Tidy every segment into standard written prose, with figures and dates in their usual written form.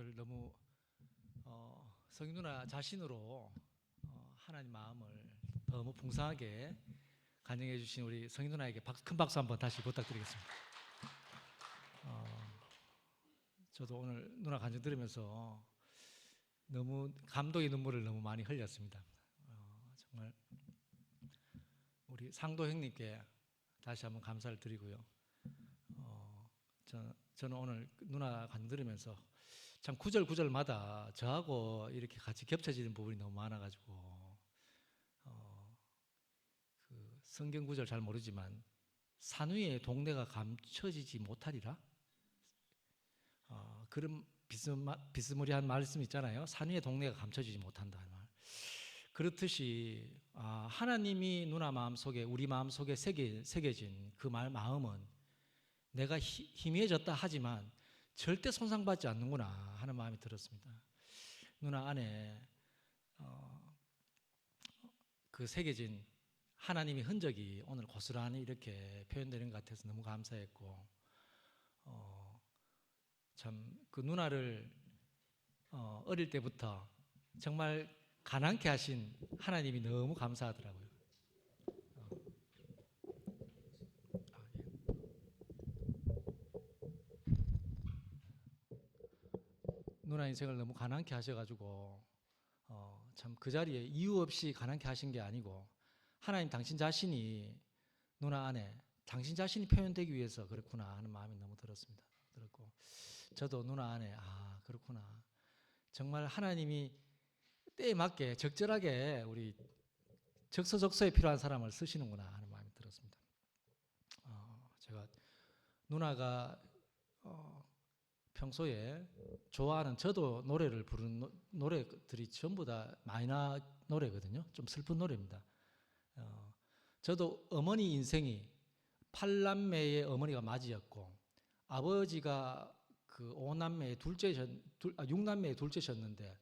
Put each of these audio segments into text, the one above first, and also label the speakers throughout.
Speaker 1: 오늘 너무 성인 누나 자신으로 하나님 마음을 너무 풍성하게 간증해 주신 우리 성인 누나에게 큰 박수 한번 다시 부탁드리겠습니다. 저도 오늘 누나 간증 들으면서 너무 감동의 눈물을 너무 많이 흘렸습니다. 정말 우리 상도 형님께 다시 한번 감사를 드리고요. 저는 오늘 누나 간증 들으면서 참 구절마다 저하고 이렇게 같이 겹쳐지는 부분이 너무 많아가지고 그 성경 구절 잘 모르지만 산 위에 동네가 감춰지지 못하리라, 그런 비스무리한 말씀 있잖아요. 산 위에 동네가 감춰지지 못한다는 말. 그렇듯이 하나님이 누나 마음속에, 우리 마음속에 새겨진 그 마음은 내가 희미해졌다 하지만 절대 손상받지 않는구나 하는 마음이 들었습니다. 누나 안에 그 새겨진 하나님의 흔적이 오늘 고스란히 이렇게 표현되는 것 같아서 너무 감사했고, 참 그 누나를 어릴 때부터 정말 가난케 하신 하나님이 너무 감사하더라고요. 누나 인생을 너무 가난케 하셔가지고 참 그 자리에 이유 없이 가난케 하신 게 아니고 하나님 당신 자신이 누나 안에 당신 자신이 표현되기 위해서 그렇구나 하는 마음이 너무 들었습니다. 들었고 저도 누나 안에 그렇구나, 정말 하나님이 때에 맞게 적절하게 우리 적서적소에 필요한 사람을 쓰시는구나 하는 마음이 들었습니다. 제가 누나가 평소에 좋아하는, 저도 노래를 부르는 노래들이 전부 다 마이너 노래거든요. 좀 슬픈 노래입니다. 저도 어머니 인생이 8남매의 어머니가 맞이였고 아버지가 그 6남매의 둘째셨는데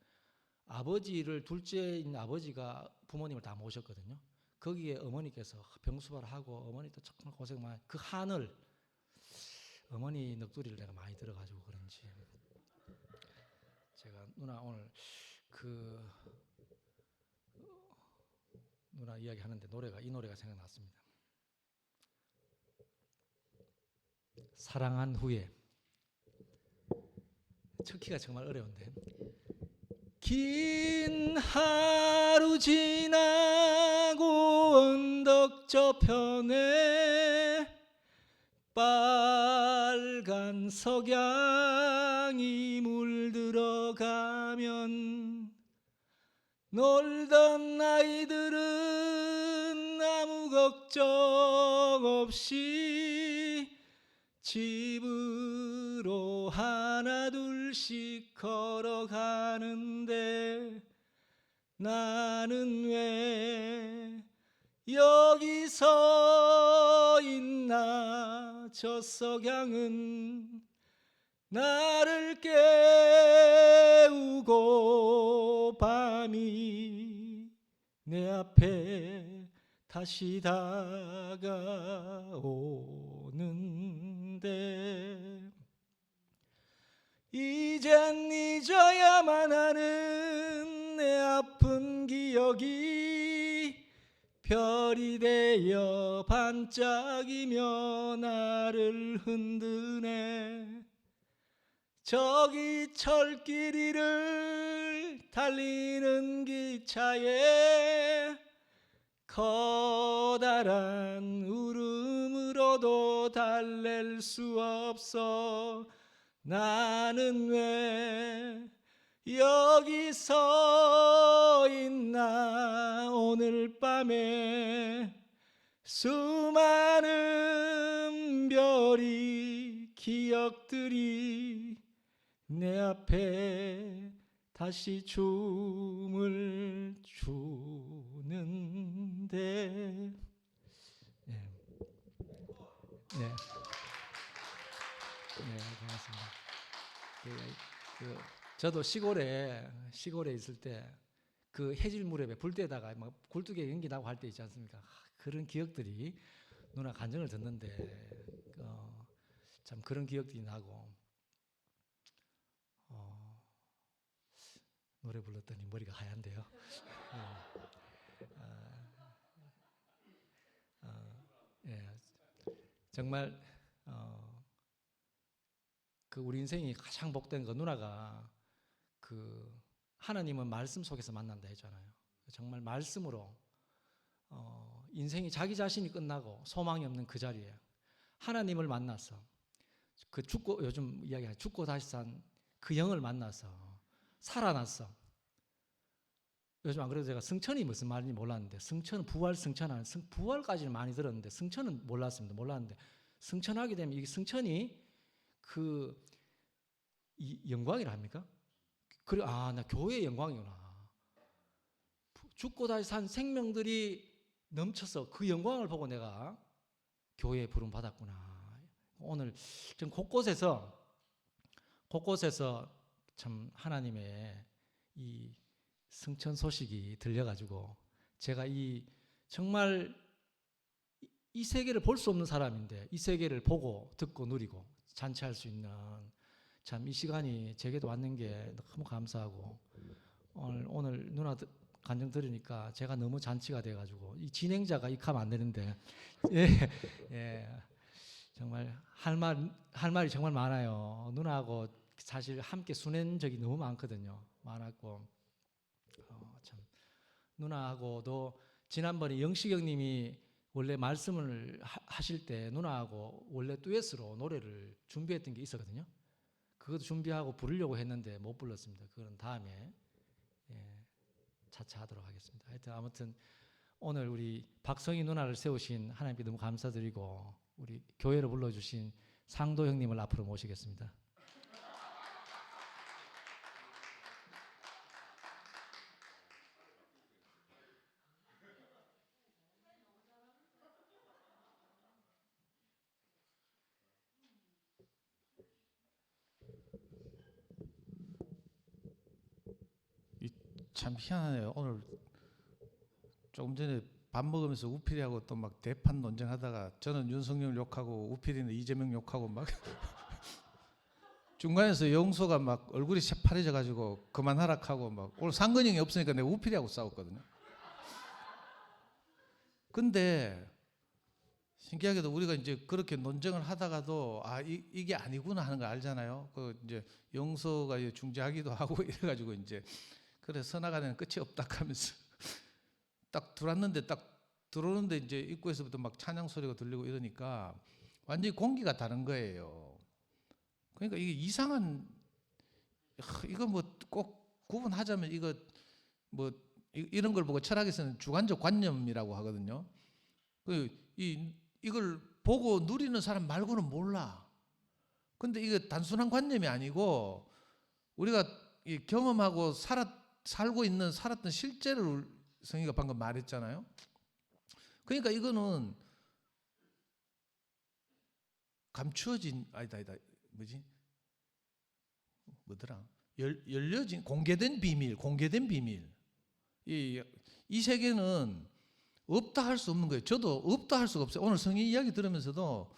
Speaker 1: 아버지를, 둘째인 아버지가 부모님을 다 모셨거든요. 거기에 어머니께서 병수발하고 어머니도 정말 고생 많이, 그 한을 어머니 넋두리를 내가 많이 들어가지고 그런지 제가 누나 오늘 그 누나 이야기하는데 이 노래가 생각났습니다. 사랑한 후에, 첫 키가 정말 어려운데, 긴 하루 지나고 언덕 저편에 빨간 석양이 물들어가면 놀던 아이들은 아무 걱정 없이 집으로 하나둘씩 걸어가는데 나는 왜 여기 서 있나. 저 석양은 나를 깨우고 밤이 내 앞에 다시 다가오는데 이젠 잊어야만 하는 내 아픈 기억이 별이 되어 반짝이며 나를 흔드네. 저기 철길 위를 달리는 기차에 커다란 울음으로도 달랠 수 없어. 나는 왜 여기 서 있나. 오늘 밤에 수많은 별이, 기억들이 내 앞에 다시 춤을 추는데. 네, 고맙습니다. 저도 시골에 있을 때 그 해질 무렵에 불 때다가 막 굴뚝에 연기 나고 할 때 있지 않습니까? 그런 기억들이 누나 간증을 듣는데 참 그런 기억들이 나고 노래 불렀더니 머리가 하얀데요. 예, 정말 그 우리 인생이 가장 복된 거 누나가 그 하나님은 말씀 속에서 만난다 했잖아요. 정말 말씀으로 인생이 자기 자신이 끝나고 소망이 없는 그 자리에 하나님을 만나서 그 죽고 요즘 이야기하는 죽고 다시 산 그 영을 만나서 살아났어. 요즘 안 그래도 제가 승천이 무슨 말인지 몰랐는데 승천은 부활 승천하는 부활까지는 많이 들었는데 승천은 몰랐는데 승천하게 되면 이 승천이 그 영광이라 합니까? 그래 나 교회의 영광이구나. 죽고 다시 산 생명들이 넘쳐서 그 영광을 보고 내가 교회에 부름 받았구나. 오늘 좀 곳곳에서 참 하나님의 이 승천 소식이 들려가지고 제가 정말 이 세계를 볼 수 없는 사람인데 이 세계를 보고 듣고 누리고 잔치할 수 있는 참 이 시간이 제게도 왔는 게 너무 감사하고 오늘 누나 간증 들으니까 제가 너무 잔치가 돼가지고 이 진행자가 익하면 안 되는데 예, 정말 할 말이 정말 많아요. 누나하고 사실 함께 수낸 적이 너무 많았고 참 누나하고도 지난번에 영식 형님이 원래 말씀을 하실 때 누나하고 원래 듀엣으로 노래를 준비했던 게 있었거든요. 그것도 준비하고 부르려고 했는데 못 불렀습니다. 그건 다음에 차차 하도록 하겠습니다. 하여튼 아무튼 오늘 우리 박성희 누나를 세우신 하나님께 너무 감사드리고 우리 교회로 불러주신 상도 형님을 앞으로 모시겠습니다.
Speaker 2: 참 희한하네요. 오늘 조금 전에 밥 먹으면서 우필이하고 또 막 대판 논쟁하다가 저는 윤석열 욕하고 우필이는 이재명 욕하고 막 중간에서 영소가 막 얼굴이 새파래져 가지고 그만하라고 막 오늘 상근형이 없으니까 내가 우필이하고 싸웠거든요. 근데 신기하게도 우리가 이제 그렇게 논쟁을 하다가도 이게 아니구나 하는 걸 알잖아요. 그 이제 영소가 중재하기도 하고 이래가지고 이제 그래 서나가는 끝이 없다 하면서 딱 들어오는데 이제 입구에서부터 막 찬양 소리가 들리고 이러니까 완전히 공기가 다른 거예요. 그러니까 이게 이상한 이거 뭐 꼭 구분하자면 이거 뭐 이런 걸 보고 철학에서는 주관적 관념이라고 하거든요. 이걸 보고 누리는 사람 말고는 몰라. 근데 이거 단순한 관념이 아니고 우리가 경험하고 살고 있는 살았던 실제를 성희가 방금 말했잖아요. 그러니까 이거는 감추어진 아니다 뭐더라 열려진 공개된 비밀. 이 세계는 없다 할 수 없는 거예요. 저도 없다 할 수가 없어요. 오늘 성희 이야기 들으면서도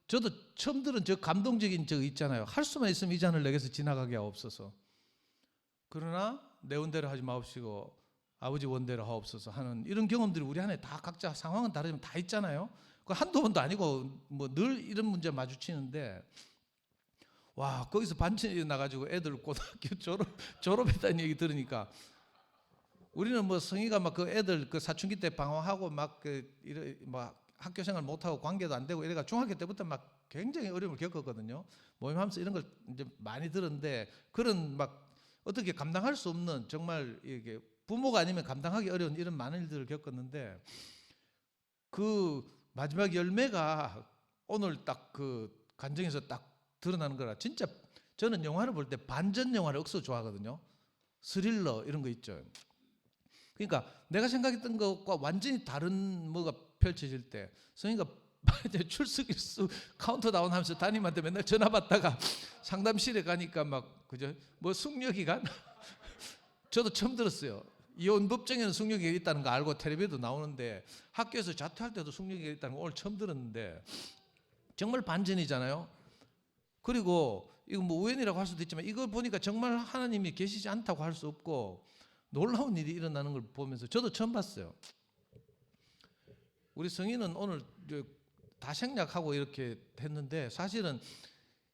Speaker 2: 저도 처음 들은 저 감동적인 저 있잖아요. 할 수만 있으면 이 잔을 내게서 지나가게 하옵소서. 그러나 내 원대로 하지 마옵시고 아버지 원대로 하옵소서 하는 이런 경험들이 우리 안에 다 각자 상황은 다르지만 다 있잖아요. 그 한두 번도 아니고 뭐 늘 이런 문제 마주치는데 와 거기서 반천이 나가지고 애들 고등학교 졸업했다는 얘기 들으니까 우리는 뭐 성희가 막 그 애들 그 사춘기 때 방황하고 막 학교 생활 못하고 관계도 안 되고 이래가 중학교 때부터 막 굉장히 어려움을 겪었거든요. 모임하면서 이런 걸 이제 많이 들었는데 그런 막 어떻게 감당할 수 없는 정말 이게 부모가 아니면 감당하기 어려운 이런 많은 일들을 겪었는데 그 마지막 열매가 오늘 딱 그 간증에서 딱 드러나는 거라 진짜 저는 영화를 볼 때 반전 영화를 억수 좋아하거든요. 스릴러 이런 거 있죠. 그러니까 내가 생각했던 것과 완전히 다른 뭐가 펼쳐질 때 성희가 출석일수 카운트다운 하면서 담임한테 맨날 전화 받다가 상담실에 가니까 막 그죠 뭐 숙려기간 저도 처음 들었어요. 이혼 법정에는 숙려기가 있다는 거 알고 텔레비에도 나오는데 학교에서 자퇴할 때도 숙려기가 있다는 거 오늘 처음 들었는데 정말 반전이잖아요. 그리고 이거 뭐 우연이라고 할 수도 있지만 이걸 보니까 정말 하나님이 계시지 않다고 할 수 없고 놀라운 일이 일어나는 걸 보면서 저도 처음 봤어요. 우리 성인은 오늘 다 생략하고 이렇게 했는데 사실은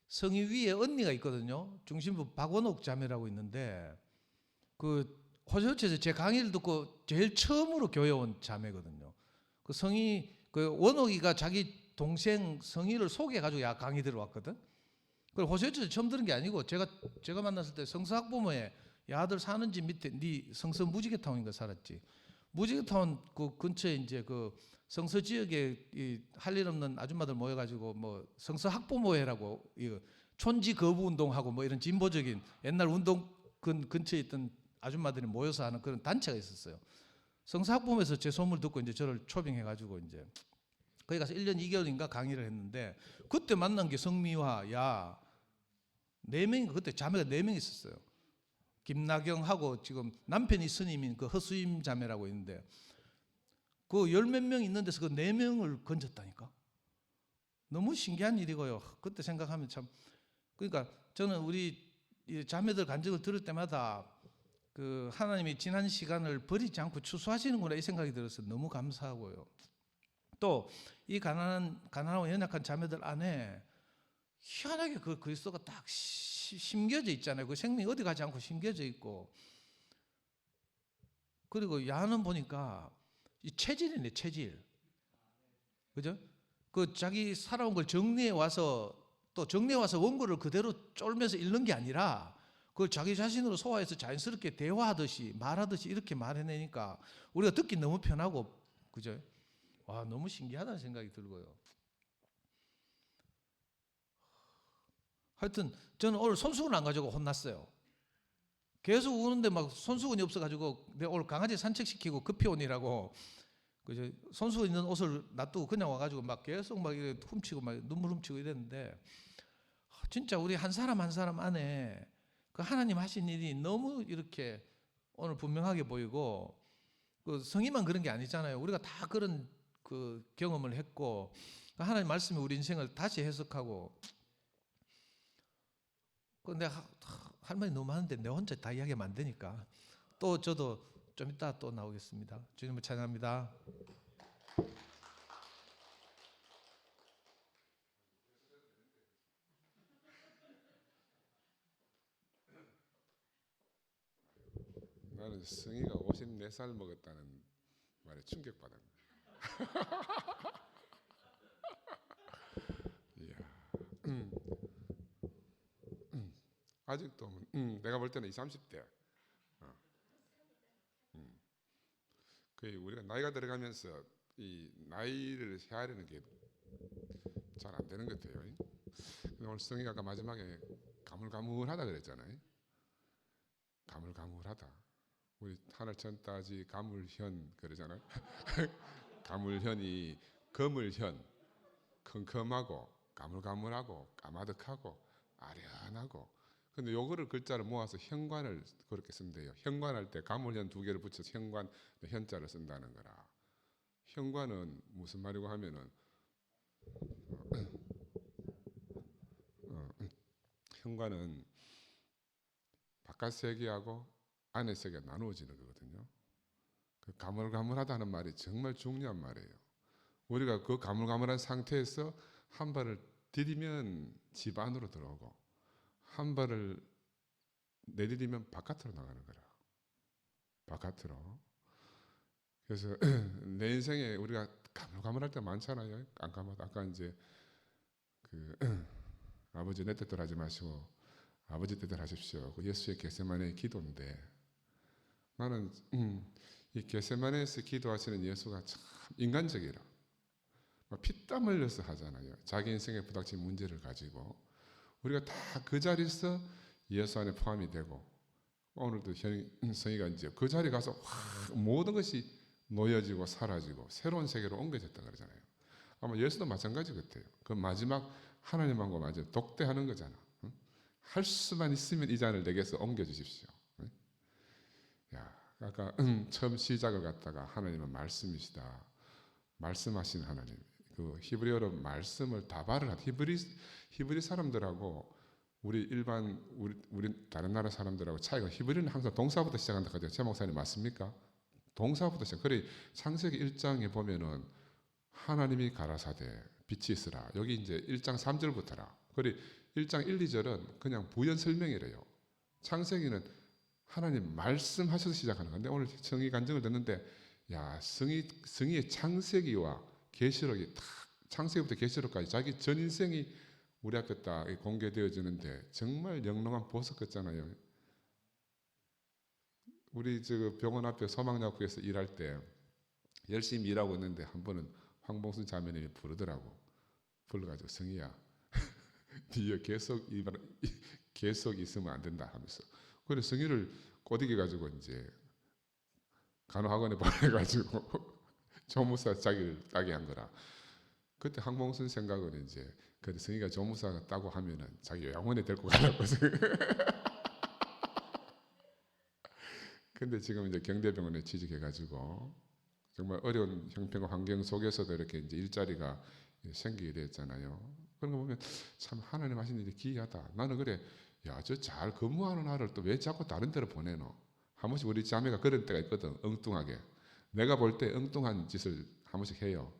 Speaker 2: 성희 위에 언니가 있거든요. 중심부 박원옥 자매라고 있는데 그 호주처에서 제 강의를 듣고 제일 처음으로 교회 온 자매거든요. 그 성희 그 원옥이가 자기 동생 성희를 소개해가지고 야 강의 들어왔거든. 그걸 호주처에서 처음 들은 게 아니고 제가 만났을 때 성서학부모에 야 아들 사는 집 밑에 네 성서 무지개타운인가 살았지. 무지개타운 그 근처에 이제 그 성서 지역에 할 일 없는 아줌마들 모여가지고 뭐 성서 학부모회라고 촌지 거부 운동하고 뭐 이런 진보적인 옛날 운동 근처에 있던 아줌마들이 모여서 하는 그런 단체가 있었어요. 성서 학부모에서 제 소문을 듣고 이제 저를 초빙해가지고 이제 거기 가서 1년 2개월인가 강의를 했는데 그때 만난 게 성미화 야 4명이 그때 자매가 4명 있었어요. 김나경하고 지금 남편이 스님인 그 허수임 자매라고 있는데 그 열 몇 명 있는 데서 그 4명을 건졌다니까. 너무 신기한 일이고요. 그때 생각하면 참 그러니까 저는 우리 자매들 간증을 들을 때마다 그 하나님이 지난 시간을 버리지 않고 추수하시는구나 이 생각이 들어서 너무 감사하고요. 또 이 가난하고 연약한 자매들 안에 희한하게 그 그리스도가 딱 심겨져 있잖아요. 그 생명이 어디 가지 않고 심겨져 있고 그리고 야는 보니까 이 체질이네 체질. 그죠? 그 자기 살아온 걸 정리해 와서 또 정리해 와서 원고를 그대로 쫄면서 읽는 게 아니라 그걸 자기 자신으로 소화해서 자연스럽게 대화하듯이 말하듯이 이렇게 말해내니까 우리가 듣기 너무 편하고 그죠? 와 너무 신기하다는 생각이 들고요. 하여튼 저는 오늘 손수건 안 가지고 혼났어요. 계속 우는데 막 손수건이 없어가지고 내가 오늘 강아지 산책시키고 급히 오니라고 그죠? 손수건 있는 옷을 놔두고 그냥 와가지고 막 계속 막 훔치고 막 눈물 훔치고 이랬는데 진짜 우리 한 사람 한 사람 안에 그 하나님 하신 일이 너무 이렇게 오늘 분명하게 보이고 그 성의만 그런 게 아니잖아요. 우리가 다 그런 그 경험을 했고 하나님 말씀이 우리 인생을 다시 해석하고 근데 할 말이 너무 많은데 내 혼자 다 이야기하면 안 되니까 또 저도 좀 이따 또 나오겠습니다. 주님을 찬양합니다.
Speaker 3: 나는 성희가 54살 먹었다는 말에 충격받았네. 이야. 아직도 내가 볼 때는 20, 30대. 그 우리가 나이가 들어가면서 이 나이를 헤아리는 게 잘 안 되는 것 같아요. 근데 오늘 성희가 아까 마지막에 가물가물하다 그랬잖아요. 가물가물하다. 우리 하늘 천따지 가물현 그러잖아요. 가물현이 거물현, 컴컴하고 가물가물하고 까마득하고 아련하고. 근데 요거를 글자를 모아서 현관을 그렇게 쓴대요. 현관할 때 가물현 2개를 붙여서 현관 현자를 쓴다는 거라. 현관은 무슨 말이고 하면은 현관은 바깥 세계하고 안의 세계가 나누어지는 거거든요. 그 가물가물하다는 말이 정말 중요한 말이에요. 우리가 그 가물가물한 상태에서 한 발을 디디면 집 안으로 들어오고 한 발을 내디디면 바깥으로 나가는 거라. 바깥으로. 그래서 내 인생에 우리가 가물가물할 때 많잖아요. 깜깜하다. 아까 이제 그 아버지 내 뜻대로 하지 마시고 아버지 뜻대로 하십시오. 그 예수의 겟세마네 기도인데 나는 이 겟세마네에서 기도하시는 예수가 참 인간적이라. 피땀 흘려서 하잖아요. 자기 인생에 부닥친 문제를 가지고 우리가 다 그 자리에서 예수 안에 포함이 되고 오늘도 성희가 이제 그 자리에 가서 모든 것이 놓여지고 사라지고 새로운 세계로 옮겨졌다 그러잖아요. 아마 예수도 마찬가지 같아요. 그 마지막 하나님하고 완전 독대하는 거잖아. 할 수만 있으면 이 잔을 내게서 옮겨주십시오. 야, 아까 처음 시작을 갖다가 하나님은 말씀이시다. 말씀하신 하나님. 그 히브리어로 말씀을 다발을 히브리 사람들하고 우리 다른 나라 사람들하고 차이가 히브리는 항상 동사부터 시작한다 하죠. 제 목사님 맞습니까? 동사부터 시작. 그래 창세기 1장에 보면은 하나님이 가라사대 빛이 있으라. 여기 이제 1장 3절부터라. 그래 1장 1, 2절은 그냥 부연 설명이래요. 창세기는 하나님 말씀하셔서 시작하는 건데 오늘 성의 간증을 듣는데 야 성의의 창세기와 계시록이 딱 창세기부터 계시록까지 자기 전 인생이 우리 앞에 딱 공개되어지는데 정말 영롱한 보석 같잖아요. 우리 저 병원 앞에 소망약국에서 일할 때 열심히 일하고 있는데 한 번은 황봉순 자매님이 부르더라고. 불러가지고 성희야, 네 계속 있으면 안 된다 하면서. 그래서 성희를 꼬드겨 가지고 이제 간호학원에 보내가지고 조무사 자기를 따게 한 거라. 그때 황봉순 생각은 이제 그 성희가 조무사가 따고 하면은 자기 요양원에 데리고 가려고. 근데 지금 이제 경대병원에 취직해가지고 정말 어려운 형편과 환경 속에서도 이렇게 이제 일자리가 생기게 됐잖아요. 그런 거 보면 참 하나님 하신 일이 기이하다. 나는 그래, 야, 저 잘 근무하는 아를 또 왜 자꾸 다른 데로 보내노? 한 번씩 우리 자매가 그런 때가 있거든. 엉뚱하게. 내가 볼 때 엉뚱한 짓을 한 번씩 해요.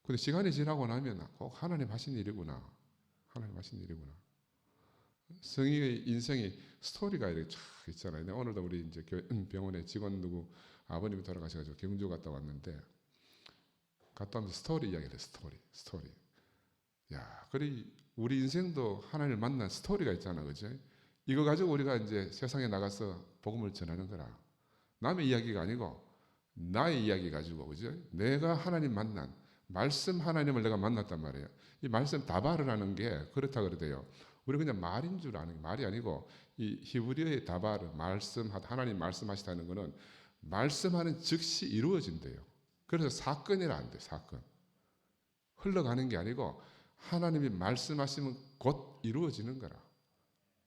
Speaker 3: 근데 시간이 지나고 나면 꼭 하나님 하신 일이구나. 하나님 하신 일이구나. 성의의 인생이 스토리가 이렇게 쫙 있잖아요. 오늘도 우리 이제 병원에 직원 누구 아버님이 돌아가셔가지고 경주 갔다 왔는데 갔다 오면서 스토리 이야기를 해. 스토리. 야, 그래 우리 인생도 하나님을 만난 스토리가 있잖아, 그죠? 이거 가지고 우리가 이제 세상에 나가서 복음을 전하는 거라. 남의 이야기가 아니고 나의 이야기 가지고, 그죠? 내가 하나님 만난 말씀 하나님을 내가 만났단 말이에요. 이 말씀 다바를 하는 게 그렇다 그러대요. 우리 그냥 말인 줄 아는 게 말이 아니고 이 히브리어의 다바르 하나님 말씀하시다는 거는 말씀하는 즉시 이루어진대요. 그래서 사건이라 안 돼. 사건 흘러가는 게 아니고 하나님이 말씀하시면 곧 이루어지는 거라.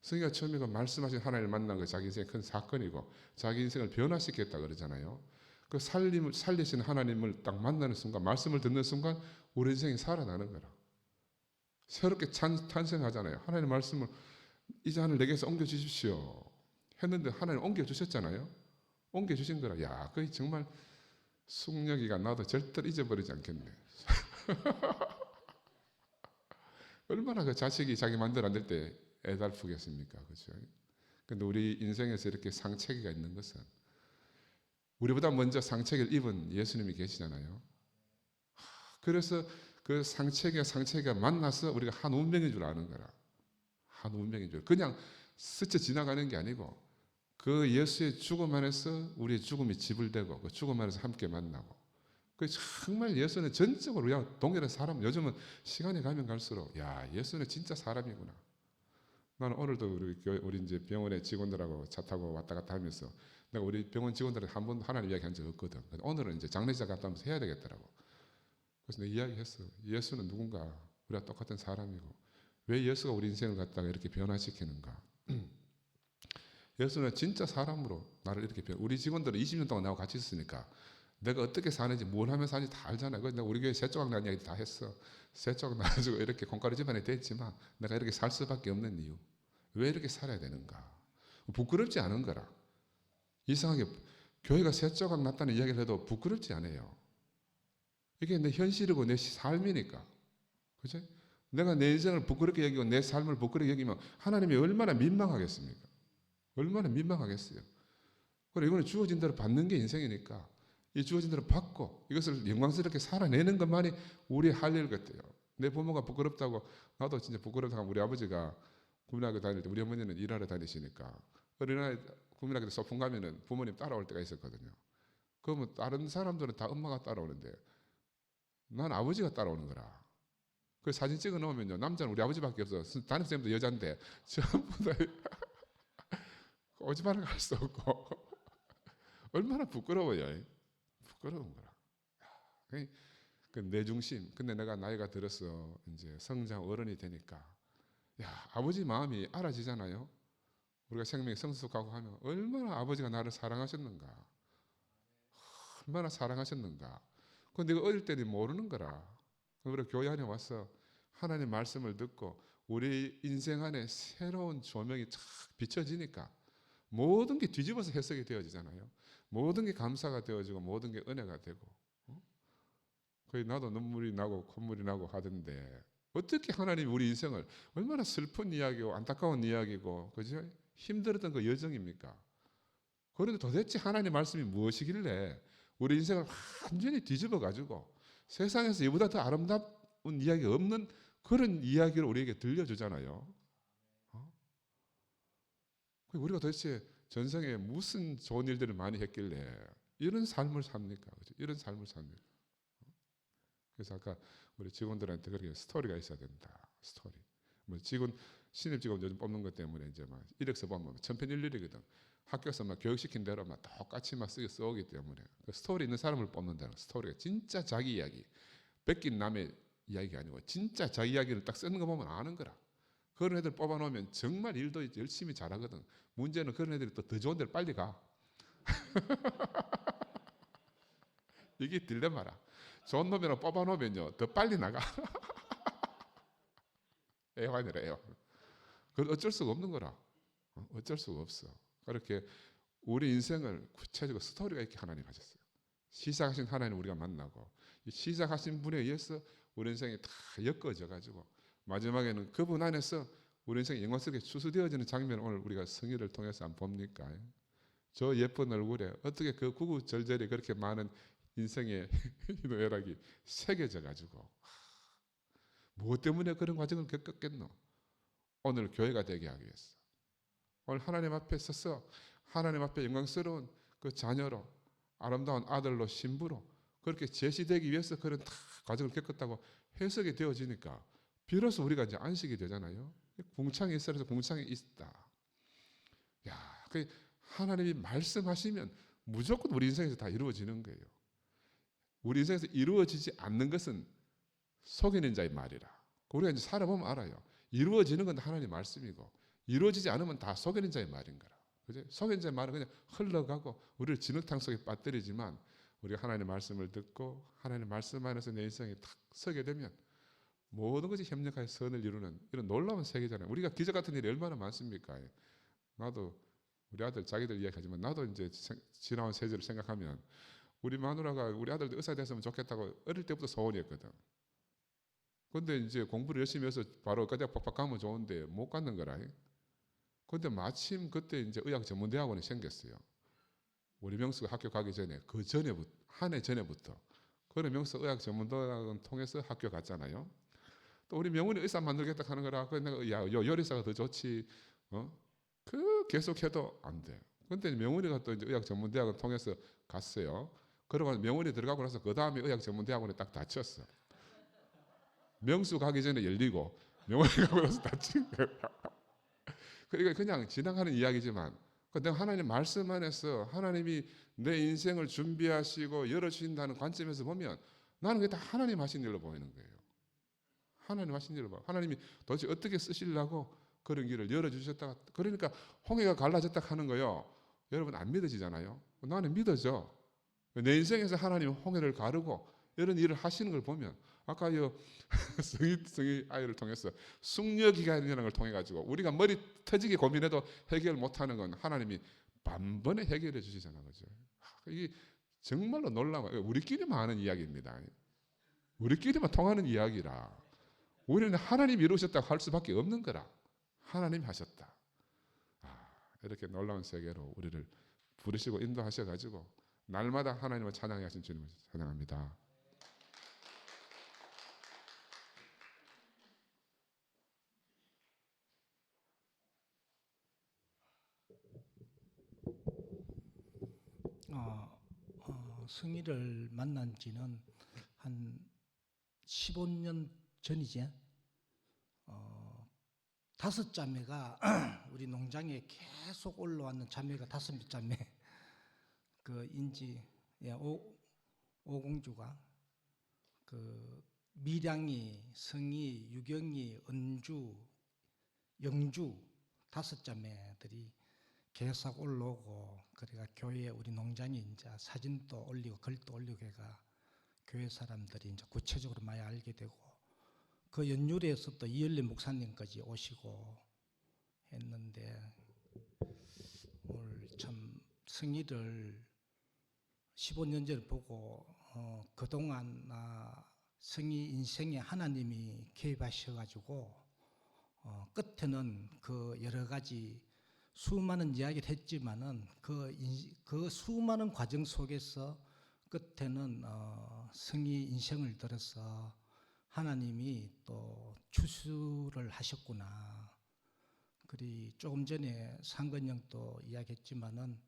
Speaker 3: 성경가 처음에 그 말씀하신 하나님을 만난 거 자기 인생의 큰 사건이고 자기 인생을 변화시켰다 그러잖아요. 그 살리신 하나님을 딱 만나는 순간, 말씀을 듣는 순간 우리 인생이 살아나는 거라. 새롭게 탄생하잖아요. 하나님의 말씀을 이 잔을 내게서 옮겨주십시오 했는데 하나님 옮겨주셨잖아요. 옮겨주신 거라. 야, 그게 정말 숙녀기가 나도 절대로 잊어버리지 않겠네. 얼마나 그 자식이 자기 마음대로 안 될 때 애달프겠습니까? 그렇죠? 근데 우리 인생에서 이렇게 상체기가 있는 것은 우리보다 먼저 상체기를 입은 예수님이 계시잖아요. 그래서 그 상체기가 만나서 우리가 한 운명인 줄 아는 거라. 한 운명인 줄. 그냥 스쳐 지나가는 게 아니고 그 예수의 죽음 안에서 우리의 죽음이 지불되고 그 죽음 안에서 함께 만나고. 그 정말 예수는 전적으로 우리와 동일한 사람. 요즘은 시간이 가면 갈수록 야, 예수는 진짜 사람이구나. 나는 오늘도 우리 이제 병원의 직원들하고 차 타고 왔다 갔다 하면서 내가 우리 병원 직원들한테 한 번도 하나님 이야기한 적 없거든. 오늘은 이제 장례식 갔다 오면서 해야 되겠더라고. 그래서 내가 이야기했어. 예수는 누군가 우리와 똑같은 사람이고 왜 예수가 우리 인생을 갖다가 이렇게 변화시키는가. 예수는 진짜 사람으로 나를 이렇게 우리 직원들은 20년 동안 나하고 같이 있으니까 내가 어떻게 사는지 뭘 하면서 사는지 다 알잖아요. 그래서 내가 우리 교회 새조각 난 이야기 다 했어. 새조각 나가지고 이렇게 콩가루 집안에 됐지만 내가 이렇게 살 수밖에 없는 이유. 왜 이렇게 살아야 되는가. 부끄럽지 않은 거라. 이상하게 교회가 새조각 났다는 이야기를 해도 부끄럽지 않아요. 이게 내 현실이고 내 삶이니까. 그죠? 내가 내 인생을 부끄럽게 여기고 내 삶을 부끄럽게 여기면 하나님이 얼마나 민망하겠습니까? 얼마나 민망하겠어요. 그리고 이거는 주어진 대로 받는 게 인생이니까 이 주어진 대로 받고 이것을 영광스럽게 살아내는 것만이 우리의 할 일 같아요. 내 부모가 부끄럽다고 나도 진짜 부끄럽다고 하면 우리 아버지가 국민학교 다닐 때 우리 어머니는 일하러 다니시니까 어린아이 국민학교 때 소풍 가면은 부모님 따라올 때가 있었거든요. 그러면 다른 사람들은 다 엄마가 따라오는데 난 아버지가 따라오는 거라. 그 사진 찍어 놓으면요 남자는 우리 아버지밖에 없어. 담임선생님도 여잔데 전부 다 오지마를 갈 수 없고 얼마나 부끄러워요. 부끄러운 거라. 그 내 중심. 근데 내가 나이가 들어서 이제 성장 어른이 되니까 야 아버지 마음이 알아지잖아요. 우리가 생명이 성숙하고 하면 얼마나 아버지가 나를 사랑하셨는가. 얼마나 사랑하셨는가. 근데 내가 어릴 때는 모르는 거라. 우리가 교회 안에 와서 하나님 말씀을 듣고 우리 인생 안에 새로운 조명이 쫙 비춰지니까 모든 게 뒤집어서 해석이 되어지잖아요. 모든 게 감사가 되어지고 모든 게 은혜가 되고. 거의 나도 눈물이 나고 콧물이 나고 하던데 어떻게 하나님이 우리 인생을 얼마나 슬픈 이야기고 안타까운 이야기고 그죠? 힘들었던 그 여정입니까? 그런데 도대체 하나님 말씀이 무엇이길래 우리 인생을 완전히 뒤집어 가지고 세상에서 이보다 더 아름다운 이야기가 없는 그런 이야기를 우리에게 들려주잖아요. 우리가 도대체 전생에 무슨 좋은 일들을 많이 했길래 이런 삶을 삽니까? 그죠? 이런 삶을 삽니까? 그래서 아까 우리 직원들한테 그렇게 스토리가 있어야 된다. 스토리. 뭐 직원 신입 직원 요즘 뽑는 것 때문에 이제 막 이력서 보면 천편일률이거든. 학교에서 막 교육시킨 대로 막 똑같이 막 쓰게 써오기 때문에 그 스토리 있는 사람을 뽑는다는 스토리가 진짜 자기 이야기, 뺏긴 남의 이야기가 아니고 진짜 자기 이야기를 딱 쓰는 거 보면 아는 거라. 그런 애들 뽑아놓으면 정말 일도 열심히 잘하거든. 문제는 그런 애들이 또 더 좋은 데를 빨리 가. 이게 딜레마라. 좋은 놈이랑 뽑아놓으면요 더 빨리 나가. 애환이라 애환. 그건 어쩔 수가 없는 거라. 어쩔 수가 없어. 그렇게 우리 인생을 구체적으로 스토리가 있게 하나님 하셨어요. 시작하신 하나님 우리가 만나고 이 시작하신 분에 의해서 우리 인생이 다 엮어져 가지고 마지막에는 그분 안에서 우리 인생이 영광스럽게 추수되어지는 장면을 오늘 우리가 성의를 통해서 한번 봅니까? 저 예쁜 얼굴에 어떻게 그 구구절절이 그렇게 많은 인생의 희노애락이 새겨져 가지고 무엇 때문에 그런 과정을 겪었겠노? 오늘 교회가 되게 하기 위해서 오늘 하나님 앞에 서서 하나님 앞에 영광스러운 그 자녀로 아름다운 아들로 신부로 그렇게 제시되기 위해서 그런 다 과정을 겪었다고 해석이 되어지니까 비로소 우리가 이제 안식이 되잖아요. 궁창이 있어서 궁창이 있다. 야, 그 하나님이 말씀하시면 무조건 우리 인생에서 다 이루어지는 거예요. 우리 인생에서 이루어지지 않는 것은 속이는 자의 말이라. 우리가 이제 살아보면 알아요. 이루어지는 건 하나님 말씀이고 이루어지지 않으면 다 속이는 자의 말인 거라. 그죠? 속이는 자의 말은 그냥 흘러가고 우리를 진흙탕 속에 빠뜨리지만 우리가 하나님의 말씀을 듣고 하나님의 말씀 안에서 내 인생이 탁 서게 되면 모든 것이 협력하여 선을 이루는 이런 놀라운 세계잖아요. 우리가 기적 같은 일이 얼마나 많습니까? 나도 우리 아들 자기들 이야기하지만 나도 이제 지나온 세대를 생각하면 우리 마누라가 우리 아들도 의사 됐으면 좋겠다고 어릴 때부터 소원이었거든. 근데 이제 공부를 열심히 해서 바로 그냥 빡빡 가면 좋은데 못 갖는 거라. 근데 마침 그때 이제 의학 전문대학원이 생겼어요. 우리 명수가 학교 가기 전에 그 전에부터 한 해 전에부터 그래 명수 의학 전문대학원 통해서 학교 갔잖아요. 또 우리 명훈이 의사 만들겠다 하는 거라. 그래서 내가 야 요리사가 더 좋지. 그 계속해도 안 돼. 근데 명훈이가 또 이제 의학 전문대학원 통해서 갔어요. 그러고 명훈이 들어가고 나서 그 다음에 의학 전문대학원에 딱 닫혔어. 명수 가기 전에 열리고 명훈이 가고 나서 닫힌 거야. 그러니까 그냥 지나가는 이야기지만 내가 하나님 말씀 안에서 하나님이 내 인생을 준비하시고 열어주신다는 관점에서 보면 나는 그게 다 하나님 하신 일로 보이는 거예요. 하나님 하신 일로 봐. 하나님이 도대체 어떻게 쓰시려고 그런 길을 열어주셨다가 그러니까 홍해가 갈라졌다 하는 거요. 여러분 안 믿어지잖아요. 나는 믿어져. 내 인생에서 하나님 홍해를 가르고 이런 일을 하시는 걸 보면 아까 성희 아이를 통해서 숙려기간이라는 걸 통해 가지고 우리가 머리 터지게 고민해도 해결 못하는 건 하나님이 반번에 해결해 주시잖아요. 그죠? 이게 정말로 놀라워요. 우리끼리만 하는 이야기입니다. 우리끼리만 통하는 이야기라. 우리는 하나님이 이루셨다고 할 수밖에 없는 거라. 하나님이 하셨다. 이렇게 놀라운 세계로 우리를 부르시고 인도하셔가지고 날마다 하나님을 찬양하신 주님을 찬양합니다.
Speaker 1: 승희를 만난 지는 한 15년 전이지. 다섯 자매가 우리 농장에 계속 올라왔는 자매가 다섯 자매. 그 인지 오공주가 그 미량이, 성희, 유경이, 은주, 영주 다섯 자매들이 계속 올라오고 그래가 교회 우리 농장에 이제 사진도 올리고 글도 올리고 해가 교회 사람들이 이제 구체적으로 많이 알게 되고
Speaker 4: 그 연율에서 또 이열린 목사님까지 오시고 했는데 오늘 참 승희를 15년 전에 보고 그동안 승희 인생에 하나님이 개입하셔가지고 끝에는 그 여러 가지 수많은 이야기를 했지만은 그 수많은 과정 속에서 끝에는 승희 인생을 들어서 하나님이 또 추수를 하셨구나. 그리 조금 전에 상근영도 이야기했지만은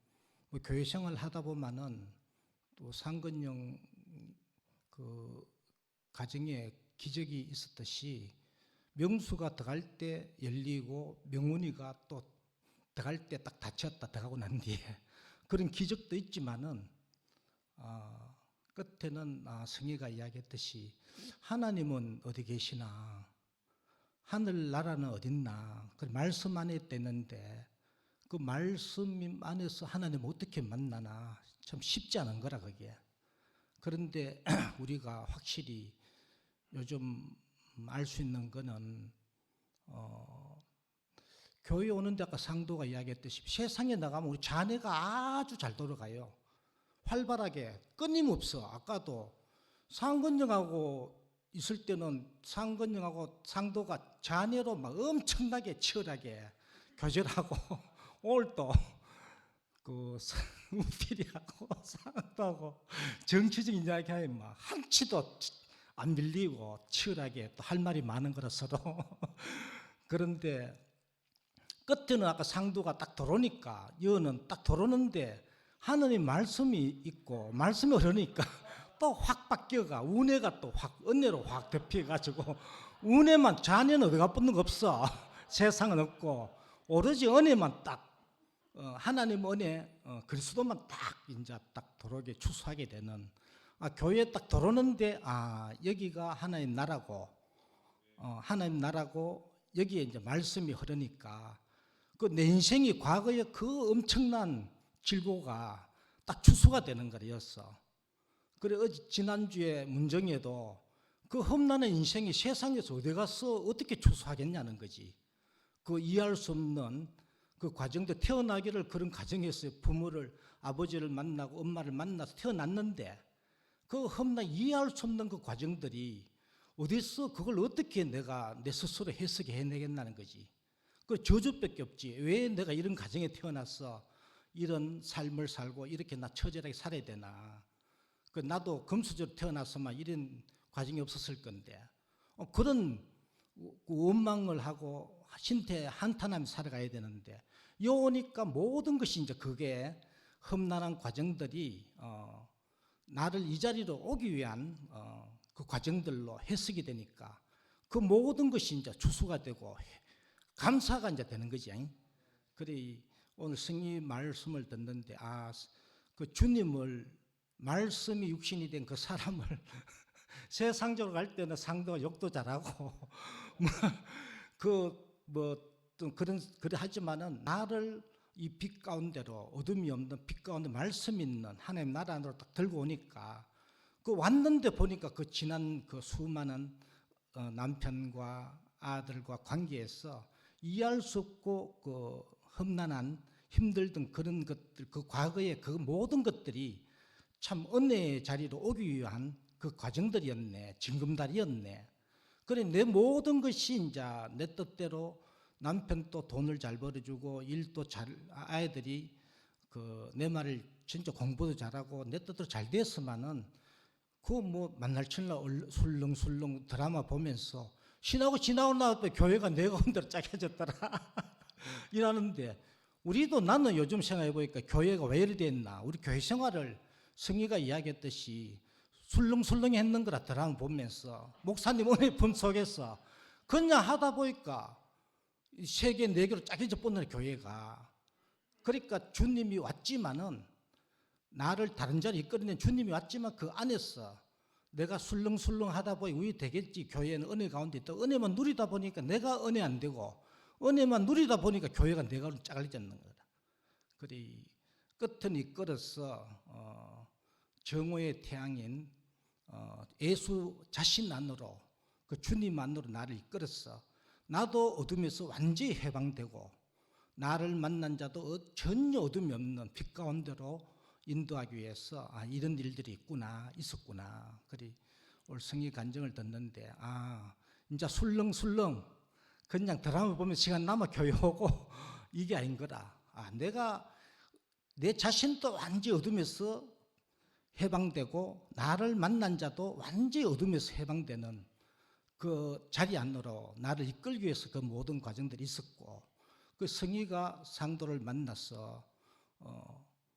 Speaker 4: 뭐 교회 생활 하다 보면은 또 상근영 그 가정에 기적이 있었듯이 명수가 들어갈 때 열리고 명훈이가 또 들어갈 때 딱 닫혔다 들어가고 난 뒤에 그런 기적도 있지만은 끝에는 승희가 이야기했듯이 하나님은 어디 계시나, 하늘나라는 어딨나, 그 말씀 안에 있는데 그 말씀 안에서 하나님 어떻게 만나나 참 쉽지 않은 거라 그게. 그런데 우리가 확실히 요즘 알 수 있는 거는 교회 오는데 아까 상도가 이야기했듯이 세상에 나가면 우리 자녀가 아주 잘 돌아가요. 활발하게 끊임없어. 아까도 상근영하고 있을 때는 상근영하고 상도가 자녀로 막 엄청나게 치열하게 교제하고 오늘 또그 우필이하고 상도하고 정치적인 이야기하면 막 한치도 안 밀리고 치열하게 또 할 말이 많은 거라 서로. 그런데 끝에는 아까 상도가 딱 들어오니까 여는 딱 들어오는데 하느님 말씀이 있고 말씀이 흐르니까 또 확 바뀌어가 운해가 또 확 은혜로 확 덮여가지고 운해만 자녀는 어디가 붙는 거 없어. 세상은 없고 오로지 은혜만 딱 하나님 은혜 그리스도만 딱 이제 딱 들어오게 추수하게 되는 교회에 딱 들어오는데 여기가 하나님 나라고 하나님 나라고 여기에 이제 말씀이 흐르니까 그 내 인생이 과거에 그 엄청난 질고가 딱 추수가 되는 거였어. 그래 지난주에 문정에도 그 험난한 인생이 세상에서 어디 가서 어떻게 추수하겠냐는 거지. 그 이해할 수 없는 그 과정도 태어나기를 그런 가정에서 부모를 아버지를 만나고 엄마를 만나서 태어났는데 그 험난 이해할 수 없는 그 과정들이 어디서 그걸 어떻게 내가 내 스스로 해석해 해내겠다는 거지. 그 저주밖에 없지. 왜 내가 이런 가정에 태어나서 이런 삶을 살고 이렇게 나 처절하게 살아야 되나. 그 나도 금수저로 태어났으면 이런 과정이 없었을 건데 그런 원망을 하고 신태 한탄하며 살아가야 되는데 요오니까 모든 것이 이제 그게 험난한 과정들이 나를 이 자리로 오기 위한 그 과정들로 해석이 되니까 그 모든 것이 이제 추수가 되고 감사가 이제 되는 거지. 그래 오늘 승희 말씀을 듣는데 그 주님을 말씀이 육신이 된 그 사람을 세상적으로 갈 때는 상도가 욕도 잘하고 좀 그래 하지만은 나를 이 빛 가운데로 어둠이 없는 빛 가운데 말씀 있는 하나님 나라 안으로 딱 들고 오니까 그 왔는데 보니까 그 지난 그 수많은 남편과 아들과 관계에서 이해할 수 없고 그 험난한 힘들던 그런 것들 그 과거의 그 모든 것들이 참 은혜의 자리로 오기 위한 그 과정들이었네. 징검다리였네. 그래 내 모든 것이 이제 내 뜻대로 남편도 돈을 잘 벌어주고 일도 잘 아이들이 그 내 말을 진짜 공부도 잘하고 내 뜻대로 잘 됐으면은 그 뭐 만날 칠날 술렁술렁 드라마 보면서 지나고 나서 교회가 내 가운데로 짜겨졌더라 이러는데 우리도 나는 요즘 생각해 보니까 교회가 왜 이리 됐나. 우리 교회 생활을 승희가 이야기했듯이 술렁술렁 했는 거라 드라마 보면서 목사님 은혜 품 속에서 그냥 하다 보니까 세계 네 개로 짜겨져 뻗는 교회가. 그러니까 주님이 왔지만은 나를 다른 자리에 이끌어낸 주님이 왔지만 그 안에서 내가 술렁술렁 하다 보니 왜 되겠지. 교회는 은혜 가운데 있다. 은혜만 누리다 보니까 내가 은혜 안 되고 은혜만 누리다 보니까 교회가 내가 짜갈리지 않는 거다. 그래 끝은 이끌어서 정오의 태양인 예수 자신 안으로 그 주님만으로 나를 이끌었어. 나도 어둠에서 완전히 해방되고 나를 만난 자도 전혀 어둠이 없는 빛 가운데로 인도하기 위해서 이런 일들이 있었구나. 그리 오늘 성의 간증을 듣는데 이제 술렁술렁 그냥 드라마 보면 시간 남아 교회 오고 이게 아닌 거다. 내가 내 자신도 완전히 어둠에서 해방되고 나를 만난 자도 완전히 어둠에서 해방되는 그 자리 안으로 나를 이끌기 위해서 그 모든 과정들이 있었고, 그 성의가 상도를 만나서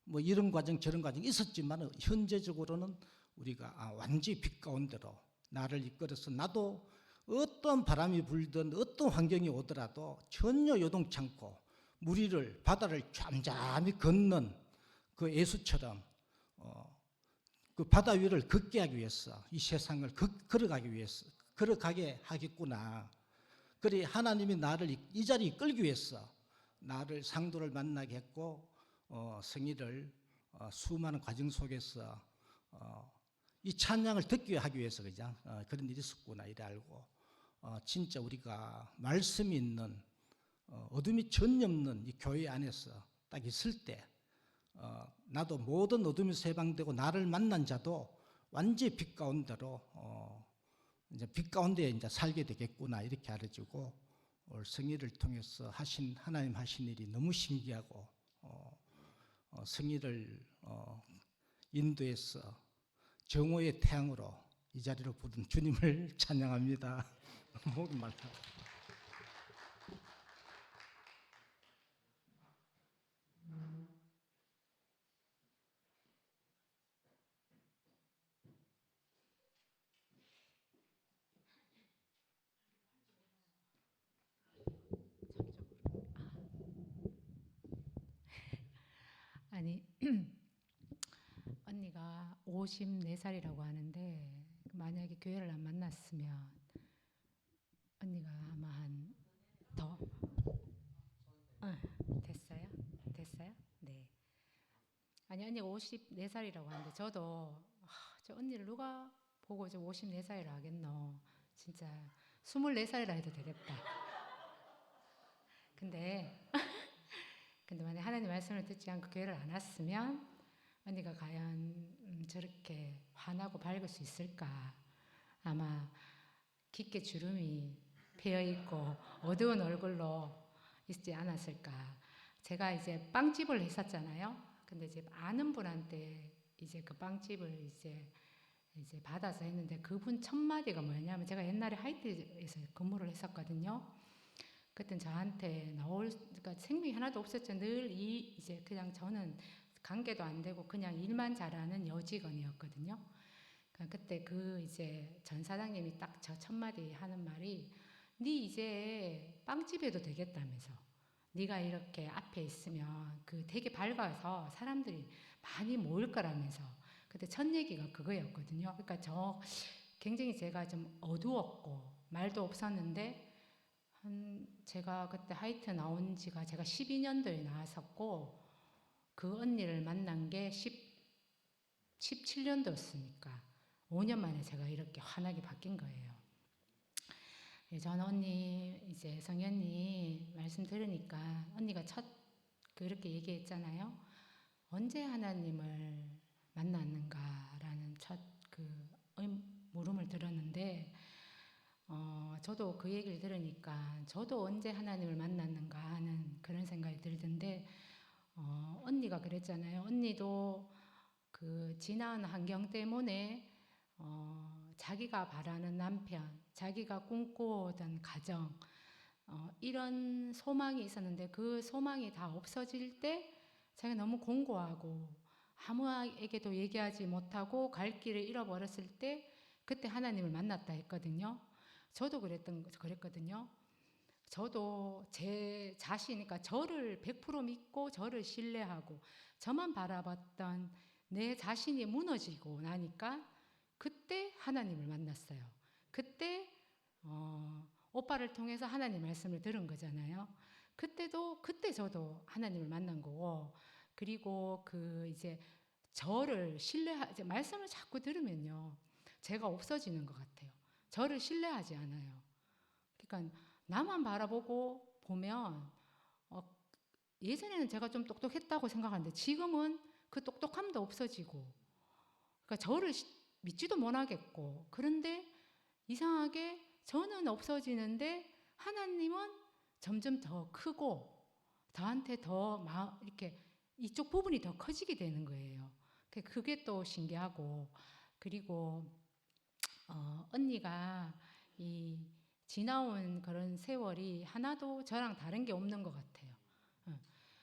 Speaker 4: 뭐 이런 과정 저런 과정이 있었지만 현재적으로는 우리가 완전히 빛 가운데로 나를 이끌어서 나도 어떤 바람이 불든 어떤 환경이 오더라도 전혀 요동치 않고 무리를 바다를 잠잠히 걷는 그 예수처럼 그 바다 위를 걷게 하기 위해서 이 세상을 걸어가기 위해서 걸어가게 하겠구나. 그래 하나님이 나를 이 자리에 이끌기 위해서 나를 상도를 만나게 했고 성의를 수많은 과정 속에서 이 찬양을 듣게 하기 위해서 그냥 그런 일이 있었구나 이래 알고 진짜 우리가 말씀이 있는 어둠이 전혀 없는 이 교회 안에서 딱 있을 때 나도 모든 어둠에서 해방되고 나를 만난 자도 완전히 빛 가운데로 이제 빛 가운데 이제 살게 되겠구나 이렇게 알아주고 오늘 성의를 통해서 하나님 하신 일이 너무 신기하고 성의를 인도해서 정오의 태양으로 이 자리로 부른 주님을 찬양합니다. 목이 말라.
Speaker 5: 아니 언니가 54살이라고 하는데 만약에 교회를 안 만났으면 언니가 아마 한 더 됐어요? 네. 아니 언니가 54살이라고 하는데 저도 저 언니를 누가 보고 저 54살이라 하겠노. 진짜 24살이라 해도 되겠다. 근데 만약 하나님 말씀을 듣지 않고 교회를 안 왔으면 언니가 과연 저렇게 환하고 밝을 수 있을까? 아마 깊게 주름이 패여있고 어두운 얼굴로 있지 않았을까? 제가 이제 빵집을 했었잖아요. 근데 이제 아는 분한테 이제 그 빵집을 이제 받아서 했는데 그분 첫 마디가 뭐냐면 제가 옛날에 하이트에서 근무를 했었거든요. 그땐 저한테 그러니까 생명이 하나도 없었죠. 늘 이제 그냥 저는 관계도 안 되고 그냥 일만 잘하는 여직원이었거든요. 그러니까 그때 그 이제 전 사장님이 딱 저 첫 마디 하는 말이 네 이제 빵집 해도 되겠다면서. 네가 이렇게 앞에 있으면 그 되게 밝아서 사람들이 많이 모일 거라면서. 그때 첫 얘기가 그거였거든요. 그러니까 굉장히 제가 좀 어두웠고 말도 없었는데 제가 그때 하이트 나온 지가 제가 12년도에 나왔었고 그 언니를 만난 게 17년도였으니까 5년 만에 제가 이렇게 환하게 바뀐 거예요. 저는 언니 이제 성희 언니 말씀 들으니까 언니가 그렇게 얘기했잖아요. 언제 하나님을 만났는가라는 첫 물음을 들었는데 저도 그 얘기를 들으니까 저도 언제 하나님을 만났는가 하는 그런 생각이 들던데 언니가 그랬잖아요. 언니도 그 지나온 환경 때문에 자기가 바라는 남편, 자기가 꿈꾸던 가정 이런 소망이 있었는데 그 소망이 다 없어질 때 자기가 너무 공고하고 아무에게도 얘기하지 못하고 갈 길을 잃어버렸을 때 그때 하나님을 만났다 했거든요. 저도 그랬거든요. 저도 제 자신이니까 저를 100% 믿고 저를 신뢰하고 저만 바라봤던 내 자신이 무너지고 나니까 그때 하나님을 만났어요. 그때 오빠를 통해서 하나님 말씀을 들은 거잖아요. 그때 저도 하나님을 만난 거고 그리고 이제 저를 말씀을 자꾸 들으면요 제가 없어지는 것 같아요. 저를 신뢰하지 않아요. 그러니까 나만 바라보고 보면 예전에는 제가 좀 똑똑했다고 생각하는데 지금은 그 똑똑함도 없어지고, 그러니까 저를 믿지도 못하겠고, 그런데 이상하게 저는 없어지는데 하나님은 점점 더 크고 저한테 더 이렇게 이쪽 부분이 더 커지게 되는 거예요. 그게 또 신기하고, 그리고 언니가 이 지나온 그런 세월이 하나도 저랑 다른 게 없는 것 같아요.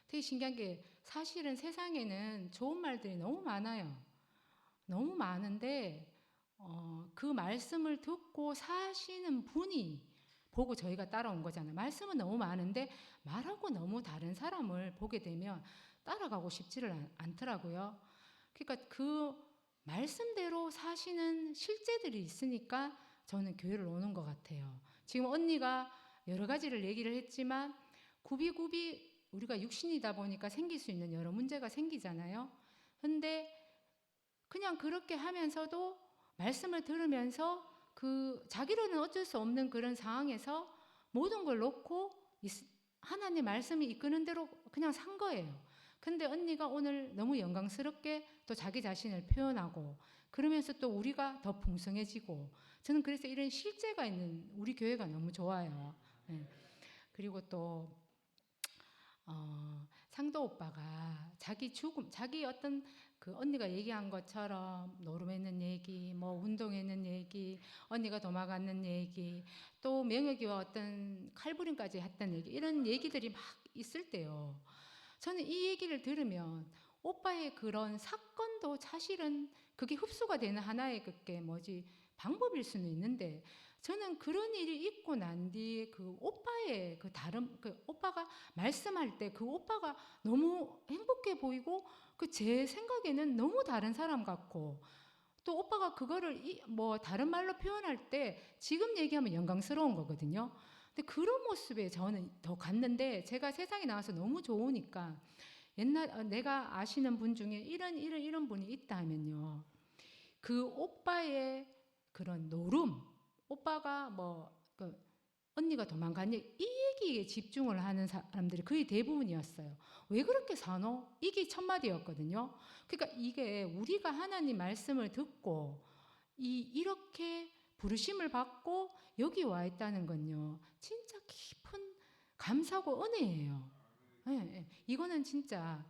Speaker 5: 되게 신기한 게 사실은 세상에는 좋은 말들이 너무 많아요. 너무 많은데 그 말씀을 듣고 사시는 분이 보고 저희가 따라온 거잖아요. 말씀은 너무 많은데 말하고 너무 다른 사람을 보게 되면 따라가고 싶지를 않더라고요. 그러니까 그 말씀대로 사시는 실제들이 있으니까 저는 교회를 오는 것 같아요. 지금 언니가 여러 가지를 얘기를 했지만 굽이굽이 우리가 육신이다 보니까 생길 수 있는 여러 문제가 생기잖아요. 근데 그냥 그렇게 하면서도 말씀을 들으면서 그 자기로는 어쩔 수 없는 그런 상황에서 모든 걸 놓고 하나님 말씀이 이끄는 대로 그냥 산 거예요. 근데 언니가 오늘 너무 영광스럽게 또 자기 자신을 표현하고 그러면서 또 우리가 더 풍성해지고, 저는 그래서 이런 실제가 있는 우리 교회가 너무 좋아요. 네. 그리고 또 상도 오빠가 자기 죽음, 자기 어떤 그 언니가 얘기한 것처럼 노름했는 얘기, 뭐 운동했는 얘기, 언니가 도망갔는 얘기, 또 명혁이와 어떤 칼부림까지 했던 얘기, 이런 얘기들이 막 있을 때요. 저는 이 얘기를 들으면 오빠의 그런 사건도 사실은 그게 흡수가 되는 하나의 그게 방법일 수는 있는데, 저는 그런 일이 있고 난 뒤에 그 오빠의 그 다른 그 오빠가 말씀할 때 그 오빠가 너무 행복해 보이고 그 제 생각에는 너무 다른 사람 같고, 또 오빠가 그거를 다른 말로 표현할 때 지금 얘기하면 영광스러운 거거든요. 근데 그런 모습에 저는 더 갔는데, 제가 세상에 나와서 너무 좋으니까 내가 아시는 분 중에 이런 분이 있다면요, 그 오빠의 그런 노름, 오빠가 언니가 도망간 이 얘기에 집중을 하는 사람들이 거의 대부분이었어요. 왜 그렇게 사노? 이게 첫 마디였거든요. 그러니까 이게 우리가 하나님 말씀을 듣고 이렇게 부르심을 받고 여기 와 있다는 건요, 진짜 깊은 감사고 은혜예요. 네, 이거는 진짜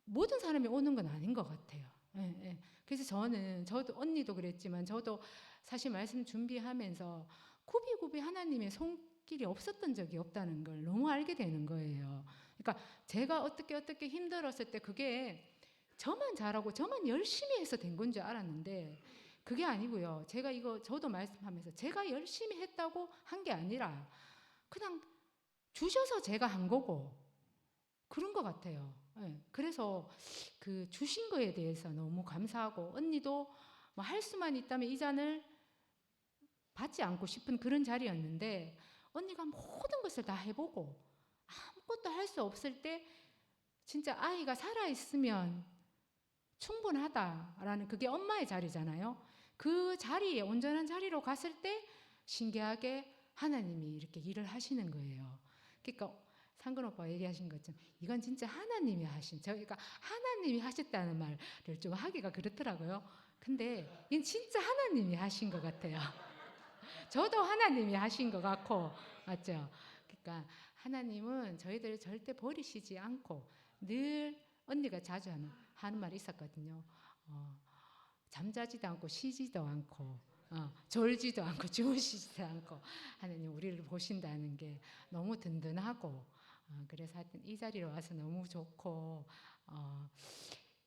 Speaker 5: 모든 사람이 오는 건 아닌 것 같아요. 네. 그래서 저도 언니도 그랬지만 저도 사실 말씀 준비하면서 굽이굽이 하나님의 손길이 없었던 적이 없다는 걸 너무 알게 되는 거예요. 그러니까 제가 어떻게 힘들었을 때 그게 저만 잘하고 저만 열심히 해서 된 건 줄 알았는데 그게 아니고요. 제가 저도 말씀하면서 제가 열심히 했다고 한 게 아니라 그냥 주셔서 제가 한 거고 그런 것 같아요. 네. 그래서 그 주신 거에 대해서 너무 감사하고, 언니도 할 수만 있다면 이 잔을 받지 않고 싶은 그런 자리였는데 언니가 모든 것을 다 해보고 아무것도 할 수 없을 때 진짜 아이가 살아있으면 충분하다라는 그게 엄마의 자리잖아요. 그 자리에 온전한 자리로 갔을 때 신기하게 하나님이 이렇게 일을 하시는 거예요. 그러니까 상근 오빠가 얘기하신 것처럼 이건 진짜 하나님이 그러니까 하나님이 하셨다는 말을 좀 하기가 그렇더라고요. 근데 이건 진짜 하나님이 하신 것 같아요. 저도 하나님이 하신 것 같고, 맞죠? 그러니까 하나님은 저희들을 절대 버리시지 않고 늘 언니가 자주 하는 말이 있었거든요. 잠자지도 않고 쉬지도 않고 졸지도 않고 주무시지도 않고 하나님 우리를 보신다는 게 너무 든든하고, 그래서 하여튼 이 자리로 와서 너무 좋고,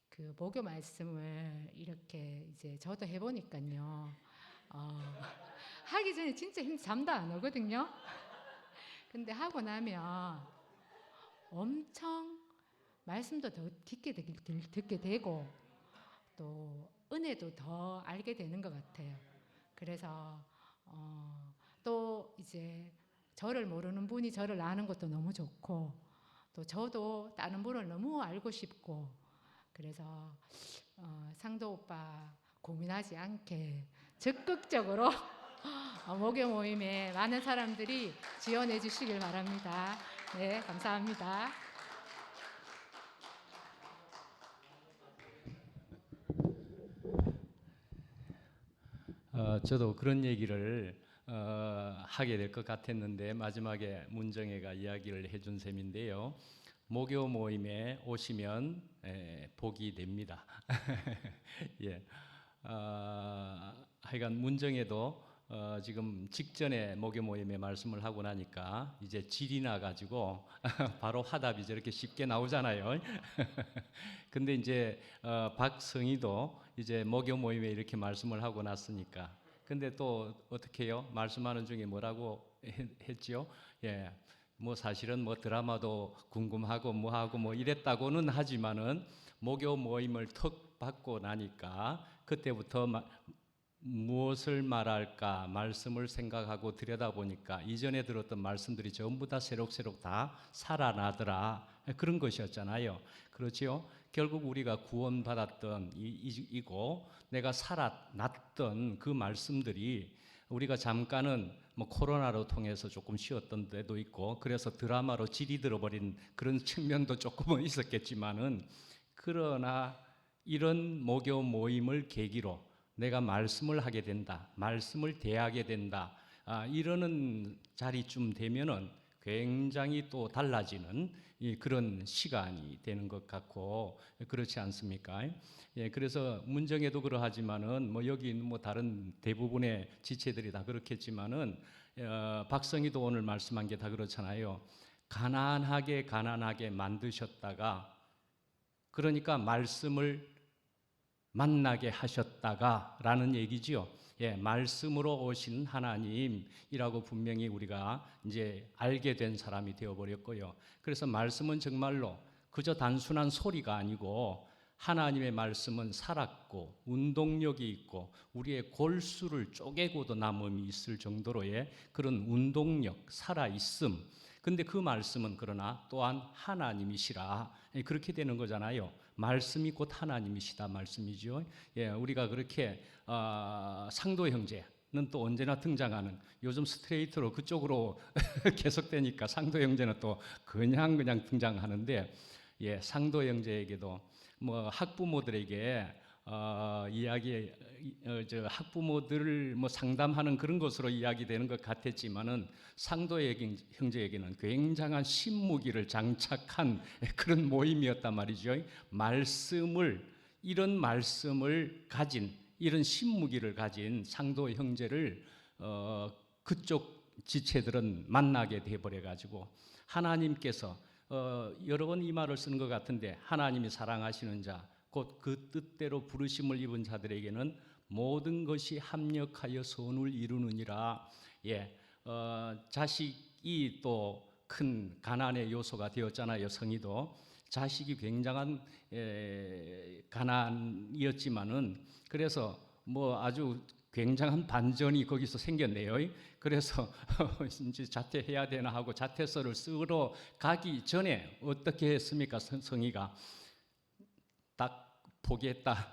Speaker 5: 그 목요 말씀을 이렇게 이제 저도 해보니까요, 하기 전에 진짜 잠도 안 오거든요. 근데 하고 나면 엄청 말씀도 더 깊게 듣게 되고 또 은혜도 더 알게 되는 것 같아요. 그래서 또 이제 저를 모르는 분이 저를 아는 것도 너무 좋고, 또 저도 다른 분을 너무 알고 싶고, 그래서 상도 오빠 고민하지 않게 적극적으로 목요 모임에 많은 사람들이 지원해 주시길 바랍니다. 네, 감사합니다.
Speaker 6: 저도 그런 얘기를 하게 될 것 같았는데 마지막에 문정혜가 이야기를 해준 셈인데요. 목요 모임에 오시면 복이 됩니다. 예, 하여간 문정혜도 지금 직전에 목요 모임에 말씀을 하고 나니까 이제 질이 나가지고 바로 화답이 저렇게 쉽게 나오잖아요. 근데 이제 박성희도 이제 목요 모임에 이렇게 말씀을 하고 났으니까, 근데 또 어떻게 해요? 말씀하는 중에 뭐라고 했지요? 예, 뭐 사실은 뭐 드라마도 궁금하고 뭐하고 뭐 이랬다고는 하지만은 목요 모임을 턱 받고 나니까 그때부터 무엇을 말할까 말씀을 생각하고 들여다보니까 이전에 들었던 말씀들이 전부 다 새록새록 다 살아나더라, 그런 것이었잖아요. 그렇지요? 결국 우리가 구원받았던 이고 내가 살아났던 그 말씀들이 우리가 잠깐은 뭐 코로나로 통해서 조금 쉬었던 데도 있고 그래서 드라마로 질이 들어버린 그런 측면도 조금은 있었겠지만은, 그러나 이런 목요 모임을 계기로 내가 말씀을 하게 된다, 말씀을 대하게 된다, 이러는 자리쯤 되면은 굉장히 또 달라지는 그런 시간이 되는 것 같고, 그렇지 않습니까? 예, 그래서 문정에도 그러하지만은 뭐 여기 있는 뭐 다른 대부분의 지체들이 다 그렇겠지만은 박성희도 오늘 말씀한 게 다 그렇잖아요. 가난하게 만드셨다가, 그러니까 말씀을 만나게 하셨다가라는 얘기지요. 예, 말씀으로 오신 하나님이라고 분명히 우리가 이제 알게 된 사람이 되어버렸고요. 그래서 말씀은 정말로 그저 단순한 소리가 아니고 하나님의 말씀은 살았고 운동력이 있고 우리의 골수를 쪼개고도 남음이 있을 정도로의 그런 운동력, 살아있음. 근데 그 말씀은 그러나 또한 하나님이시라, 그렇게 되는 거잖아요. 말씀이 곧 하나님이시다 말씀이죠. 예, 우리가 그렇게 상도 형제는 또 언제나 등장하는, 요즘 스트레이트로 그쪽으로 계속되니까 상도 형제는 또 그냥 등장하는데, 예, 상도 형제에게도 뭐 학부모들에게 학부모들을 뭐 상담하는 그런 것으로 이야기되는 것 같았지만은 상도 형제에게는 굉장한 신무기를 장착한 그런 모임이었단 말이죠. 이런 말씀을 가진, 이런 신무기를 가진 상도 형제를 그쪽 지체들은 만나게 돼버려 가지고 하나님께서 여러 번 이 말을 쓰는 것 같은데, 하나님이 사랑하시는 자 곧 그 뜻대로 부르심을 입은 자들에게는 모든 것이 합력하여 선을 이루느니라. 예, 자식이 또 큰 가난의 요소가 되었잖아요. 성희도 자식이 굉장한 가난이었지만은 그래서 뭐 아주 굉장한 반전이 거기서 생겼네요. 그래서 이제 자퇴해야 되나 하고 자퇴서를 쓰러 가기 전에 어떻게 했습니까? 성희가 딱 포기했다.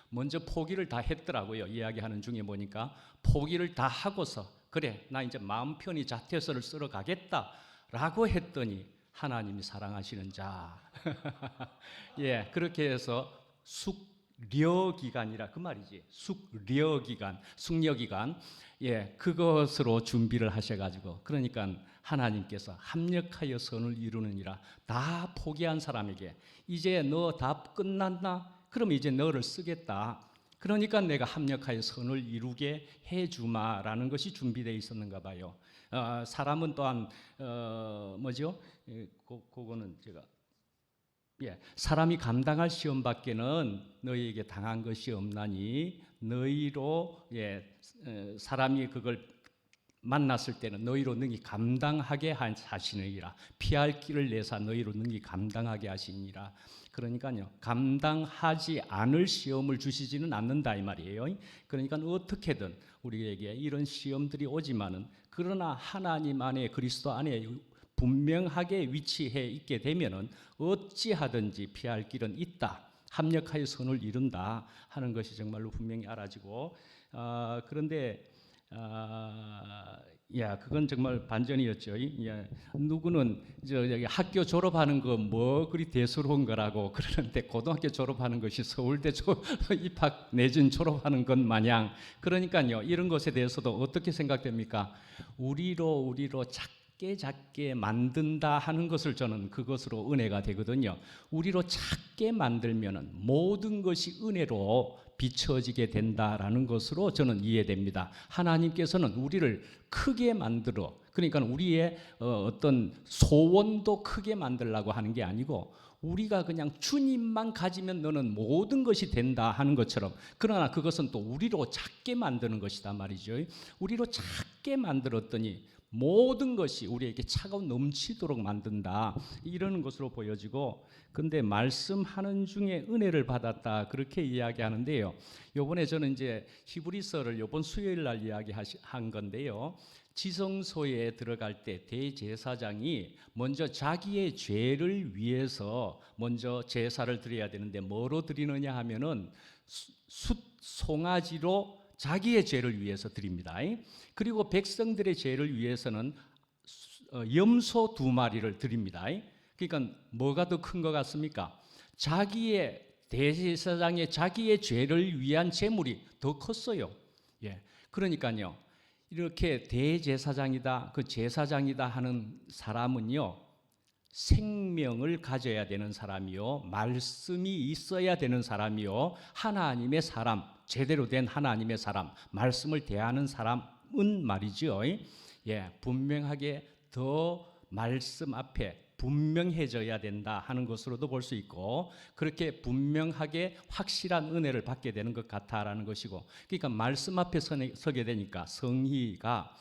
Speaker 6: 먼저 포기를 다 했더라고요. 이야기하는 중에 보니까 포기를 다 하고서 그래, 나 이제 마음 편히 자퇴서를 쓰러 가겠다라고 했더니 하나님이 사랑하시는 자. 예, 그렇게 해서 숙려기간이라 그 말이지. 숙려기간. 예, 그것으로 준비를 하셔가지고, 그러니까 하나님께서 합력하여 선을 이루느니라. 다 포기한 사람에게 이제 너 다 끝났나? 그럼 이제 너를 쓰겠다. 그러니까 내가 합력하여 선을 이루게 해주마라는 것이 준비되어 있었는가 봐요. 사람은 또한 뭐죠? 그거는 제가 사람이 감당할 시험밖에는 너희에게 당한 것이 없나니 너희로 사람이 그걸 만났을 때는 너희로 능히 감당하게 하시느니라. 피할 길을 내사 너희로 능히 감당하게 하시니라. 그러니까요, 감당하지 않을 시험을 주시지는 않는다 이 말이에요. 그러니까 어떻게든 우리에게 이런 시험들이 오지만은, 그러나 하나님 안에, 그리스도 안에 분명하게 위치해 있게 되면은 어찌하든지 피할 길은 있다, 합력하여 선을 이룬다 하는 것이 정말로 분명히 알아지고, 그런데 야, 그건 정말 반전이었죠. 예, 누구는 여기 학교 졸업하는 거 뭐 그리 대수로운 거라고 그러는데 고등학교 졸업하는 것이 서울대 입학 내진 졸업하는 것 마냥 그러니까요. 이런 것에 대해서도 어떻게 생각됩니까? 우리로 작게 만든다 하는 것을 저는 그것으로 은혜가 되거든요. 우리로 작게 만들면은 모든 것이 은혜로 비춰지게 된다라는 것으로 저는 이해됩니다. 하나님께서는 우리를 크게 만들어, 그러니까 우리의 어떤 소원도 크게 만들려고 하는 게 아니고 우리가 그냥 주님만 가지면 너는 모든 것이 된다 하는 것처럼, 그러나 그것은 또 우리로 작게 만드는 것이다 말이죠. 우리로 작게 만들었더니 모든 것이 우리에게 차가워 넘치도록 만든다, 이러는 것으로 보여지고, 근데 말씀하는 중에 은혜를 받았다 그렇게 이야기하는데요. 요번에 저는 이제 히브리서를 요번 수요일 날 이야기한 건데요. 지성소에 들어갈 때 대제사장이 먼저 자기의 죄를 위해서 먼저 제사를 드려야 되는데 뭐로 드리느냐 하면은 송아지로 자기의 죄를 위해서 드립니다. 그리고 백성들의 죄를 위해서는 염소 2마리를 드립니다. 그러니까 뭐가 더 큰 것 같습니까? 자기의 대제사장의 자기의 죄를 위한 제물이 더 컸어요. 예, 그러니까요. 이렇게 대제사장이다, 그 제사장이다 하는 사람은요, 생명을 가져야 되는 사람이요, 말씀이 있어야 되는 사람이요, 하나님의 사람, 제대로 된 하나님의 사람, 말씀을 대하는 사람은 말이죠. 예, 분명하게 더 말씀 앞에 분명해져야 된다 하는 것으로도 볼 수 있고, 그렇게 분명하게 확실한 은혜를 받게 되는 것 같다라는 것이고, 그러니까 말씀 앞에 서게 되니까 성희가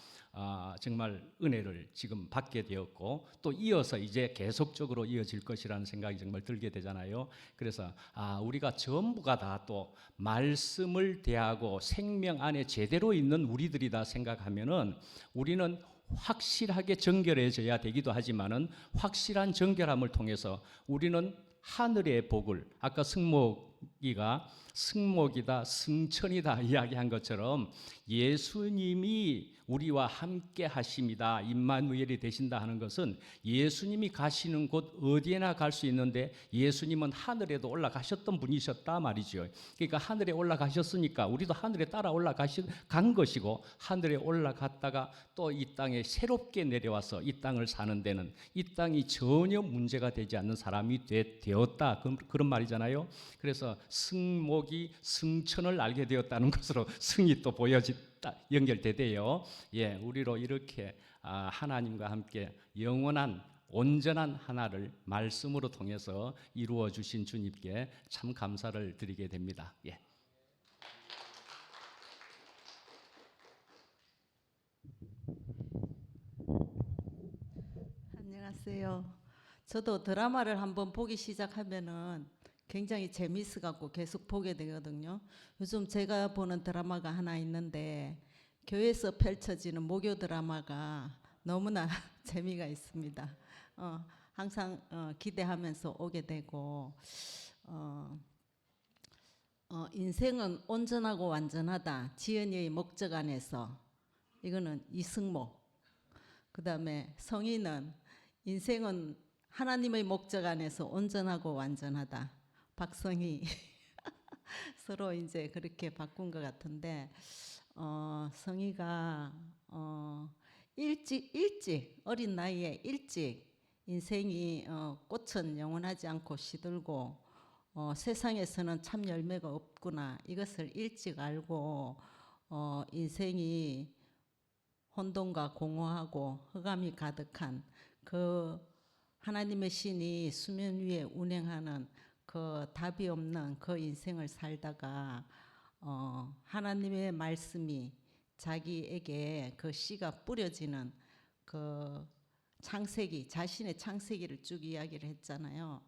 Speaker 6: 정말 은혜를 지금 받게 되었고, 또 이어서 이제 계속적으로 이어질 것이라는 생각이 정말 들게 되잖아요. 그래서 우리가 전부가 다 또 말씀을 대하고 생명 안에 제대로 있는 우리들이다 생각하면은 우리는 확실하게 정결해져야 되기도 하지만은 확실한 정결함을 통해서 우리는 하늘의 복을, 아까 승목이다, 승천이다 이야기한 것처럼 예수님이 우리와 함께 하심이다, 임마누엘이 되신다 하는 것은 예수님이 가시는 곳 어디에나 갈 수 있는데 예수님은 하늘에도 올라가셨던 분이셨다 말이죠. 그러니까 하늘에 올라가셨으니까 우리도 하늘에 따라 올라간 것이고, 하늘에 올라갔다가 또 이 땅에 새롭게 내려와서 이 땅을 사는 데는 이 땅이 전혀 문제가 되지 않는 사람이 되었다, 그런 말이잖아요. 그래서 승목이 승천을 알게 되었다는 것으로 승이 또 연결되대요. 예, 우리로 이렇게 하나님과 함께 영원한 온전한 하나를 말씀으로 통해서 이루어 주신 주님께 참 감사를 드리게 됩니다. 예.
Speaker 7: 안녕하세요. 저도 드라마를 한번 보기 시작하면은 굉장히 재미있어 갖고 계속 보게 되거든요. 요즘 제가 보는 드라마가 하나 있는데 교회에서 펼쳐지는 목요 드라마가 너무나 재미가 있습니다. 항상 기대하면서 오게 되고, 인생은 온전하고 완전하다, 지은이의 목적 안에서, 이거는 이승목. 그 다음에 성인은 인생은 하나님의 목적 안에서 온전하고 완전하다, 박성희. 서로 이제 그렇게 바꾼 것 같은데, 성희가 일찍 어린 나이에 일찍 인생이 꽃은 영원하지 않고 시들고 세상에서는 참 열매가 없구나, 이것을 일찍 알고 인생이 혼돈과 공허하고 흑암이 가득한 그 하나님의 신이 수면 위에 운행하는 그 답이 없는 그 인생을 살다가 하나님의 말씀이 자기에게 그 씨가 뿌려지는 그 창세기, 자신의 창세기를 쭉 이야기를 했잖아요.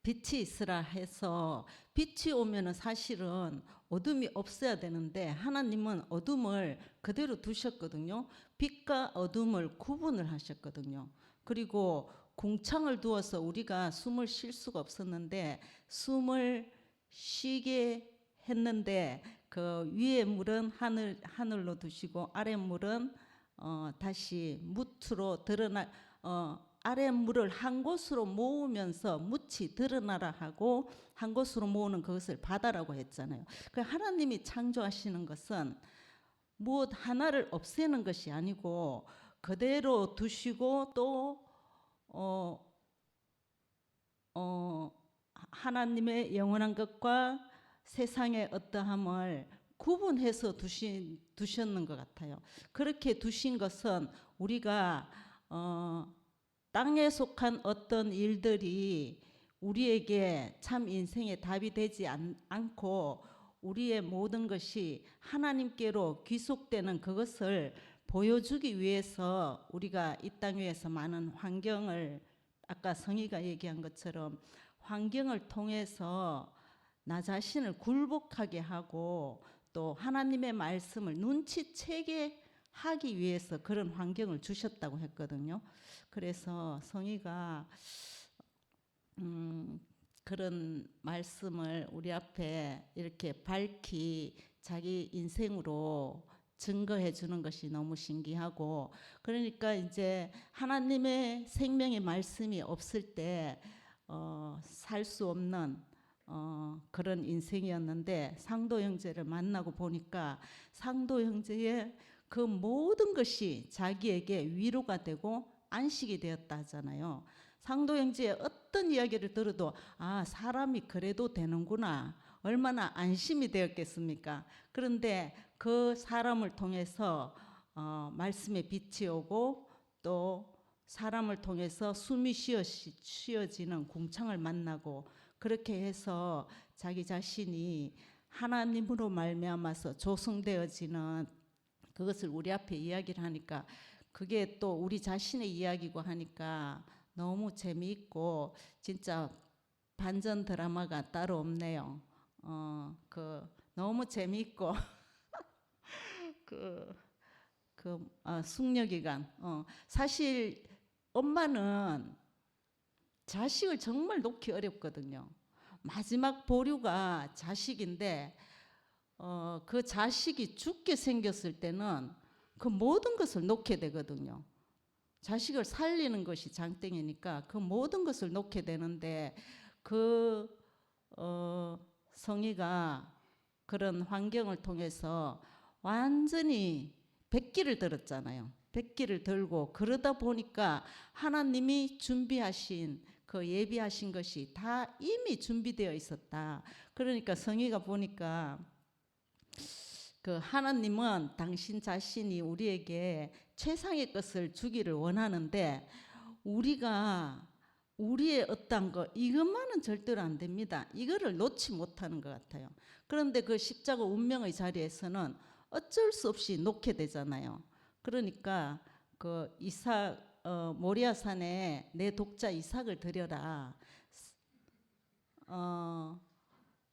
Speaker 7: 빛이 있으라 해서 빛이 오면은 사실은 어둠이 없어야 되는데 하나님은 어둠을 그대로 두셨거든요. 빛과 어둠을 구분을 하셨거든요. 그리고 궁창을 두어서 우리가 숨을 쉴 수가 없었는데 숨을 쉬게 했는데 그 위에 물은 하늘로 두시고 아래 물은 다시 무트로 드러나 아래 물을 한 곳으로 모으면서 묻히 드러나라 하고 한 곳으로 모으는 그것을 바다라고 했잖아요. 그 하나님이 창조하시는 것은 무엇 하나를 없애는 것이 아니고 그대로 두시고 또 하나님의 영원한 것과 세상의 어떠함을 구분해서 두셨는 것 같아요. 그렇게 두신 것은 우리가 땅에 속한 어떤 일들이 우리에게 참 인생의 답이 되지 않고 우리의 모든 것이 하나님께로 귀속되는 그것을 보여주기 위해서 우리가 이 땅 위에서 많은 환경을 아까 성희가 얘기한 것처럼 환경을 통해서 나 자신을 굴복하게 하고 또 하나님의 말씀을 눈치채게 하기 위해서 그런 환경을 주셨다고 했거든요. 그래서 성희가 그런 말씀을 우리 앞에 이렇게 밝히 자기 인생으로 증거해 주는 것이 너무 신기하고, 그러니까 이제 하나님의 생명의 말씀이 없을 때 살 수 없는 그런 인생이었는데 상도 형제를 만나고 보니까 상도 형제의 그 모든 것이 자기에게 위로가 되고 안식이 되었다 하잖아요. 상도 형제의 어떤 이야기를 들어도 아, 사람이 그래도 되는구나, 얼마나 안심이 되었겠습니까? 그런데 그 사람을 통해서 말씀의 빛이 오고 또 사람을 통해서 숨이 쉬어지는 궁창을 만나고, 그렇게 해서 자기 자신이 하나님으로 말미암아서 조성되어지는 그것을 우리 앞에 이야기를 하니까 그게 또 우리 자신의 이야기고 하니까 너무 재미있고 진짜 반전 드라마가 따로 없네요. 너무 재미있고 숙녀기간. 사실 엄마는 자식을 정말 놓기 어렵거든요. 마지막 보류가 자식인데 그 자식이 죽게 생겼을 때는 그 모든 것을 놓게 되거든요. 자식을 살리는 것이 장땡이니까 그 모든 것을 놓게 되는데 성희가 그런 환경을 통해서 완전히 백기를 들었잖아요. 백기를 들고 그러다 보니까 하나님이 준비하신 그 예비하신 것이 다 이미 준비되어 있었다. 그러니까 성희가 보니까 그 하나님은 당신 자신이 우리에게 최상의 것을 주기를 원하는데 우리가 우리의 어떤 거 이것만은 절대로 안 됩니다. 이거를 놓지 못하는 것 같아요. 그런데 그 십자가 운명의 자리에서는 어쩔 수 없이 놓게 되잖아요. 그러니까 그 이삭 모리아산에 내 독자 이삭을 드려라.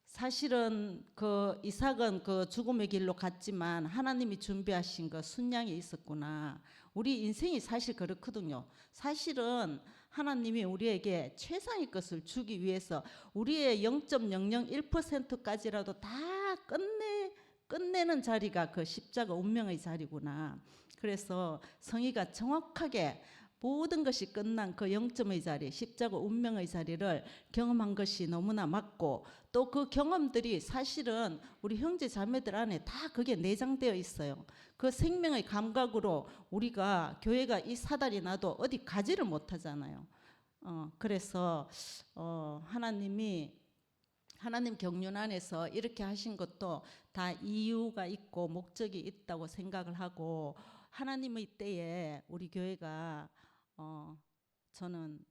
Speaker 7: 사실은 그 이삭은 그 죽음의 길로 갔지만 하나님이 준비하신 그 순양이 있었구나. 우리 인생이 사실 그렇거든요. 사실은 하나님이 우리에게 최상의 것을 주기 위해서 우리의 0.001%까지라도 다 끝내는 자리가 그 십자가 운명의 자리구나. 그래서 성희가 정확하게 모든 것이 끝난 그 0점의 자리, 십자가 운명의 자리를 경험한 것이 너무나 맞고, 또 그 경험들이 사실은 우리 형제 자매들 안에 다 그게 내장되어 있어요. 그 생명의 감각으로 우리가 교회가 이 사달이 나도 어디 가지를 못하잖아요. 그래서 하나님 경륜 안에서 이렇게 하신 것도 다 이유가 있고 목적이 있다고 생각을 하고, 하나님의 때에 우리 교회가 저는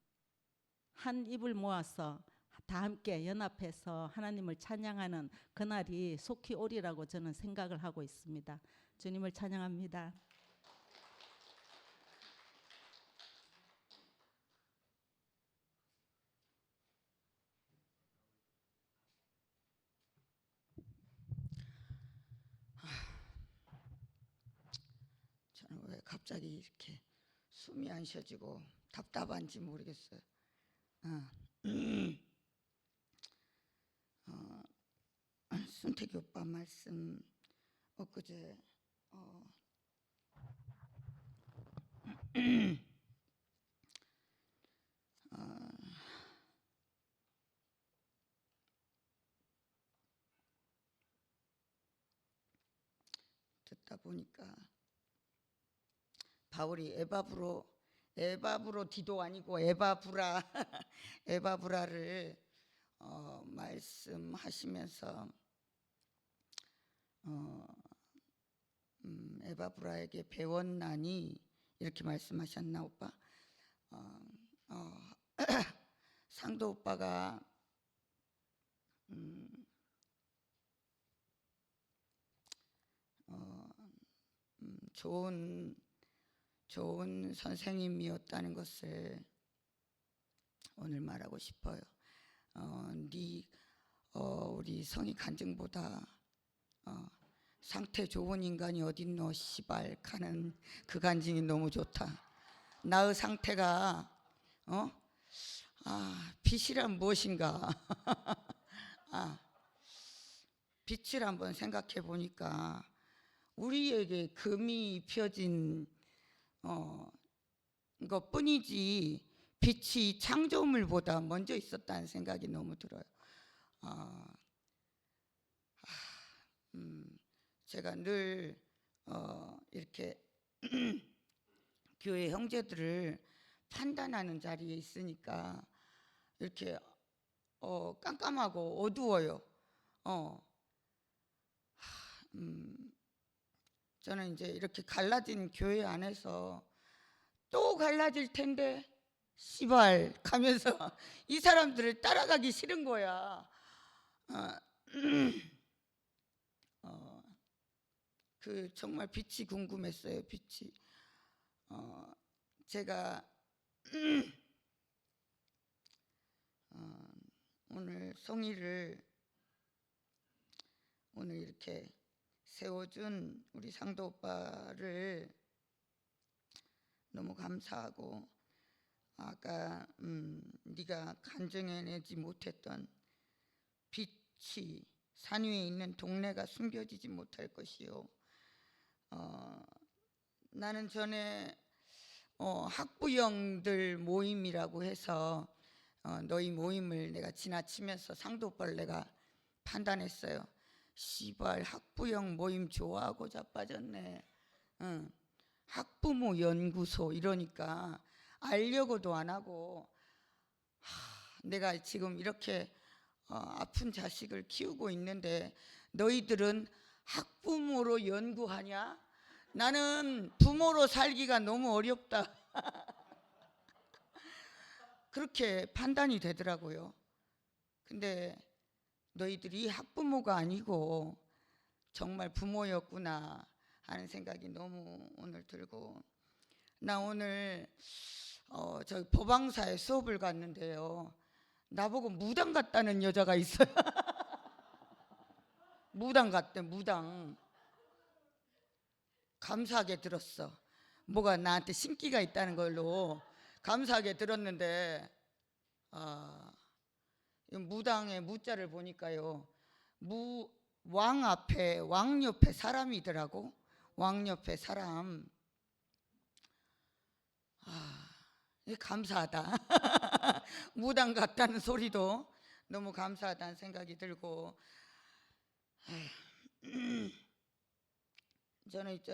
Speaker 7: 한 입을 모아서 다 함께 연합해서 하나님을 찬양하는 그날이 속히 오리라고 저는 생각을 하고 있습니다. 주님을 찬양합니다.
Speaker 8: 저는 왜 갑자기 이렇게 숨이 안 쉬어지고 답답한지 모르겠어요. 순택이 오빠 말씀 엊그제 듣다 보니까 바울이 에바브로디도 아니고 에바브라 에바브라를 말씀하시면서 에바브라에게 배웠나니 이렇게 말씀하셨나 오빠? 상도 오빠가 좋은 선생님이었다는 것을 오늘 말하고 싶어요. 우리 성희 간증보다 상태 좋은 인간이 어딨노 시발 가는 그 간증이 너무 좋다. 나의 상태가 빛이란 무엇인가? 빛을 한번 생각해 보니까 우리에게 금이 입혀진 것뿐이지 빛이 창조물보다 먼저 있었다는 생각이 너무 들어요. 제가 늘 이렇게 교회 형제들을 판단하는 자리에 있으니까 이렇게 깜깜하고 어두워요. 저는 이제 이렇게 갈라진 교회 안에서 또 갈라질 텐데 씨발 가면서 이 사람들을 따라가기 싫은 거야. 그 정말 빛이 궁금했어요. 빛이. 제가 오늘 성의를 오늘 이렇게 세워준 우리 상도 오빠를 너무 감사하고, 아까 네가 간증해내지 못했던 빛이 산 위에 있는 동네가 숨겨지지 못할 것이요. 나는 전에 학부형들 모임이라고 해서 너희 모임을 내가 지나치면서 상도 오빠를 내가 판단했어요. 시발 학부형 모임 좋아하고 자빠졌네. 학부모 연구소 이러니까 알려고도 안 하고, 내가 지금 이렇게 아픈 자식을 키우고 있는데 너희들은 학부모로 연구하냐? 나는 부모로 살기가 너무 어렵다. 그렇게 판단이 되더라고요. 근데 너희들이 학부모가 아니고 정말 부모였구나 하는 생각이 너무 오늘 들고, 나 오늘 저 법왕사에 수업을 갔는데요, 나보고 무당 같다는 여자가 있어요. 무당 같대. 무당. 감사하게 들었어. 뭐가 나한테 신기가 있다는 걸로 감사하게 들었는데, 무당의 무자를 보니까요, 왕 앞에, 왕 옆에 사람이더라고. 왕 옆에 사람. 감사하다. 무당 같다는 소리도 너무 감사하다는 생각이 들고, 저는 이제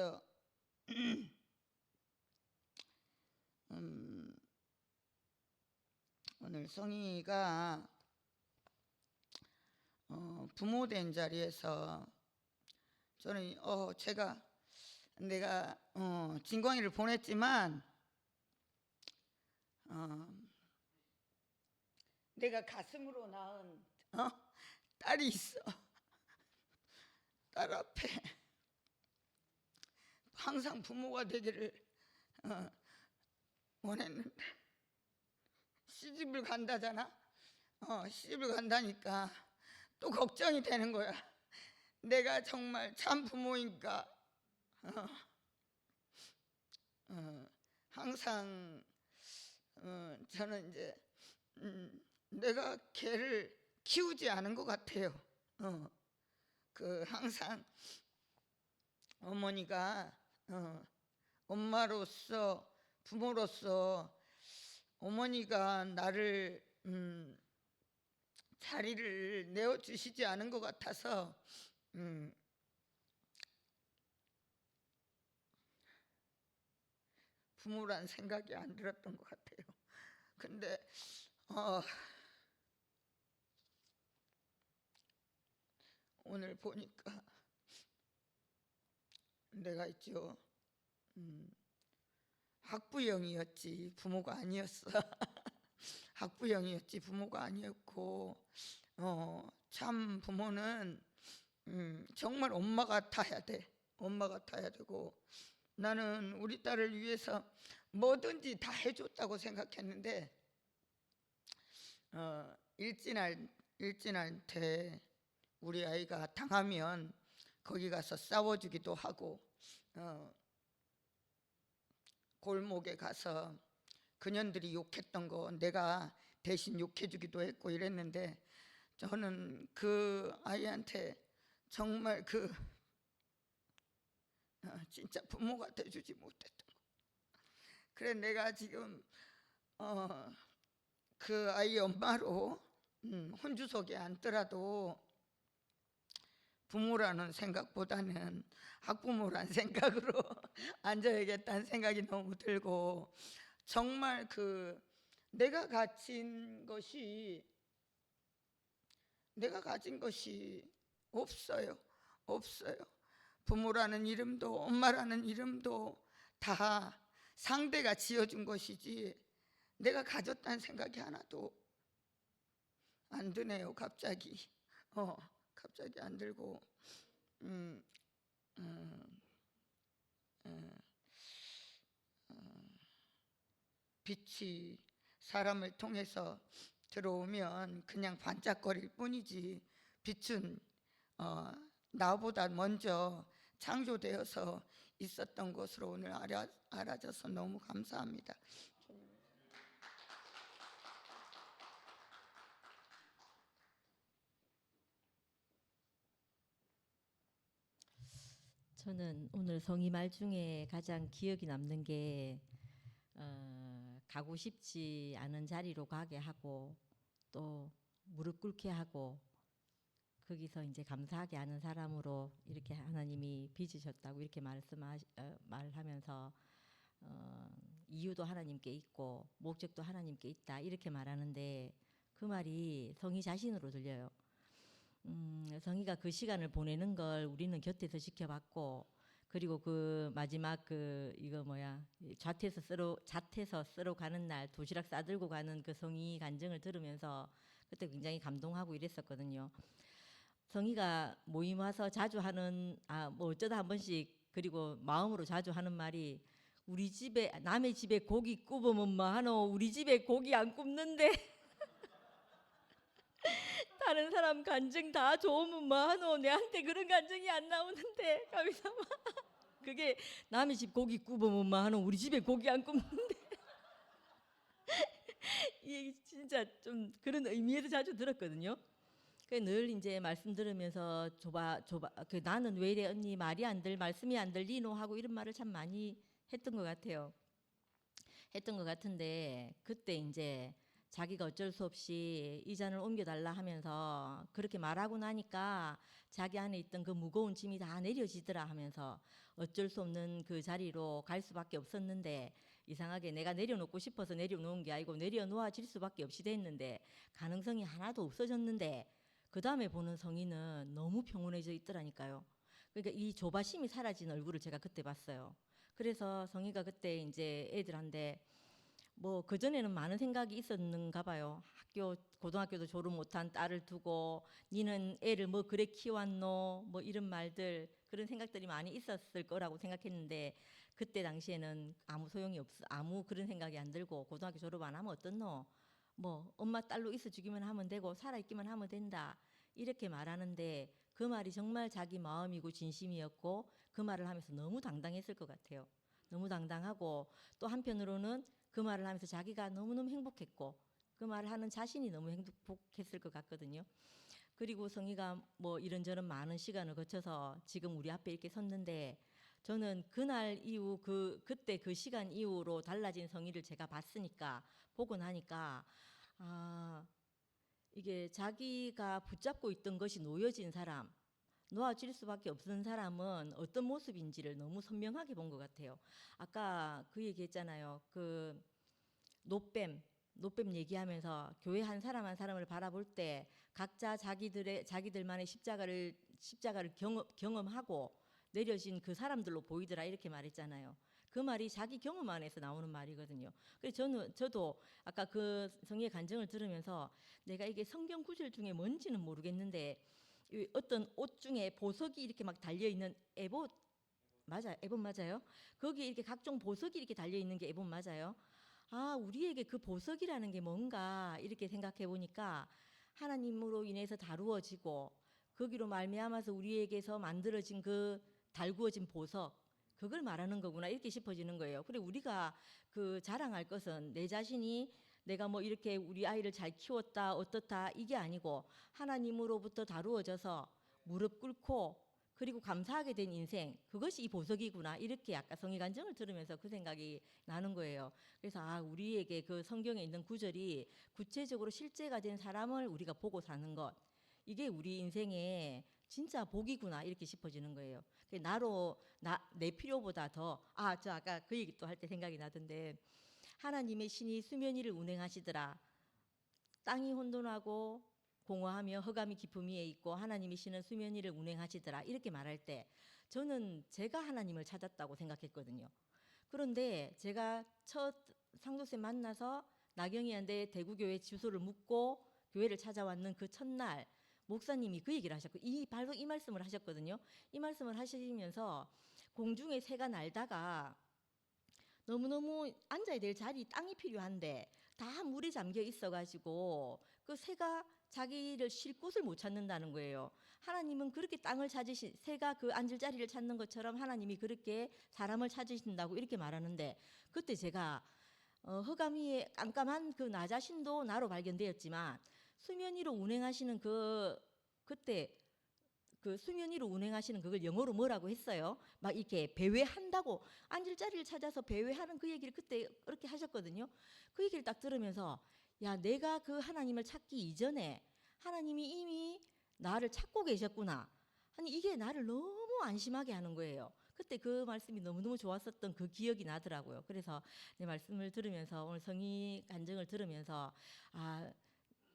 Speaker 8: 오늘 성희가 부모 된 자리에서 저는 내가 진광이를 보냈지만 내가 가슴으로 낳은 딸이 있어. 딸 앞에 항상 부모가 되기를 원했는데, 시집을 간다잖아. 시집을 간다니까 또 걱정이 되는 거야. 내가 정말 참 부모인가. 항상 저는 이제 내가 걔를 키우지 않은 것 같아요. 그 항상 어머니가 엄마로서 부모로서 어머니가 나를 자리를 내어주시지 않은 것 같아서 부모란 생각이 안 들었던 것 같아요. 근데 오늘 보니까 내가 있죠. 학부형이었지 부모가 아니었어. 학부형이었지 부모가 아니었고 참 부모는 정말 엄마 같아야 돼. 엄마 같아야 되고 나는 우리 딸을 위해서 뭐든지 다 해줬다고 생각했는데 일진한테 우리 아이가 당하면 거기 가서 싸워주기도 하고 골목에 가서 그년들이 욕했던 거 내가 대신 욕해주기도 했고 이랬는데 저는 그 아이한테 정말 진짜 부모가 돼주지 못했던 거. 그래 내가 지금 그 아이 엄마로 혼주석에 앉더라도 부모라는 생각보다는 학부모라는 생각으로 앉아야겠다는 생각이 너무 들고 정말 내가 가진 것이 없어요. 부모라는 이름도 엄마라는 이름도 다 상대가 지어준 것이지 내가 가졌다는 생각이 하나도 안 드네요. 갑자기 안 들고 빛이 사람을 통해서 들어오면 그냥 반짝거릴 뿐이지 빛은 나보다 먼저 창조되어서 있었던 것으로 오늘 알아져서 너무 감사합니다.
Speaker 9: 저는 오늘 성의 말 중에 가장 기억이 남는 게 가고 싶지 않은 자리로 가게 하고 또 무릎 꿇게 하고 거기서 이제 감사하게 하는 사람으로 이렇게 하나님이 빚으셨다고 이렇게 말하면서 이유도 하나님께 있고 목적도 하나님께 있다 이렇게 말하는데 그 말이 성의 자신으로 들려요. 성의가 그 시간을 보내는 걸 우리는 곁에서 지켜봤고 그리고 그 마지막 잣에서 쓰러 가는 날 도시락 싸들고 가는 그 성의 간증을 들으면서 그때 굉장히 감동하고 이랬었거든요. 성의가 모임 와서 자주 하는 뭐 어쩌다 한 번씩 그리고 마음으로 자주 하는 말이 우리 집에 남의 집에 고기 굽으면 뭐 하노 우리 집에 고기 안 굽는데 다른 사람 간증 다 좋으면 뭐 하노 내한테 그런 간증이 안 나오는데 가면서 그게 남의 집 고기 굽으면 뭐 하노 우리 집에 고기 안 굽는데 이게 진짜 좀 그런 의미에서 자주 들었거든요. 늘 이제 말씀 들으면서 나는 왜 이래 언니 말이 안 들 말씀이 안 들리노 하고 이런 말을 참 많이 했던 것 같아요. 했던 것 같은데 그때 이제 자기가 어쩔 수 없이 이 잔을 옮겨달라 하면서 그렇게 말하고 나니까 자기 안에 있던 그 무거운 짐이 다 내려지더라 하면서 어쩔 수 없는 그 자리로 갈 수밖에 없었는데 이상하게 내가 내려놓고 싶어서 내려놓은 게 아니고 내려놓아질 수밖에 없이 됐는데 가능성이 하나도 없어졌는데 그 다음에 보는 성의는 너무 평온해져 있더라니까요. 그러니까 이 조바심이 사라진 얼굴을 제가 그때 봤어요. 그래서 성의가 그때 이제 애들한테 뭐 그전에는 많은 생각이 있었는가 봐요. 고등학교도 졸업 못한 딸을 두고 니는 애를 뭐 그래 키웠노 뭐 이런 말들 그런 생각들이 많이 있었을 거라고 생각했는데 그때 당시에는 아무 소용이 없어 아무 그런 생각이 안 들고 고등학교 졸업 안 하면 어떻노 뭐 엄마 딸로 있어주기만 하면 되고 살아있기만 하면 된다 이렇게 말하는데 그 말이 정말 자기 마음이고 진심이었고 그 말을 하면서 너무 당당했을 것 같아요. 너무 당당하고 또 한편으로는 그 말을 하면서 자기가 너무너무 행복했고 그 말을 하는 자신이 너무 행복했을 것 같거든요. 그리고 성희가 뭐 이런저런 많은 시간을 거쳐서 지금 우리 앞에 이렇게 섰는데 저는 그날 이후 그때 그 시간 이후로 달라진 성희를 제가 봤으니까 보고 나니까 아 이게 자기가 붙잡고 있던 것이 놓여진 사람, 놓아질 수밖에 없는 사람은 어떤 모습인지를 너무 선명하게 본 것 같아요. 아까 그 얘기했잖아요. 그 노뱀 얘기하면서 교회 한 사람 한 사람을 바라볼 때 각자 자기들만의 십자가를 경험하고 내려진 그 사람들로 보이더라 이렇게 말했잖아요. 그 말이 자기 경험 안에서 나오는 말이거든요. 그래서 저도 아까 그 성희의 간증을 들으면서 내가 이게 성경 구절 중에 뭔지는 모르겠는데 이 어떤 옷 중에 보석이 이렇게 막 달려 있는 에봇 맞아요? 거기에 이렇게 각종 보석이 이렇게 달려 있는 게 에봇 맞아요? 아, 우리에게 그 보석이라는 게 뭔가 이렇게 생각해 보니까 하나님으로 인해서 다루어지고 거기로 말미암아서 우리에게서 만들어진 그 달구어진 보석 그걸 말하는 거구나 이렇게 싶어지는 거예요. 그래 우리가 그 자랑할 것은 내 자신이 내가 뭐 이렇게 우리 아이를 잘 키웠다 어떻다 이게 아니고 하나님으로부터 다루어져서 무릎 꿇고 그리고 감사하게 된 인생 그것이 이 보석이구나 이렇게 아까 성희 간증을 들으면서 그 생각이 나는 거예요. 그래서 아 우리에게 그 성경에 있는 구절이 구체적으로 실제가 된 사람을 우리가 보고 사는 것 이게 우리 인생의 진짜 복이구나 이렇게 싶어지는 거예요. 내 필요보다 더 저 아까 그 얘기 또 할 때 생각이 나던데 하나님의 신이 수면 위를 운행하시더라. 땅이 혼돈하고 공허하며 흑암이 깊음 위에 있고 하나님의 신은 수면 위를 운행하시더라 이렇게 말할 때 저는 제가 하나님을 찾았다고 생각했거든요. 그런데 제가 첫 상도쌤 만나서 나경이한테 대구교회 주소를 묻고 교회를 찾아왔는 그 첫날 목사님이 그 얘기를 하셨고 바로 이 말씀을 하셨거든요. 이 말씀을 하시면서 공중에 새가 날다가 너무너무 앉아야 될 자리 땅이 필요한데 다 물에 잠겨 있어가지고 그 새가 자기를 쉴 곳을 못 찾는다는 거예요. 하나님은 그렇게 땅을 찾으신 새가 그 앉을 자리를 찾는 것처럼 하나님이 그렇게 사람을 찾으신다고 이렇게 말하는데 그때 제가 흑암 위에 깜깜한 그 나 자신도 나로 발견되었지만 수면 위로 운행하시는 그때 그 수면 위로 운행하시는 그걸 영어로 뭐라고 했어요? 막 이렇게 배회한다고 앉을 자리를 찾아서 배회하는 그 얘기를 그때 그렇게 하셨거든요. 그 얘기를 딱 들으면서 야 내가 그 하나님을 찾기 이전에 하나님이 이미 나를 찾고 계셨구나. 아니 이게 나를 너무 안심하게 하는 거예요. 그때 그 말씀이 너무너무 좋았었던 그 기억이 나더라고요. 그래서 내 말씀을 들으면서 오늘 성희 간증을 들으면서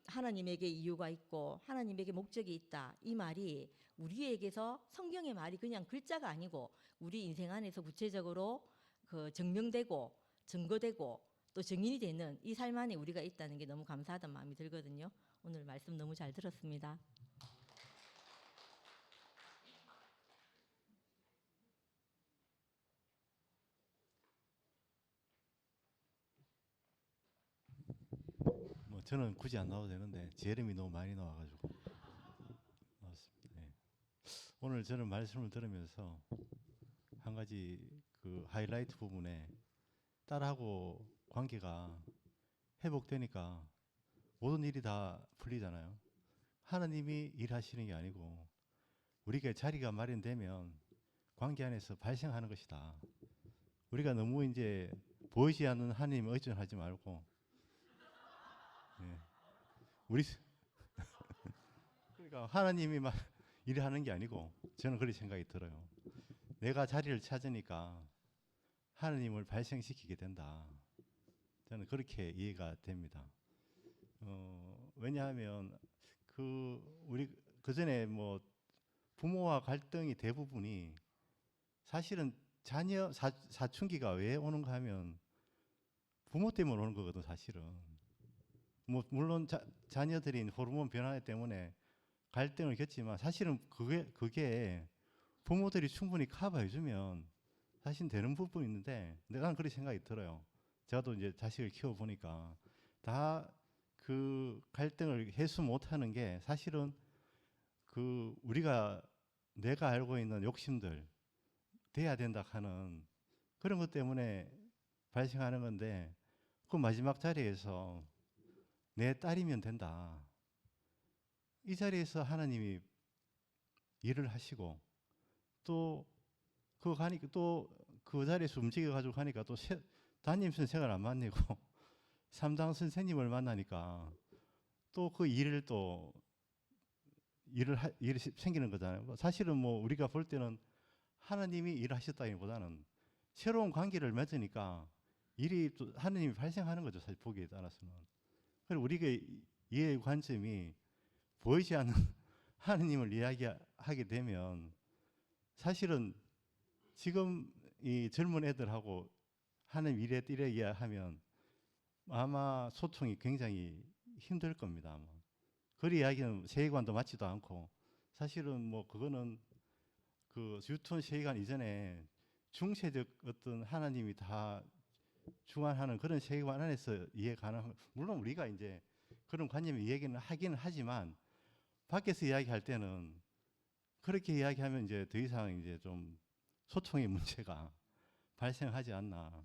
Speaker 9: 하나님에게 이유가 있고 하나님에게 목적이 있다. 이 말이 우리에게서 성경의 말이 그냥 글자가 아니고 우리 인생 안에서 구체적으로 그 증명되고 증거되고 또 증인이 되는 이 삶 안에 우리가 있다는 게 너무 감사하다는 마음이 들거든요. 오늘 말씀 너무 잘 들었습니다.
Speaker 10: 뭐 저는 굳이 안 나와도 되는데 제 이름이 너무 많이 나와가지고 나왔습니다. 예. 오늘 저는 말씀을 들으면서 한 가지 그 하이라이트 부분에 딸하고 관계가 회복되니까 모든 일이 다 풀리잖아요. 하나님이 일하시는 게 아니고 우리가 자리가 마련되면 관계 안에서 발생하는 것이다. 우리가 너무 이제 보이지 않는 하나님에 의존하지 말고 우리 그러니까 하나님이 막 일하는 게 아니고 저는 그런 생각이 들어요. 내가 자리를 찾으니까 하나님을 발생시키게 된다. 저는 그렇게 이해가 됩니다. 왜냐하면 우리 그 전에 뭐 부모와 갈등이 대부분이 사실은 자녀 사춘기가 왜 오는가 하면 부모 때문에 오는 거거든 사실은. 뭐 물론 자녀들인 호르몬 변화 때문에 갈등을 겪지만 사실은 그게 부모들이 충분히 커버해주면 사실 되는 부분이 있는데 내가 그런 생각이 들어요. 제가 또 이제 자식을 키워 보니까 다 그 갈등을 해소 못하는 게 사실은 그 내가 알고 있는 욕심들 돼야 된다 하는 그런 것 때문에 발생하는 건데 그 마지막 자리에서 내 딸이면 된다. 이 자리에서 하나님이 일을 하시고 또 그 가니까 또 그 자리에서 움직여 가지고 가니까 또 담임 선생을 안 만나고 삼당 선생님을 만나니까 또 그 일을 또 일이 생기는 거잖아요. 사실은 뭐 우리가 볼 때는 하나님이 일하셨다기보다는 새로운 관계를 맺으니까 일이 또 하나님이 발생하는 거죠. 사실 보기에 따라서는. 그리고 우리가 이해의 관점이 보이지 않는 하나님을 이야기하게 되면 사실은 지금 이 젊은 애들하고 하나님 이래 이야기하면 아마 소통이 굉장히 힘들 겁니다. 아마. 그 이야기는 세계관도 맞지도 않고 사실은 뭐 그거는 그 뉴턴 세계관 이전에 중세적 어떤 하나님이 다 중안하는 그런 세계관 안에서 이해 가능. 물론 우리가 이제 그런 관념의 이야기는 하기는 하지만 밖에서 이야기할 때는 그렇게 이야기하면 이제 더 이상 이제 좀 소통의 문제가 발생하지 않나.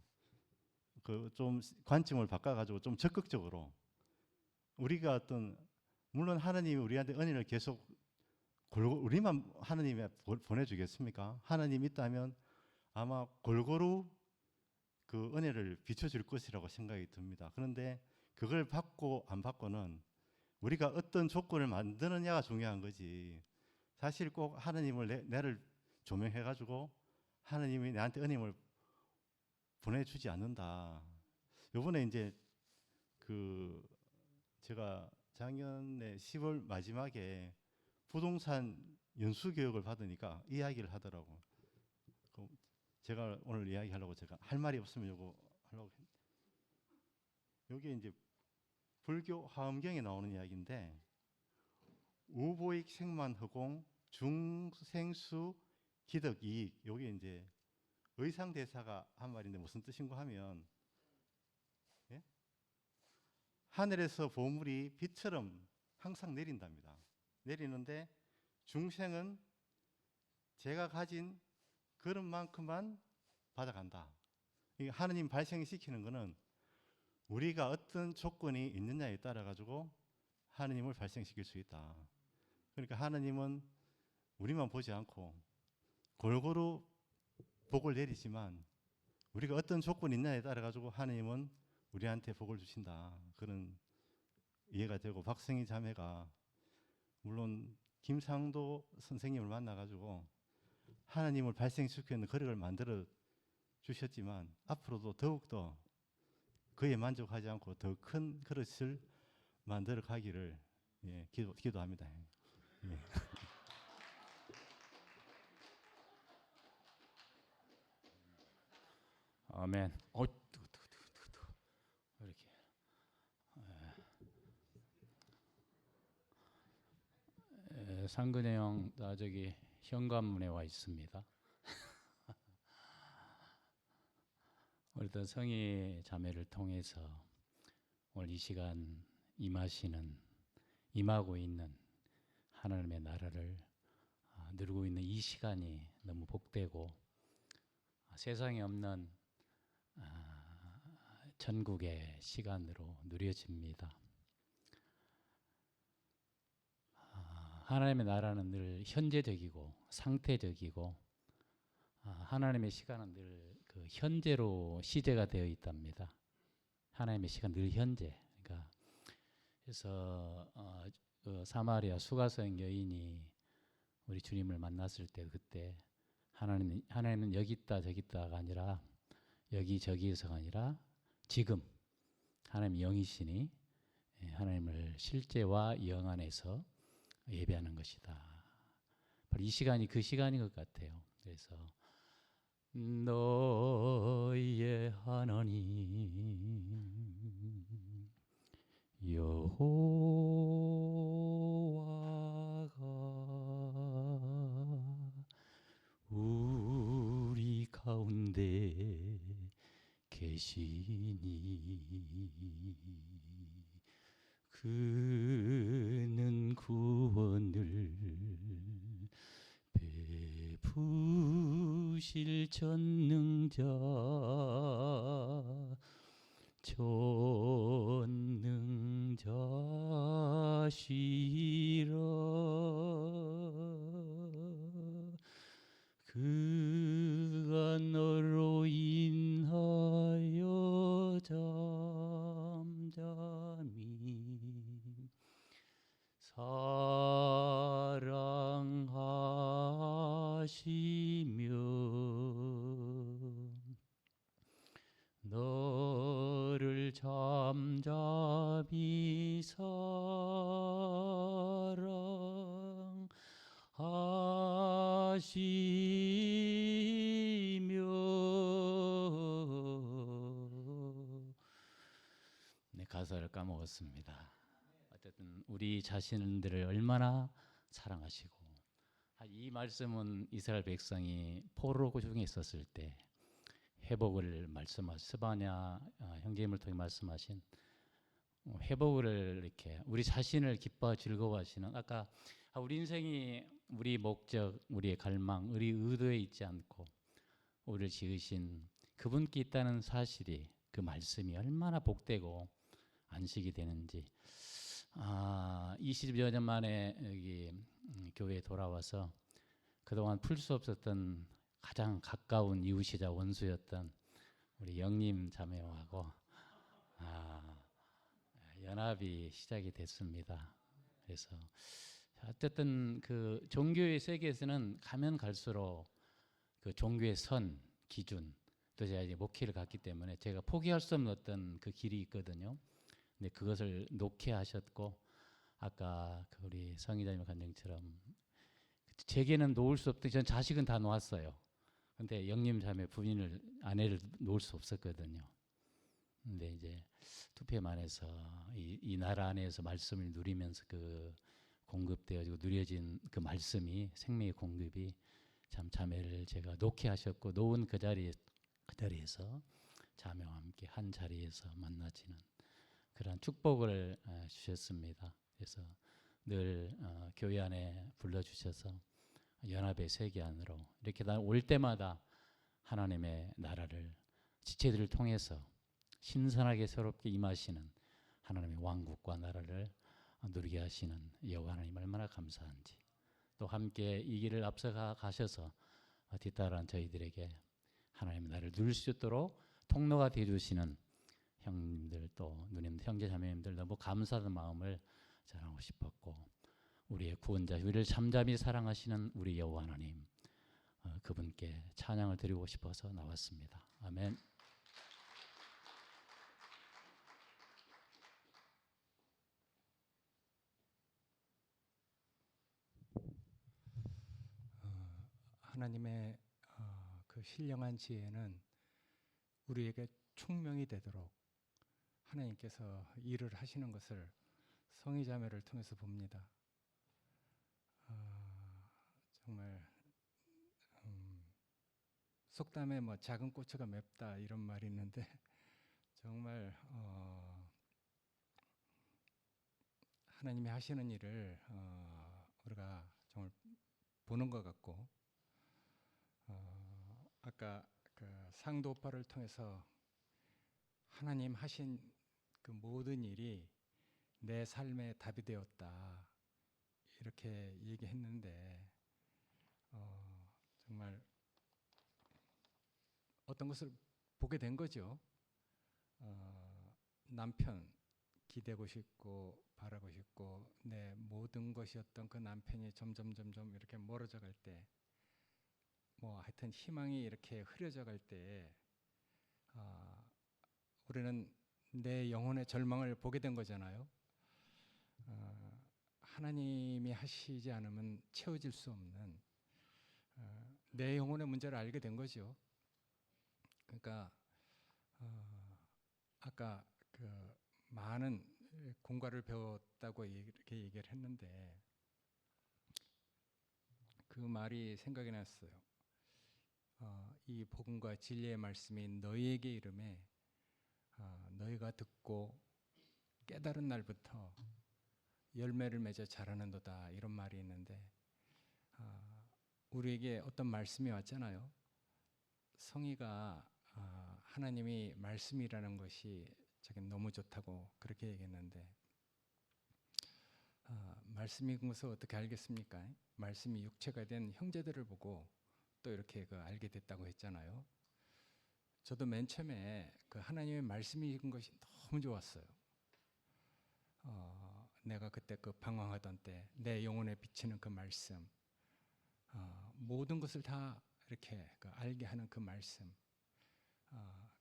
Speaker 10: 그 좀 관점을 바꿔가지고 좀 적극적으로 우리가 어떤 물론 하나님이 우리한테 은혜를 계속 우리만 하나님에 보내주겠습니까? 하나님 있다면 아마 골고루 그 은혜를 비춰줄 것이라고 생각이 듭니다. 그런데 그걸 받고 안 받고는 우리가 어떤 조건을 만드느냐가 중요한 거지. 사실 꼭 하나님을 나를 조명해가지고 하나님이 나한테 은혜를 보내주지 않는다. 요번에 이제 그 제가 작년에 10월 마지막에 부동산 연수 교육을 받으니까 이야기를 하더라고. 제가 오늘 이야기하려고 제가 할 말이 없으면 요거 하려고. 여기 이제 불교 화엄경에 나오는 이야기인데 우보익 생만 허공 중생수 기덕 이익. 요게 이제 의상 대사가 한 말인데 무슨 뜻인가 하면 예? 하늘에서 보물이 비처럼 항상 내린답니다. 내리는데 중생은 제가 가진 그런 만큼만 받아간다. 이게 하느님 발생시키는 거는 우리가 어떤 조건이 있느냐에 따라 가지고 하느님을 발생시킬 수 있다. 그러니까 하느님은 우리만 보지 않고 골고루 복을 내리지만 우리가 어떤 조건이 있냐에 따라 가지고 하느님은 우리한테 복을 주신다. 그런 이해가 되고 박성희 자매가 물론 김상도 선생님을 만나가지고 하나님을 발생시키는 그릇을 만들어 주셨지만 앞으로도 더욱더 그에 만족하지 않고 더 큰 그릇을 만들어 가기를 기도합니다. 예.
Speaker 6: 아멘. 이렇게 상근혜 형, 나 저기 현관문에 와 있습니다. 우리 또 성희 자매를 통해서 오늘 이 시간 임하고 있는 하나님의 나라를 누리고 있는 이 시간이 너무 복되고 세상에 없는 천국의 시간으로 누려집니다. 하나님의 나라는 늘 현재적이고 상태적이고 하나님의 시간은 늘 그 현재로 시제가 되어 있답니다. 하나님의 시간 늘 현재. 그러니까 그래서 그 사마리아 수가성 여인이 우리 주님을 만났을 때 그때 하나님은 여기 있다 저기 있다가 아니라 여기 저기에서가 아니라 지금 하나님 영이시니 하나님을 실제와 영 안에서 예배하는 것이다. 바로 이 시간이 그 시간인 것 같아요. 그래서 너희의 하나님 여호와가 우리 가운데 계시니 그는 구원을 베푸실 전능자시라 너를 잠잠히 사랑하시며 네, 가사를 까먹었습니다. 어쨌든 우리 자신들을 얼마나 사랑하시고 이 말씀은 이스라엘 백성이 포로 중에 있었을 때 회복을 스바냐 형제님을 통해 말씀하신 회복을 이렇게 우리 자신을 기뻐 즐거워하시는 아까 우리 인생이 우리 목적, 우리의 갈망, 우리 의도에 있지 않고 우리를 지으신 그분께 있다는 사실이 그 말씀이 얼마나 복되고 안식이 되는지 20여 년 만에 여기 교회에 돌아와서 그동안 풀 수 없었던 가장 가까운 이웃이자 원수였던 우리 영림 자매하고 연합이 시작이 됐습니다. 그래서 어쨌든 그 종교의 세계에서는 가면 갈수록 그 종교의 선 기준 또 제가 이제 목회를 갔기 때문에 제가 포기할 수 없는 어떤 그 길이 있거든요. 근데 그것을 놓게 하셨고 아까 그 우리 성희자님 간증처럼 제게는 놓을 수 없던 전 자식은 다 놓았어요. 근데 영림 자매 부인을 아내를 놓을 수 없었거든요. 근데 이제 투표만 해서 이 나라 안에서 말씀을 누리면서 그 공급되어지고 누려진 그 말씀이 생명의 공급이 참 자매를 제가 놓게 하셨고 놓은 그 자리에서 자매와 함께 한 자리에서 만나지는 그런 축복을 주셨습니다. 그래서 늘 교회 안에 불러주셔서 연합의 세계 안으로 이렇게 올 때마다 하나님의 나라를 지체들을 통해서 신선하게 새롭게 임하시는 하나님의 왕국과 나라를 누리게 하시는 여호와 하나님 얼마나 감사한지 또 함께 이 길을 앞서가 가셔서 뒤따라한 저희들에게 하나님의 나라를 누릴 수 있도록 통로가 되어주시는 형님들 또 누님들 형제 자매님들 너무 감사하는 마음을 전하고 싶었고 우리의 구원자 우리를 잠잠히 사랑하시는 우리 여호와 하나님 그분께 찬양을 드리고 싶어서 나왔습니다. 아멘.
Speaker 11: 하나님의 그 신령한 지혜는 우리에게 총명이 되도록 하나님께서 일을 하시는 것을 성희자매를 통해서 봅니다. 정말 속담에 뭐 작은 고추가 맵다 이런 말이 있는데 정말 하나님이 하시는 일을 우리가 정말 보는 것 같고 아까 그 상도파를 통해서 하나님 하신 그 모든 일이 내 삶의 답이 되었다 이렇게 얘기했는데 정말 어떤 것을 보게 된 거죠. 남편 기대고 싶고 바라고 싶고 내 모든 것이었던 그 남편이 점점 이렇게 멀어져 갈 때 뭐 하여튼 희망이 이렇게 흐려져 갈 때 우리는 내 영혼의 절망을 보게 된 거잖아요. 하나님이 하시지 않으면 채워질 수 없는 내 영혼의 문제를 알게 된 거죠. 그러니까 아까 그 많은 공과를 배웠다고 이렇게 얘기를 했는데 그 말이 생각이 났어요. 이 복음과 진리의 말씀이 너희에게 이름에 너희가 듣고 깨달은 날부터 열매를 맺어 자라는도다 이런 말이 있는데 우리에게 어떤 말씀이 왔잖아요. 성희가 하나님이 말씀이라는 것이 자기는 너무 좋다고 그렇게 얘기했는데 말씀인 것을 어떻게 알겠습니까? 말씀이 육체가 된 형제들을 보고 또 이렇게 알게 됐다고 했잖아요. 저도 맨 처음에 그 하나님의 말씀이 읽은 것이 너무 좋았어요. 내가 그때 그 방황하던 때 내 영혼에 비치는 그 말씀 모든 것을 다 이렇게 그 알게 하는 그 말씀,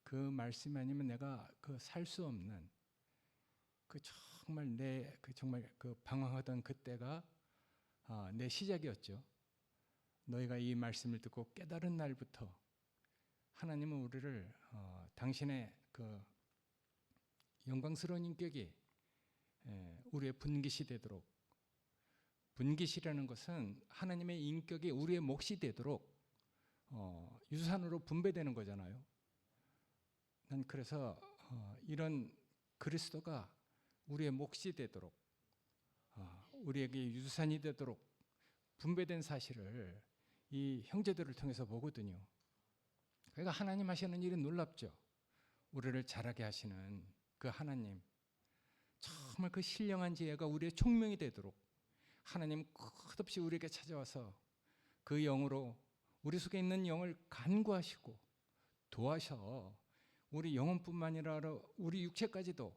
Speaker 11: 그 말씀 아니면 내가 그 살 수 없는 그 정말 내 그 정말 그 방황하던 그때가 내 시작이었죠. 너희가 이 말씀을 듣고 깨달은 날부터 하나님은 우리를 당신의 그 영광스러운 인격이 우리의 분깃이 되도록, 분깃이라는 것은 하나님의 인격이 우리의 몫이 되도록 유산으로 분배되는 거잖아요. 난 그래서 이런 그리스도가 우리의 몫이 되도록, 우리에게 유산이 되도록 분배된 사실을 이 형제들을 통해서 보거든요. 그러니까 하나님 하시는 일이 놀랍죠. 우리를 자라게 하시는 그 하나님, 정말 그 신령한 지혜가 우리의 총명이 되도록 하나님 끝없이 우리에게 찾아와서 그 영으로 우리 속에 있는 영을 간구하시고 도와서 우리 영혼뿐만 아니라 우리 육체까지도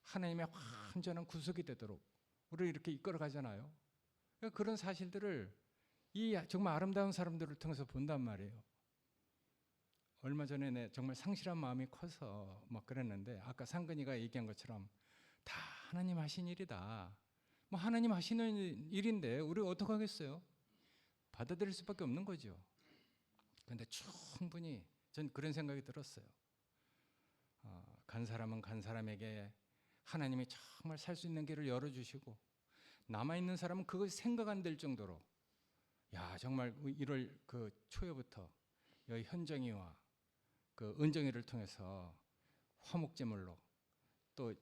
Speaker 11: 하나님의 완전한 구속이 되도록 우리를 이렇게 이끌어 가잖아요. 그러니까 그런 사실들을 이 정말 아름다운 사람들을 통해서 본단 말이에요. 얼마 전에 내 정말 상실한 마음이 커서 막 그랬는데, 아까 상근이가 얘기한 것처럼 다 하나님 하신 일이다. 뭐 하나님 하시는 일인데 우리가 어떻게 하겠어요? 받아들일 수밖에 없는 거죠. 그런데 충분히 전 그런 생각이 들었어요. 간 사람은 간 사람에게 하나님이 정말 살 수 있는 길을 열어주시고, 남아있는 사람은 그것이 생각 안 될 정도로, 야 정말 1월 그 초에부터 여기 현정이와 그 은정이를 통해서 화목제물로, 또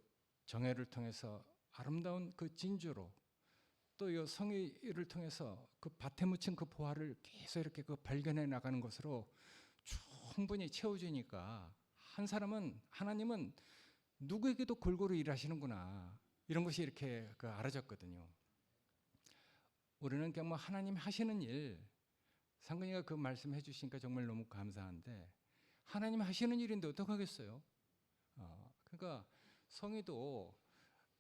Speaker 11: 정혜를 통해서 아름다운 그 진주로, 또 이 성의를 통해서 그 밭에 묻힌 그 보화를 계속 이렇게 그 발견해 나가는 것으로 충분히 채워주니까 한 사람은, 하나님은 누구에게도 골고루 일하시는구나, 이런 것이 이렇게 그 알아졌거든요. 우리는 그냥 뭐 하나님 하시는 일, 상근이가 그 말씀해 주시니까 정말 너무 감사한데, 하나님 하시는 일인데 어떡하겠어요? 그러니까 성희도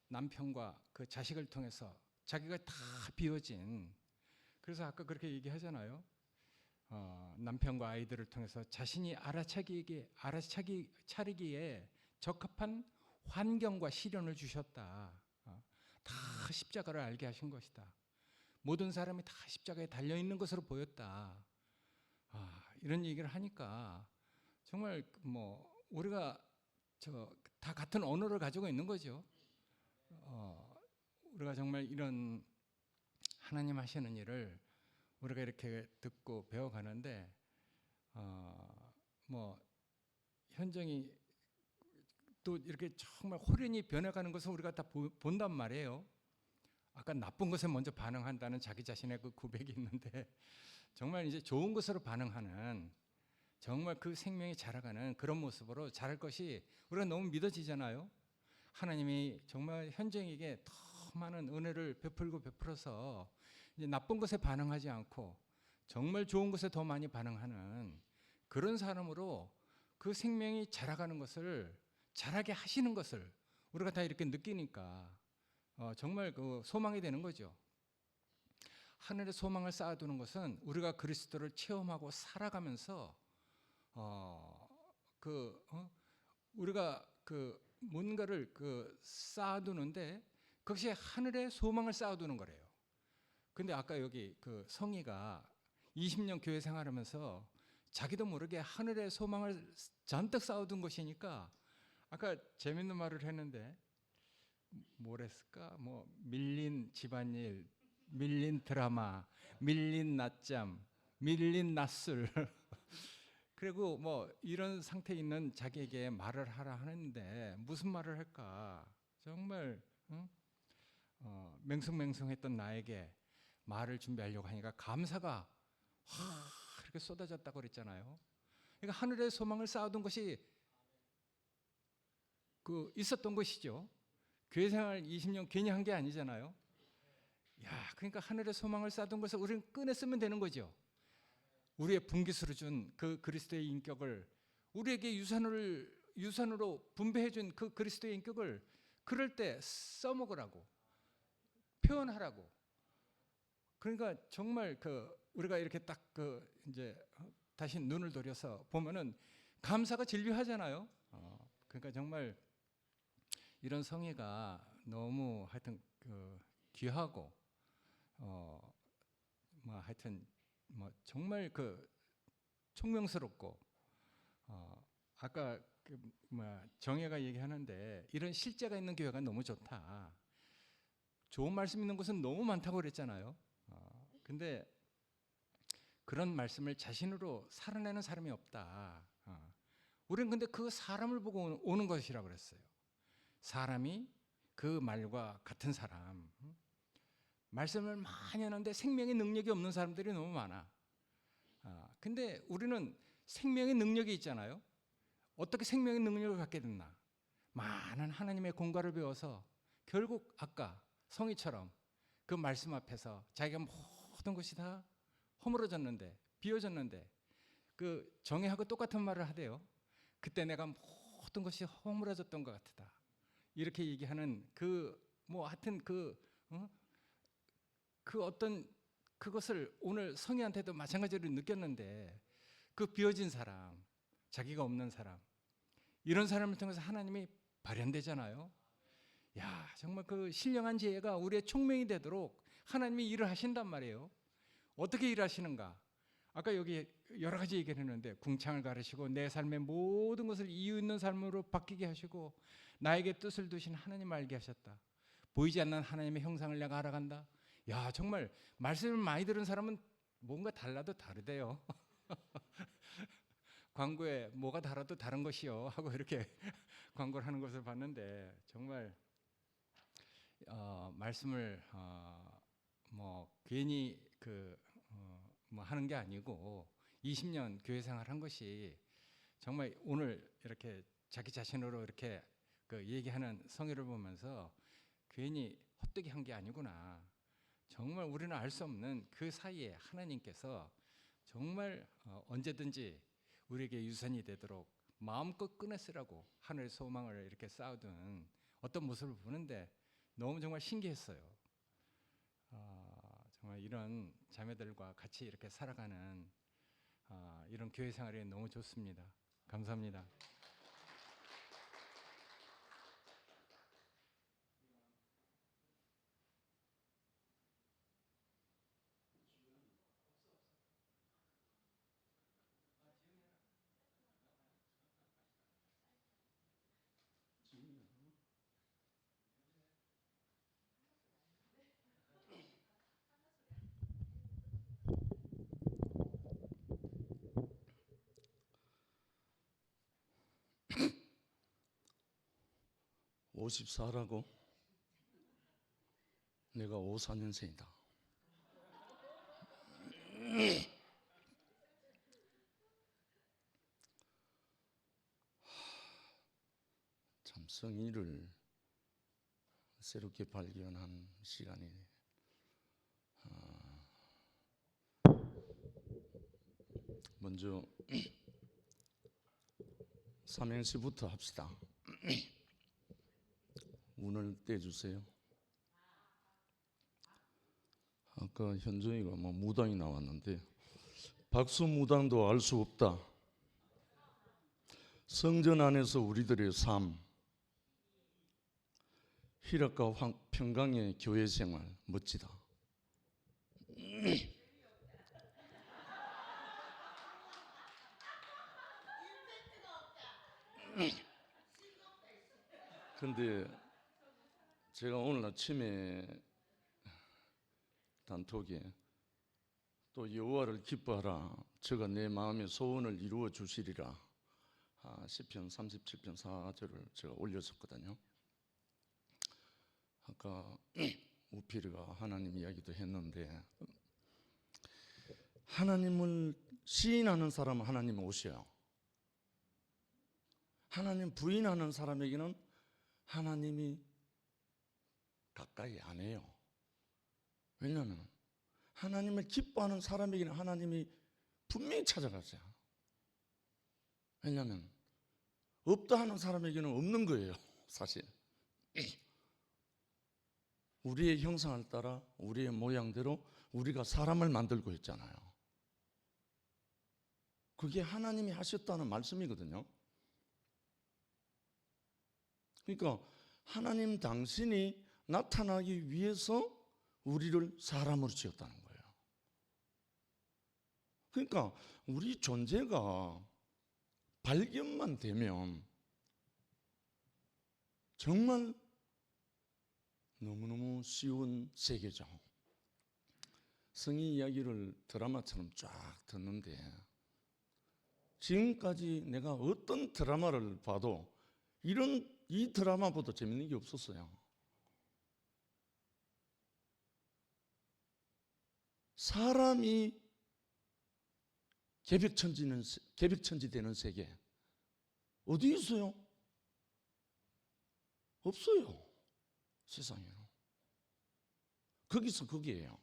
Speaker 11: 남편과 그 자식을 통해서 자기가 다 비워진, 그래서 아까 그렇게 얘기하잖아요. 남편과 아이들을 통해서 자신이 알아차리기에 적합한 환경과 시련을 주셨다. 다 십자가를 알게 하신 것이다. 모든 사람이 다 십자가에 달려 있는 것으로 보였다. 이런 얘기를 하니까 정말 뭐 우리가 다 같은 언어를 가지고 있는 거죠. 우리가 정말 이런 하나님 하시는 일을 우리가 이렇게 듣고 배워가는데, 뭐 현정이 또 이렇게 정말 호련히 변해가는 것을 우리가 다 본단 말이에요. 아까 나쁜 것에 먼저 반응한다는 자기 자신의 그 고백이 있는데, 정말 이제 좋은 것으로 반응하는, 정말 그 생명이 자라가는 그런 모습으로 자랄 것이 우리가 너무 믿어지잖아요. 하나님이 정말 현정에게 더 많은 은혜를 베풀어서 이제 나쁜 것에 반응하지 않고 정말 좋은 것에 더 많이 반응하는 그런 사람으로 그 생명이 자라가는 것을, 자라게 하시는 것을 우리가 다 이렇게 느끼니까 정말 그 소망이 되는 거죠. 하늘의 소망을 쌓아두는 것은 우리가 그리스도를 체험하고 살아가면서 우리가 그 뭔가를 그 쌓아두는데, 그것이 하늘의 소망을 쌓아두는 거래요. 근데 아까 여기 그 성희가 20년 교회 생활하면서 자기도 모르게 하늘의 소망을 잔뜩 쌓아둔 것이니까, 아까 재밌는 말을 했는데 뭐랬을까? 뭐 밀린 집안일, 밀린 드라마, 밀린 낮잠, 밀린 낮술 그리고 뭐 이런 상태에 있는 자기에게 말을 하라 하는데 무슨 말을 할까? 정말 맹숭맹숭했던 나에게 말을 준비하려고 하니까 감사가 이렇게 쏟아졌다고 그랬잖아요. 그러니까 하늘의 소망을 쌓아둔 것이 그 있었던 것이죠. 교회 생활 20년 괜히 한 게 아니잖아요. 그러니까 하늘의 소망을 쌓아둔 것을 우리는 꺼냈으면 되는 거죠. 우리의 분깃으로 준 그 그리스도의 인격을, 우리에게 유산으로 분배해 준 그 그리스도의 인격을 그럴 때 써먹으라고, 표현하라고. 그러니까 정말 그 우리가 이렇게 딱 그 이제 다시 눈을 돌려서 보면은 감사가 진리하잖아요. 그러니까 정말 이런 성회가 너무 하여튼 그 귀하고 뭐 하여튼 뭐 정말 그 총명스럽고 아까 그 정혜가 얘기하는데 이런 실제가 있는 교회가 너무 좋다. 좋은 말씀 있는 곳은 너무 많다고 그랬잖아요. 근데 그런 말씀을 자신으로 살아내는 사람이 없다. 우리는 근데 그 사람을 보고 오는 것이라고 그랬어요. 사람이 그 말과 같은 사람. 말씀을 많이 하는데 생명의 능력이 없는 사람들이 너무 많아. 근데 우리는 생명의 능력이 있잖아요. 어떻게 생명의 능력을 갖게 됐나? 많은 하나님의 공과를 배워서 결국 아까 성의처럼 그 말씀 앞에서 자기가 모든 것이 다 허물어졌는데 비워졌는데 그 정의하고 똑같은 말을 하대요. 그때 내가 모든 것이 허물어졌던 것 같다. 이렇게 얘기하는 그 뭐 하여튼 그 어떤 그것을 오늘 성희한테도 마찬가지로 느꼈는데 그 비워진 사람, 자기가 없는 사람, 이런 사람을 통해서 하나님이 발현되잖아요. 야, 정말 그 신령한 지혜가 우리의 총명이 되도록 하나님이 일을 하신단 말이에요. 어떻게 일하시는가? 아까 여기 여러 가지 얘기를 했는데 궁창을 가르시고 내 삶의 모든 것을 이유 있는 삶으로 바뀌게 하시고 나에게 뜻을 두신 하나님 알게 하셨다. 보이지 않는 하나님의 형상을 내가 알아간다. 야, 정말 말씀을 많이 들은 사람은 뭔가 달라도 다르대요. 광고에 뭐가 달아도 다른 것이요 하고 이렇게 광고를 하는 것을 봤는데 정말 말씀을 뭐 괜히 뭐 하는 게 아니고 20년 교회 생활한 것이 정말 오늘 이렇게 자기 자신으로 이렇게 그 얘기하는 성의를 보면서 괜히 헛되이 한 게 아니구나. 정말 우리는 알 수 없는 그 사이에 하나님께서 정말 언제든지 우리에게 유산이 되도록 마음껏 꺼내쓰라고 하늘의 소망을 이렇게 쌓아둔 어떤 모습을 보는데 너무 정말 신기했어요. 정말 이런 자매들과 같이 이렇게 살아가는 이런 교회 생활이 너무 좋습니다. 감사합니다.
Speaker 12: (54라고) 내가 (54년생이다) 참 성의를 새롭게 발견한 시간이네. 먼저 삼행시부터 합시다. 운을 떼주세요. 아까 현정이가 뭐 무당이 나왔는데 박수무당도 알 수 없다. 성전 안에서 우리들의 삶, 희락과 평강의 교회 생활 멋지다. 근데 제가 오늘 아침에 단톡에 또 여호와를 기뻐하라 저가 내 마음의 소원을 이루어 주시리라 시편 37편 4절을 제가 올렸었거든요. 아까 우피르가 하나님 이야기도 했는데 하나님을 시인하는 사람은 하나님 오셔요. 하나님 부인하는 사람에게는 하나님이 가까이 안 해요. 왜냐하면 하나님을 기뻐하는 사람에게는 하나님이 분명히 찾아가세요. 왜냐하면 없다 하는 사람에게는 없는 거예요. 사실 우리의 형상을 따라 우리의 모양대로 우리가 사람을 만들고 했잖아요. 그게 하나님이 하셨다는 말씀이거든요. 그러니까 하나님 당신이 나타나기 위해서 우리를 사람으로 지었다는 거예요. 그러니까 우리 존재가 발견만 되면 정말 너무너무 쉬운 세계죠. 성의 이야기를 드라마처럼 쫙 듣는데 지금까지 내가 어떤 드라마를 봐도 이 드라마보다 재밌는 게 없었어요. 사람이 개벽천지 되는 세계 어디 있어요? 없어요. 세상에는. 거기서 거기에요.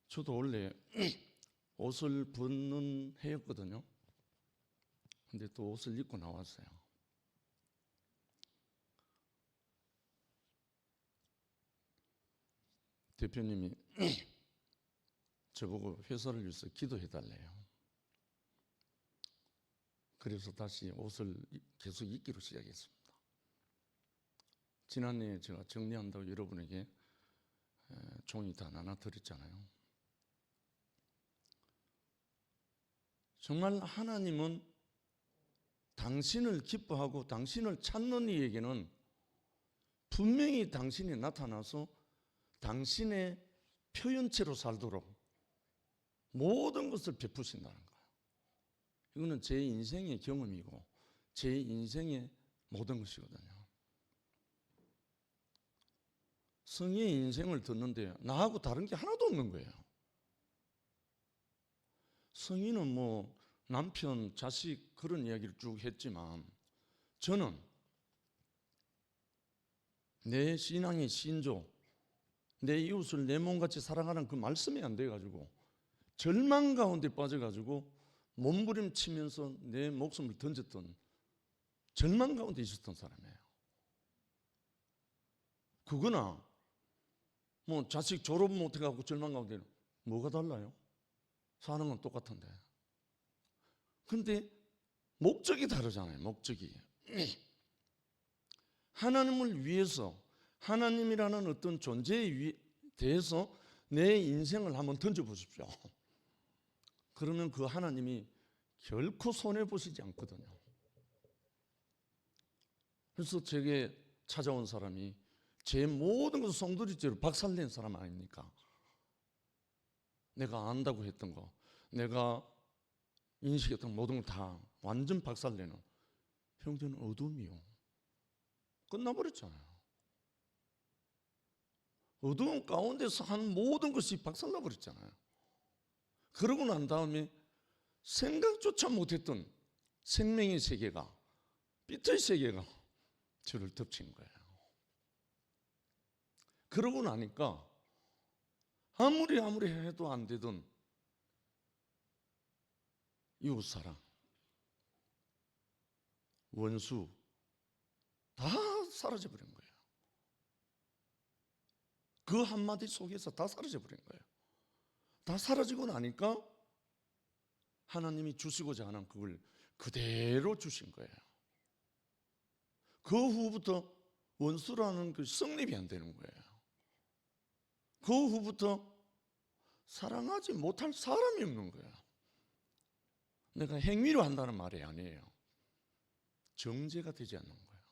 Speaker 12: 저도 원래 옷을 벗는 해였거든요. 근데 또 옷을 입고 나왔어요. 대표님이 저보고 회사를 위해서 기도해달래요. 그래서 다시 옷을 계속 입기로 시작했습니다. 지난해 제가 정리한다고 여러분에게 종이 다 나눠드렸잖아요. 정말 하나님은 당신을 기뻐하고 당신을 찾는 이에게는 분명히 당신이 나타나서 당신의 표현체로 살도록 모든 것을 베푸신다는 거예요. 이거는 제 인생의 경험이고 제 인생의 모든 것이거든요. 성의 인생을 듣는데 나하고 다른 게 하나도 없는 거예요. 성의는 뭐 남편, 자식 그런 이야기를 쭉 했지만 저는 내 신앙의 신조, 내 이웃을 내 몸같이 사랑하는 그 말씀이 안 돼가지고 절망 가운데 빠져가지고 몸부림치면서 내 목숨을 던졌던 절망 가운데 있었던 사람이에요. 그거나 뭐 자식 졸업 못해가지고 절망 가운데 뭐가 달라요? 사는 건 똑같은데. 근데 목적이 다르잖아요. 목적이. 하나님을 위해서 하나님이라는 어떤 존재에 대해서 내 인생을 한번 던져보십시오. 그러면 그 하나님이 결코 손해보시지 않거든요. 그래서 제게 찾아온 사람이 제 모든 것을 송두리째로 박살낸 사람 아닙니까? 내가 안다고 했던 거, 내가 인식했던 모든 걸 다 완전 박살내는 형제는 어둠이요. 끝나버렸잖아요. 어두운 가운데서 한 모든 것이 박살나버렸잖아요. 그러고 난 다음에 생각조차 못했던 생명의 세계가, 빛의 세계가 저를 덮친 거예요. 그러고 나니까 아무리 해도 안 되던 이웃사랑, 원수 다 사라져버린 거예요. 그 한마디 속에서 다 사라져버린 거예요. 다 사라지고 나니까 하나님이 주시고자 하는 그걸 그대로 주신 거예요. 그 후부터 원수라는 그 성립이 안 되는 거예요. 그 후부터 사랑하지 못할 사람이 없는 거예요. 내가 행위로 한다는 말이 아니에요. 정죄가 되지 않는 거예요.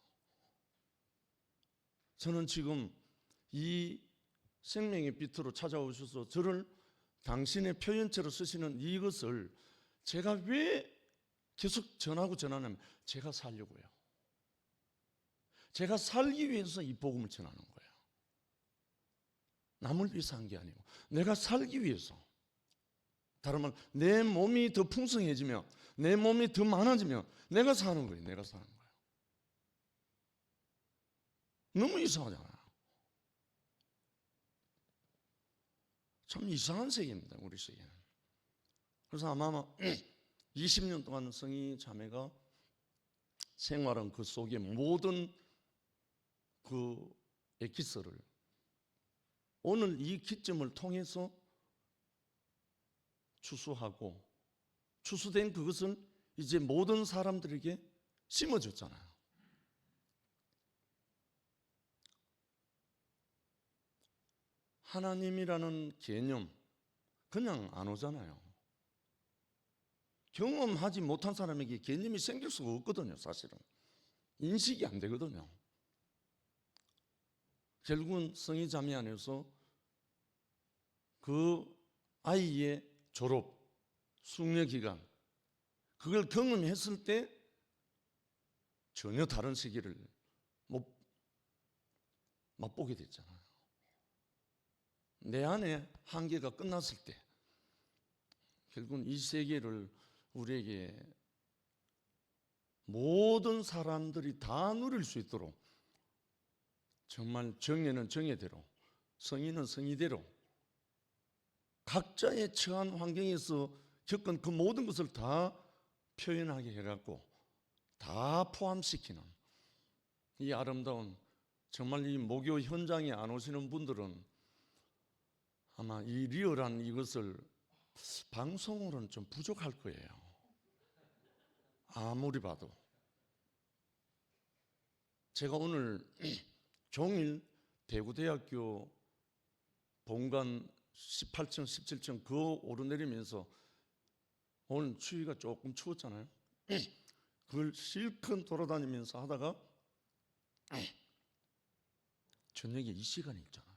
Speaker 12: 저는 지금 이 생명의 빛으로 찾아오셔서 저를 당신의 표현체로 쓰시는 이것을 제가 왜 계속 전하냐면 제가 살려고요. 제가 살기 위해서 이 복음을 전하는 거예요. 남을 위해서 한 게 아니고 내가 살기 위해서. 다른 말, 내 몸이 더 풍성해지면, 내 몸이 더 많아지면 내가 사는 거예요. 내가 사는 거예요. 너무 이상하잖아요. 참 이상한 세계입니다. 우리 세계는. 그래서 아마 20년 동안 성의 자매가 생활한 그 속에 모든 그 엑기스를 오늘 이 기점을 통해서 추수하고 추수된 그것을 이제 모든 사람들에게 심어줬잖아요. 하나님이라는 개념 그냥 안 오잖아요. 경험하지 못한 사람에게 개념이 생길 수가 없거든요. 사실은 인식이 안 되거든요. 결국은 성의 자매 안에서 그 아이의 졸업, 숙려 기간 그걸 경험했을 때 전혀 다른 세계를 맛보게 됐잖아요. 내 안에 한계가 끝났을 때 결국은 이 세계를 우리에게 모든 사람들이 다 누릴 수 있도록 정말 정예는 정예대로, 성의는 성의대로 각자의 처한 환경에서 겪은 그 모든 것을 다 표현하게 해갖고 다 포함시키는 이 아름다운, 정말 이 목요 현장에 안 오시는 분들은 아마 이 리얼한 이것을 방송으로는 좀 부족할 거예요. 아무리 봐도. 제가 오늘 종일 대구대학교 본관 18층, 17층 그 오르내리면서 오늘 추위가 조금 추웠잖아요. 그걸 실컷 돌아다니면서 하다가 저녁에 이 시간이 있잖아요.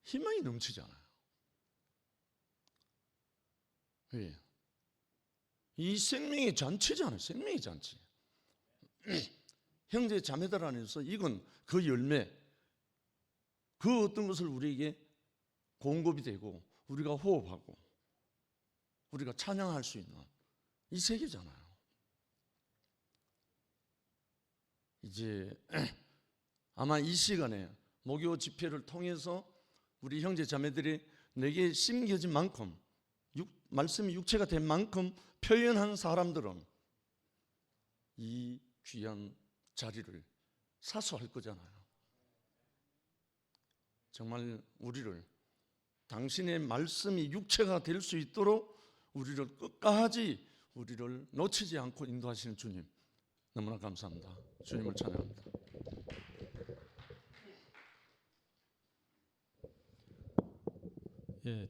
Speaker 12: 희망이 넘치잖아요. 왜? 이 생명의 잔치잖아요. 생명의 잔치. 형제 자매들 안에서 이건 그 열매, 그 어떤 것을 우리에게 공급이 되고 우리가 호흡하고 우리가 찬양할 수 있는 이 세계잖아요. 이제 아마 이 시간에 목요 집회를 통해서 우리 형제 자매들이 내게 심겨진 만큼 말씀이 육체가 된 만큼 표현한 사람들은 이 귀한 자리를 사수할 거잖아요. 정말 우리를 당신의 말씀이 육체가 될 수 있도록 우리를 끝까지 우리를 놓치지 않고 인도하시는 주님 너무나 감사합니다. 주님을 찬양합니다.
Speaker 2: 예,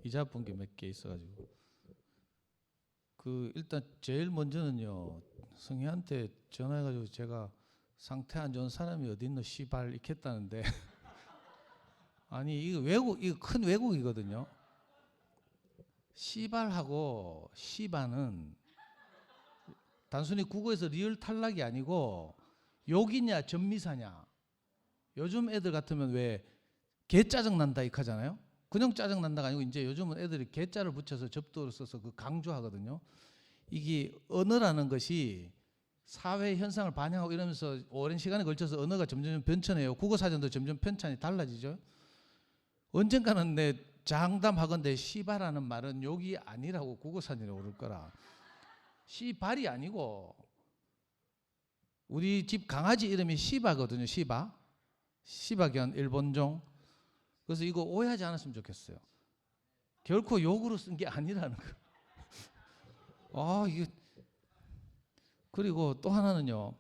Speaker 2: 이자 본 게 몇 개 있어가지고 그 일단 제일 먼저는요 성희한테 전화해가지고 제가 상태 안 좋은 사람이 어디 있노 씨발 이랬다는데 아니 이거 큰 왜곡이거든요. 씨발하고 씨바는 단순히 국어에서 리을 탈락이 아니고 욕이냐 전미사냐. 요즘 애들 같으면 왜 개 짜증 난다 이렇게 하잖아요. 그냥 짜증 난다가 아니고 이제 요즘은 애들이 개자를 붙여서 접두를 써서 그 강조하거든요. 이게 언어라는 것이 사회 현상을 반영하고 이러면서 오랜 시간에 걸쳐서 언어가 점점 변천해요. 국어 사전도 점점 편찬이 달라지죠. 언젠가는 내 장담하건대 씨발하는 말은 욕이 아니라고 국어 사전에 오를 거라. 씨발이 아니고 우리 집 강아지 이름이 시바거든요. 시바견 일본종. 그래서 이거 오해하지 않았으면 좋겠어요. 결코 욕으로 쓴 게 아니라는 거. 아 이게 그리고 또 하나는요.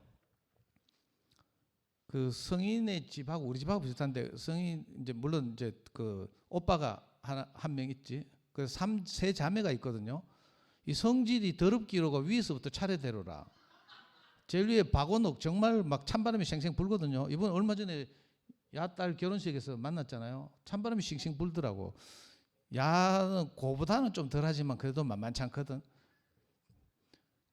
Speaker 2: 그 성인의 집하고 우리 집하고 비슷한데 성인 이제 물론 이제 그 오빠가 한 명 있지. 그래서 세 자매가 있거든요. 이 성질이 더럽기로가 위에서부터 차례대로라. 제일 위에 박원옥 정말 막 찬바람이 쌩쌩 불거든요. 이번 얼마 전에 야딸 결혼식에서 만났잖아요. 찬바람이 싱싱 불더라고. 야는 고보다는 좀 덜하지만 그래도 만만치 않거든.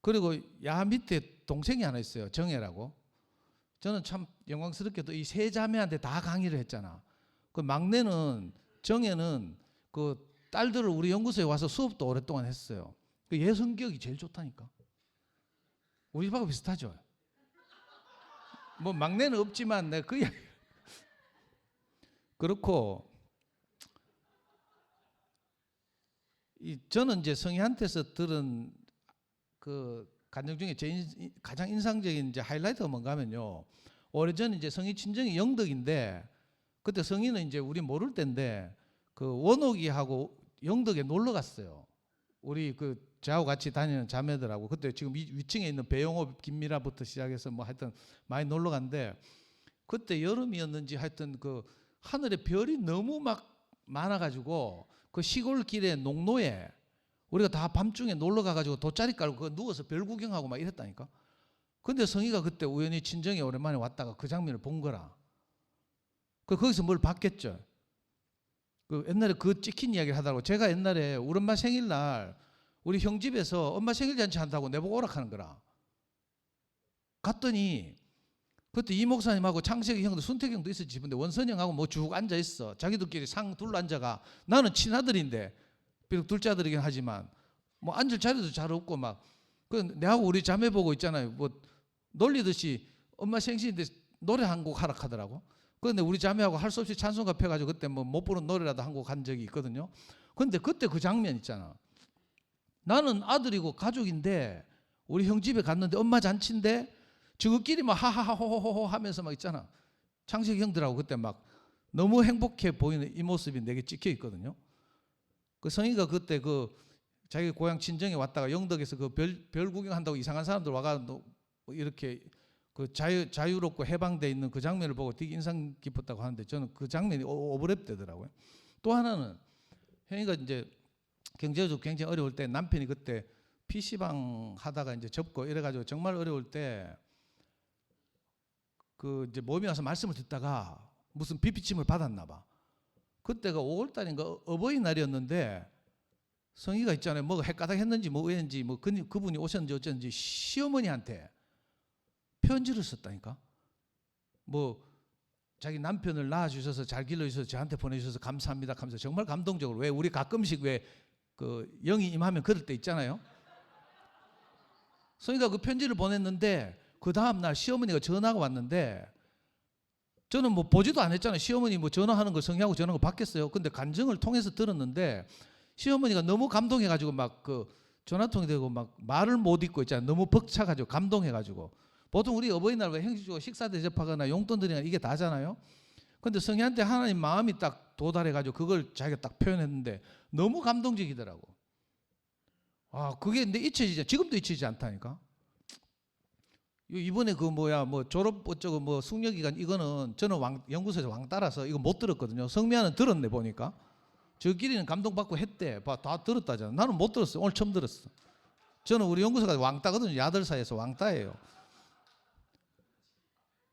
Speaker 2: 그리고 야 밑에 동생이 하나 있어요. 정혜라고. 저는 참 영광스럽게도 이 세 자매한테 다 강의를 했잖아. 그 막내는 정혜는 그 딸들을 우리 연구소에 와서 수업도 오랫동안 했어요. 그 얘 성격이 제일 좋다니까. 우리 집하고 비슷하죠. 뭐 막내는 없지만 내가 그 이야기 그렇고 저는 이제 성희한테서 들은 그 간증 중에 가장 인상적인 이제 하이라이트가 뭔가 하면요. 오래전에 이제 성인 친정이 영덕인데 그때 성인은 이제 우리 모를 때인데 그 원옥이하고 영덕에 놀러 갔어요. 우리 그 저하고 같이 다니는 자매들하고 그때 지금 위층에 있는 배영호 김미라부터 시작해서 뭐 하여튼 많이 놀러 갔는데 그때 여름이었는지 하여튼 그 하늘에 별이 너무 막 많아가지고 그 시골 길에 농로에 우리가 다 밤중에 놀러 가가지고 돗자리 깔고 그 누워서 별 구경하고 막 이랬다니까. 근데 성희가 그때 우연히 친정에 오랜만에 왔다가 그 장면을 본 거라. 거기서 뭘 봤겠죠. 그 옛날에 그 찍힌 이야기를 하더라고. 제가 옛날에 우리 엄마 생일날 우리 형 집에서 엄마 생일 잔치 한다고 내보고 오락하는 거라. 갔더니 그때 이 목사님하고 창석이 형도 순택이 형도 있었지 싶은데 원선이 형하고 뭐 쭉 앉아 있어. 자기들끼리 상 둘러 앉아가. 나는 친아들인데 비록 둘째 아들이긴 하지만 뭐 앉을 자리도 잘 없고 막 그 내하고 우리 자매 보고 있잖아요. 뭐 놀리듯이 엄마 생신인데 노래 한 곡 하라 하더라고. 그런데 우리 자매하고 할 수 없이 찬송가 펴가지고 그때 뭐 못 부른 노래라도 한 곡 한 적이 있거든요. 그런데 그때 그 장면 있잖아. 나는 아들이고 가족인데 우리 형 집에 갔는데 엄마 잔치인데 저끼리 막 하하하호호호 하면서 막 있잖아. 창식이 형들하고 그때 막 너무 행복해 보이는 이 모습이 내게 찍혀 있거든요. 그 성희가 그때 그 자기 고향 친정에 왔다가 영덕에서 그 별 구경한다고 이상한 사람들 와가 이렇게 그 자유롭고 해방돼 있는 그 장면을 보고 되게 인상 깊었다고 하는데 저는 그 장면이 오버랩 되더라고요. 또 하나는 형이가 이제 경제적으로 굉장히 어려울 때 남편이 그때 PC방 하다가 이제 접고 이래가지고 정말 어려울 때 그 이제 몸이 와서 말씀을 듣다가 무슨 비피침을 받았나 봐. 그때가 5월달인가 어버이날이었는데 성희가 있잖아요. 뭐 헷가닥했는지 뭐 왜인지 뭐 그분이 오셨는지 어쩐지 시어머니한테 편지를 썼다니까. 뭐 자기 남편을 낳아주셔서 잘 길러주셔서 저한테 보내주셔서 감사합니다 하면서 정말 감동적으로. 왜 우리 가끔씩 왜 그 영이 임하면 그럴 때 있잖아요. 성희가 그 편지를 보냈는데 그 다음날 시어머니가 전화가 왔는데 저는 뭐 보지도 안 했잖아요. 시어머니 뭐 전화하는 걸 성희하고 전화하는 거 받겠어요. 근데 간증을 통해서 들었는데 시어머니가 너무 감동해가지고 막 그 전화통이 되고 막 말을 못 잇고 있잖아요. 너무 벅차가지고 감동해가지고. 보통 우리 어버이날 왜 형식적으로 식사 대접하거나 용돈 드리거나 이게 다잖아요. 근데 성희한테 하나님 마음이 딱 도달해가지고 그걸 자기가 딱 표현했는데 너무 감동적이더라고. 아 그게 근데 잊혀지지 지금도 잊히지 않다니까. 이번에 그 뭐야 뭐 졸업 어쩌고 뭐 숙려기간 이거는 저는 연구소에서 왕따라서 이거 못 들었거든요. 성미아는 들었네 보니까. 저끼리는 감동받고 했대. 다 들었다잖아. 나는 못 들었어. 오늘 처음 들었어. 저는 우리 연구소가 왕따거든요. 야들 사이에서 왕따예요.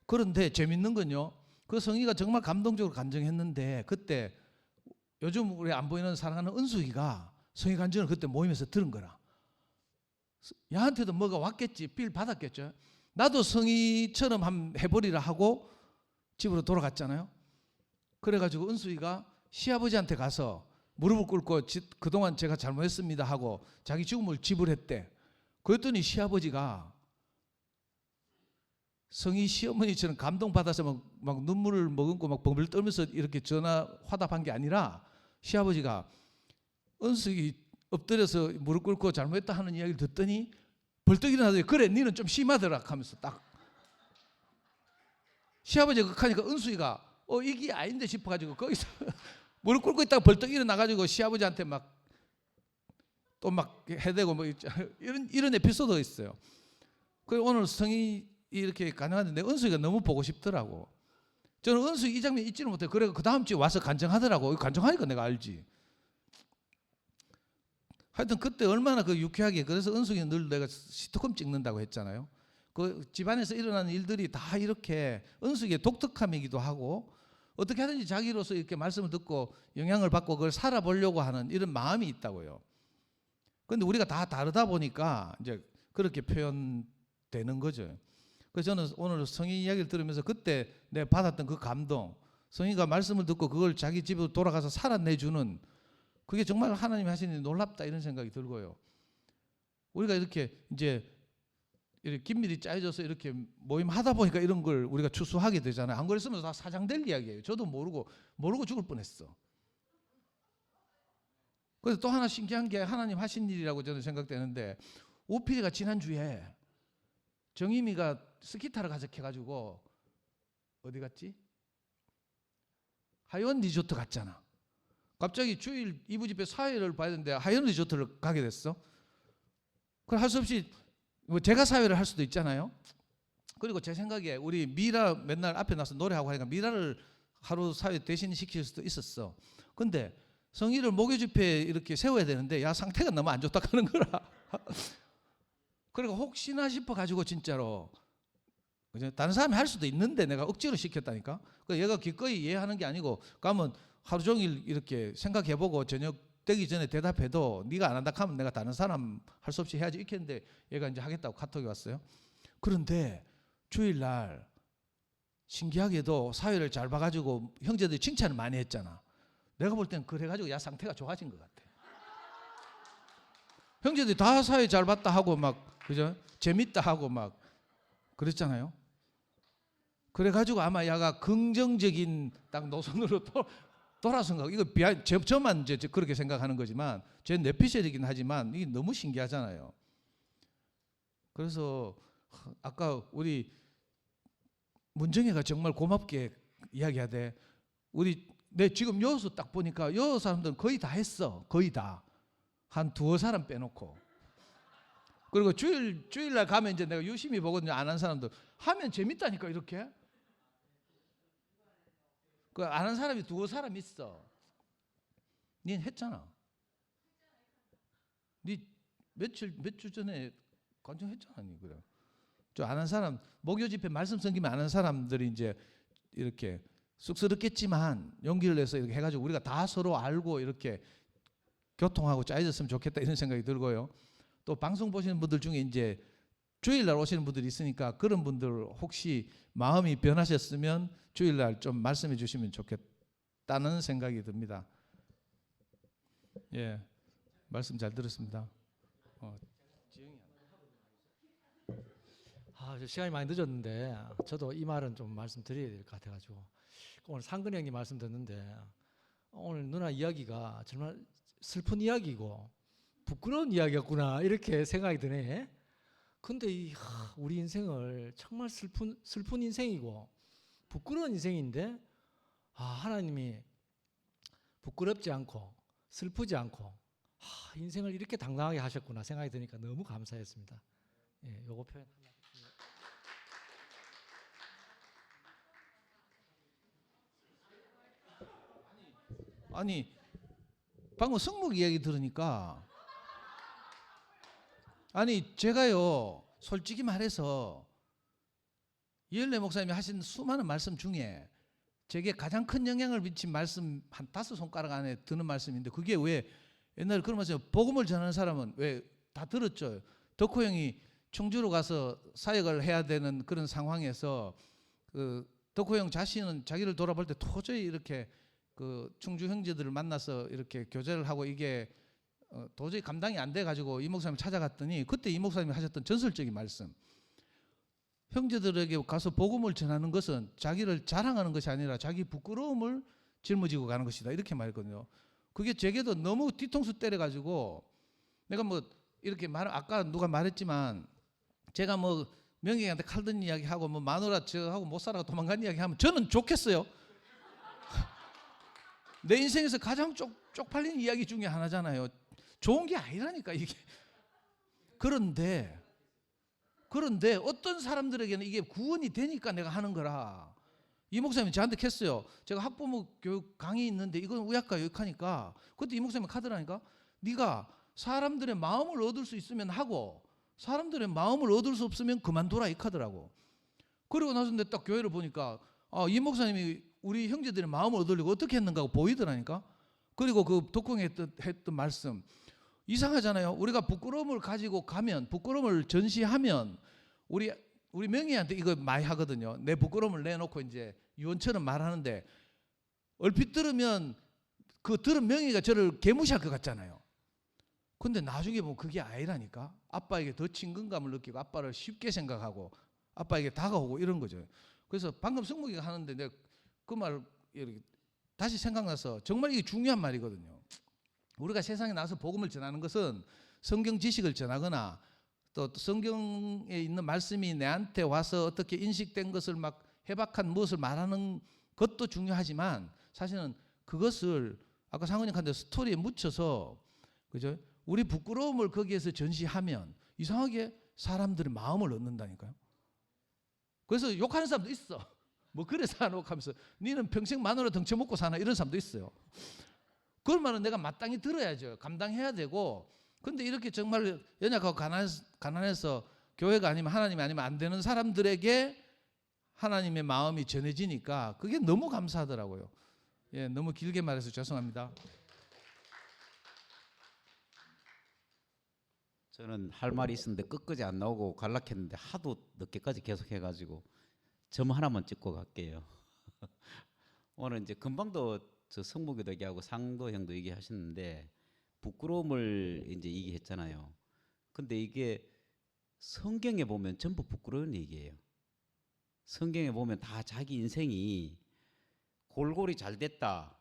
Speaker 2: 그런데 재밌는 건요. 그 성희가 정말 감동적으로 간증했는데 그때 요즘 우리 안 보이는 사랑하는 은숙이가 성희 간증을 그때 모임에서 들은 거라. 야한테도 뭐가 왔겠지. 빌 받았겠죠. 나도 성희처럼 한번 해보리라 하고 집으로 돌아갔잖아요. 그래가지고 은숙이가 시아버지한테 가서 무릎을 꿇고 그동안 제가 잘못했습니다 하고 자기 죽음을 지불했대. 그랬더니 시아버지가 성희 시어머니처럼 감동받아서 막 눈물을 머금고 막 벙벙 떨면서 이렇게 전화 화답한 게 아니라 시아버지가 은숙이 엎드려서 무릎 꿇고 잘못했다 하는 이야기를 듣더니 벌떡 일어나더니 그래 니는 좀 심하더라 하면서 딱 시아버지가 그러니까 은숙이가 이게 아닌데 싶어가지고 거기서 무릎 꿇고 있다가 벌떡 일어나가지고 시아버지한테 막 또 막 해대고 뭐 이런 에피소드가 있어요. 그래서 오늘 성희 이렇게 가능한데 은숙이가 너무 보고 싶더라고. 저는 은숙이 이 장면 잊지를 못해요. 그래서 그 다음 주에 와서 간증하더라고. 간증하니까 내가 알지. 하여튼 그때 얼마나 그 유쾌하게. 그래서 은숙이는 늘 내가 시트콤 찍는다고 했잖아요. 그 집안에서 일어나는 일들이 다 이렇게 은숙이의 독특함이기도 하고 어떻게 하든지 자기로서 이렇게 말씀을 듣고 영향을 받고 그걸 살아보려고 하는 이런 마음이 있다고요. 그런데 우리가 다 다르다 보니까 이제 그렇게 표현되는 거죠. 그래서 저는 오늘 성희 이야기를 들으면서 그때 내가 받았던 그 감동, 성희가 말씀을 듣고 그걸 자기 집으로 돌아가서 살아내주는 그게 정말 하나님이 하시는 일이 놀랍다 이런 생각이 들고요. 우리가 이렇게 이제 이렇게 긴밀히 짜여져서 이렇게 모임하다 보니까 이런 걸 우리가 추수하게 되잖아요. 안 그랬으면 다 사장될 이야기예요. 저도 모르고 죽을 뻔했어. 그래서 또 하나 신기한 게 하나님 하신 일이라고 저는 생각되는데 오피디가 지난주에 정임이가 스키 타러 가서 해가지고 어디 갔지? 하이원 리조트 갔잖아. 갑자기 주일 이부 집회 사회를 봐야 되는데 하이원 리조트를 가게 됐어. 그걸 할 수 없이 뭐 제가 사회를 할 수도 있잖아요. 그리고 제 생각에 우리 미라 맨날 앞에 나서 노래하고 하니까 미라를 하루 사회 대신 시킬 수도 있었어. 근데 성의를 목요 집회에 이렇게 세워야 되는데 야 상태가 너무 안 좋다 하는 거라. 그리고 혹시나 싶어 가지고 진짜로 다른 사람이 할 수도 있는데 내가 억지로 시켰다니까. 그 얘가 기꺼이 이해하는 게 아니고 가면 하루 종일 이렇게 생각해보고 저녁 되기 전에 대답해도 네가 안 한다 하면 내가 다른 사람 할 수 없이 해야지 이렇게 했는데 얘가 이제 하겠다고 카톡이 왔어요. 그런데 주일날 신기하게도 사회를 잘 봐가지고 형제들이 칭찬을 많이 했잖아. 내가 볼 땐 그래가지고 야 상태가 좋아진 것 같아. 형제들이 다 사회 잘 봤다 하고 막 그죠? 재밌다 하고 막 그랬잖아요. 그래가지고 아마 야가 긍정적인 딱 노선으로 돌아선 거. 이거 저만 이제 그렇게 생각하는 거지만 제 뇌피셜이긴 하지만 이게 너무 신기하잖아요. 그래서 아까 우리 문정혜가 정말 고맙게 이야기하되 내 지금 여수 딱 보니까 여수 사람들은 거의 다 했어. 거의 다. 한 두어 사람 빼놓고. 그리고 주일날 가면 이제 내가 유심히 보거든요. 안 한 사람들. 하면 재밌다니까 이렇게. 그 안 한 사람이 두어 사람 있어. 닌 했잖아. 니 몇 주 전에 관청했잖아. 니 그래. 저 안 한 사람 목요 집회 말씀 섬기면 안 한 사람들이 이제 이렇게 쑥스럽겠지만 용기를 내서 이렇게 해가지고 우리가 다 서로 알고 이렇게 교통하고 짜여졌으면 좋겠다 이런 생각이 들고요. 또 방송 보시는 분들 중에 이제 주일날 오시는 분들이 있으니까 그런 분들 혹시 마음이 변하셨으면 주일날 좀 말씀해 주시면 좋겠다는 생각이 듭니다. 예, 말씀 잘 들었습니다.
Speaker 1: 시간이 많이 늦었는데 저도 이 말은 좀 말씀드려야 될 것 같아가지고 오늘 상근이 형님 말씀 듣는데 오늘 누나 이야기가 정말 슬픈 이야기고 부끄러운 이야기였구나 이렇게 생각이 드네. 근데 우리 인생을 정말 슬픈 인생이고 부끄러운 인생인데 하나님이 부끄럽지 않고 슬프지 않고 인생을 이렇게 당당하게 하셨구나 생각이 드니까 너무 감사했습니다. 예, 요거 표현.
Speaker 2: 아니 방금 성목 이야기 들으니까 아니 제가요 솔직히 말해서 이엘레 목사님이 하신 수많은 말씀 중에 제게 가장 큰 영향을 미친 말씀 한 5손가락 안에 드는 말씀인데 그게 왜 옛날에 그런 말씀 복음을 전하는 사람은 왜 다 들었죠. 덕호 형이 청주로 가서 사역을 해야 되는 그런 상황에서 그 덕호 형 자신은 자기를 돌아볼 때 도저히 이렇게 그 충주 형제들을 만나서 이렇게 교제를 하고 이게 도저히 감당이 안 돼 가지고 이 목사님 찾아갔더니 그때 이 목사님이 하셨던 전설적인 말씀. 형제들에게 가서 복음을 전하는 것은 자기를 자랑하는 것이 아니라 자기 부끄러움을 짊어지고 가는 것이다. 이렇게 말했거든요. 그게 제게도 너무 뒤통수 때려 가지고 내가 뭐 이렇게 아까 누가 말했지만 제가 뭐 명예한테 칼 든 이야기하고 뭐 마누라 저하고 못 살아가 도망간 이야기하면 저는 좋겠어요. 내 인생에서 가장 쪽팔린 이야기 중에 하나잖아요. 좋은 게 아니라니까 이게. 그런데 어떤 사람들에게는 이게 구원이 되니까 내가 하는 거라. 이 목사님이 저한테 했어요. 제가 학부모 교육 강의 있는데 이건 의학과 교육하니까 그때 이 목사님이 카드라니까 네가 사람들의 마음을 얻을 수 있으면 하고 사람들의 마음을 얻을 수 없으면 그만둬라 이 카드라고. 그리고 나서 근데 딱 교회를 보니까 이 목사님이 우리 형제들의 마음을 얻으려고 어떻게 했는가 하고 보이더라니까. 그리고 그 독공에 했던 말씀 이상하잖아요. 우리가 부끄러움을 가지고 가면 부끄러움을 전시하면 우리 명희한테 이거 많이 하거든요. 내 부끄러움을 내놓고 이제 유언처럼 말하는데 얼핏 들으면 그 들은 명희가 저를 개무시할 것 같잖아요. 근데 나중에 보면 그게 아니라니까. 아빠에게 더 친근감을 느끼고 아빠를 쉽게 생각하고 아빠에게 다가오고 이런 거죠. 그래서 방금 성목이가 하는데 내가 그 말 다시 생각나서 정말 이게 중요한 말이거든요. 우리가 세상에 나와서 복음을 전하는 것은 성경 지식을 전하거나 또 성경에 있는 말씀이 내한테 와서 어떻게 인식된 것을 막 해박한 무엇을 말하는 것도 중요하지만 사실은 그것을 아까 상원님한테 스토리에 묻혀서 그죠? 우리 부끄러움을 거기에서 전시하면 이상하게 사람들의 마음을 얻는다니까요. 그래서 욕하는 사람도 있어. 뭐 그래 사놓고 하면서 니는 평생 마누라 덩쳐먹고 사나 이런 사람도 있어요. 그런 말은 내가 마땅히 들어야죠. 감당해야 되고. 근데 이렇게 정말 연약하고 가난해서 교회가 아니면 하나님이 아니면 안 되는 사람들에게 하나님의 마음이 전해지니까 그게 너무 감사하더라고요. 예, 너무 길게 말해서 죄송합니다.
Speaker 13: 저는 할 말이 있었는데 끝까지 안 나오고 갈락했는데 하도 늦게까지 계속 해가지고 점 하나만 찍고 갈게요. 오늘 이제 금방도 저 성목이도 얘기하고 상도 형도 얘기하셨는데 부끄러움을 이제 얘기했잖아요. 근데 이게 성경에 보면 전부 부끄러운 얘기예요. 성경에 보면 다 자기 인생이 골고리 잘 됐다,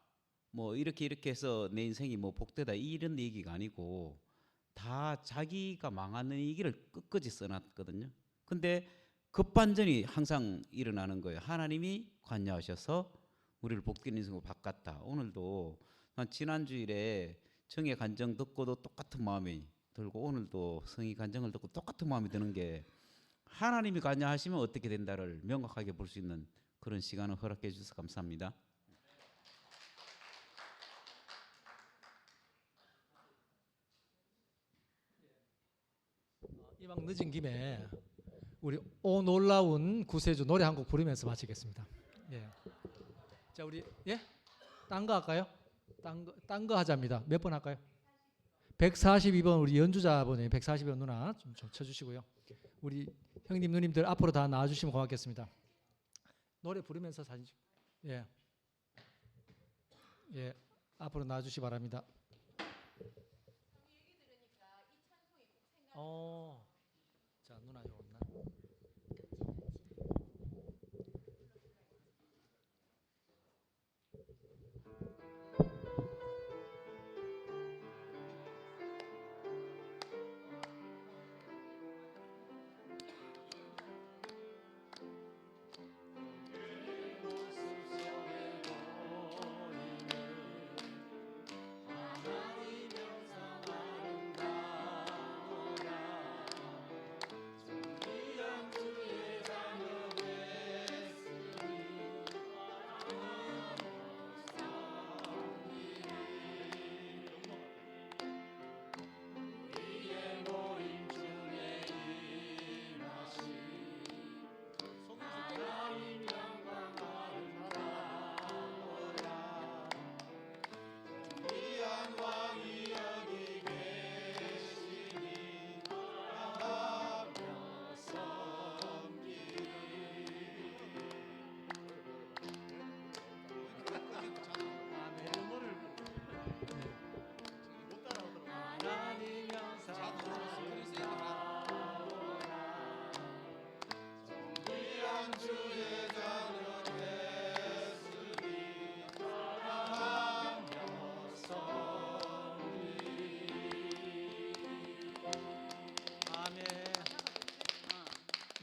Speaker 13: 뭐 이렇게 해서 내 인생이 뭐 복되다 이런 얘기가 아니고 다 자기가 망하는 얘기를 끝까지 써놨거든요. 근데 급반전이 항상 일어나는 거예요. 하나님이 관여하셔서 우리를 복된 인생으로 바꿨다. 오늘도 난 지난주일에 정의 간정 듣고도 똑같은 마음이 들고 오늘도 성의 간정을 듣고 똑같은 마음이 드는 게 하나님이 관여하시면 어떻게 된다를 명확하게 볼 수 있는 그런 시간을 허락해 주셔서 감사합니다.
Speaker 1: 이왕 늦은 김에 우리 오 놀라운 구세주 노래 한 곡 부르면서 마치겠습니다. 예. 자 우리 예? 딴 거 할까요? 딴 거 하자입니다. 몇 번 할까요? 142번 우리 연주자분이 142번 누나 좀 쳐주시고요. 우리 형님 누님들 앞으로 다 나와주시면 고맙겠습니다. 노래 부르면서 사진 찍. 예. 예. 앞으로 나와주시 기 바랍니다. 자 누나 요 없나?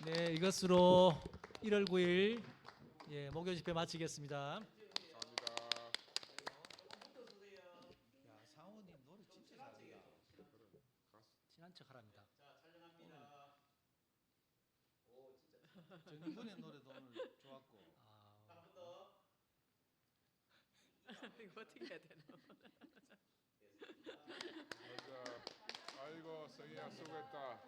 Speaker 1: 네, 이것으로 1월 9일 예, 목요 집회 마치겠습니다. 친한 척 하랍니다.
Speaker 2: 이번에 노래도 오늘 좋았고.
Speaker 9: 이거 어떻게 해야 되나?
Speaker 3: 아이고 성희야 수고했다.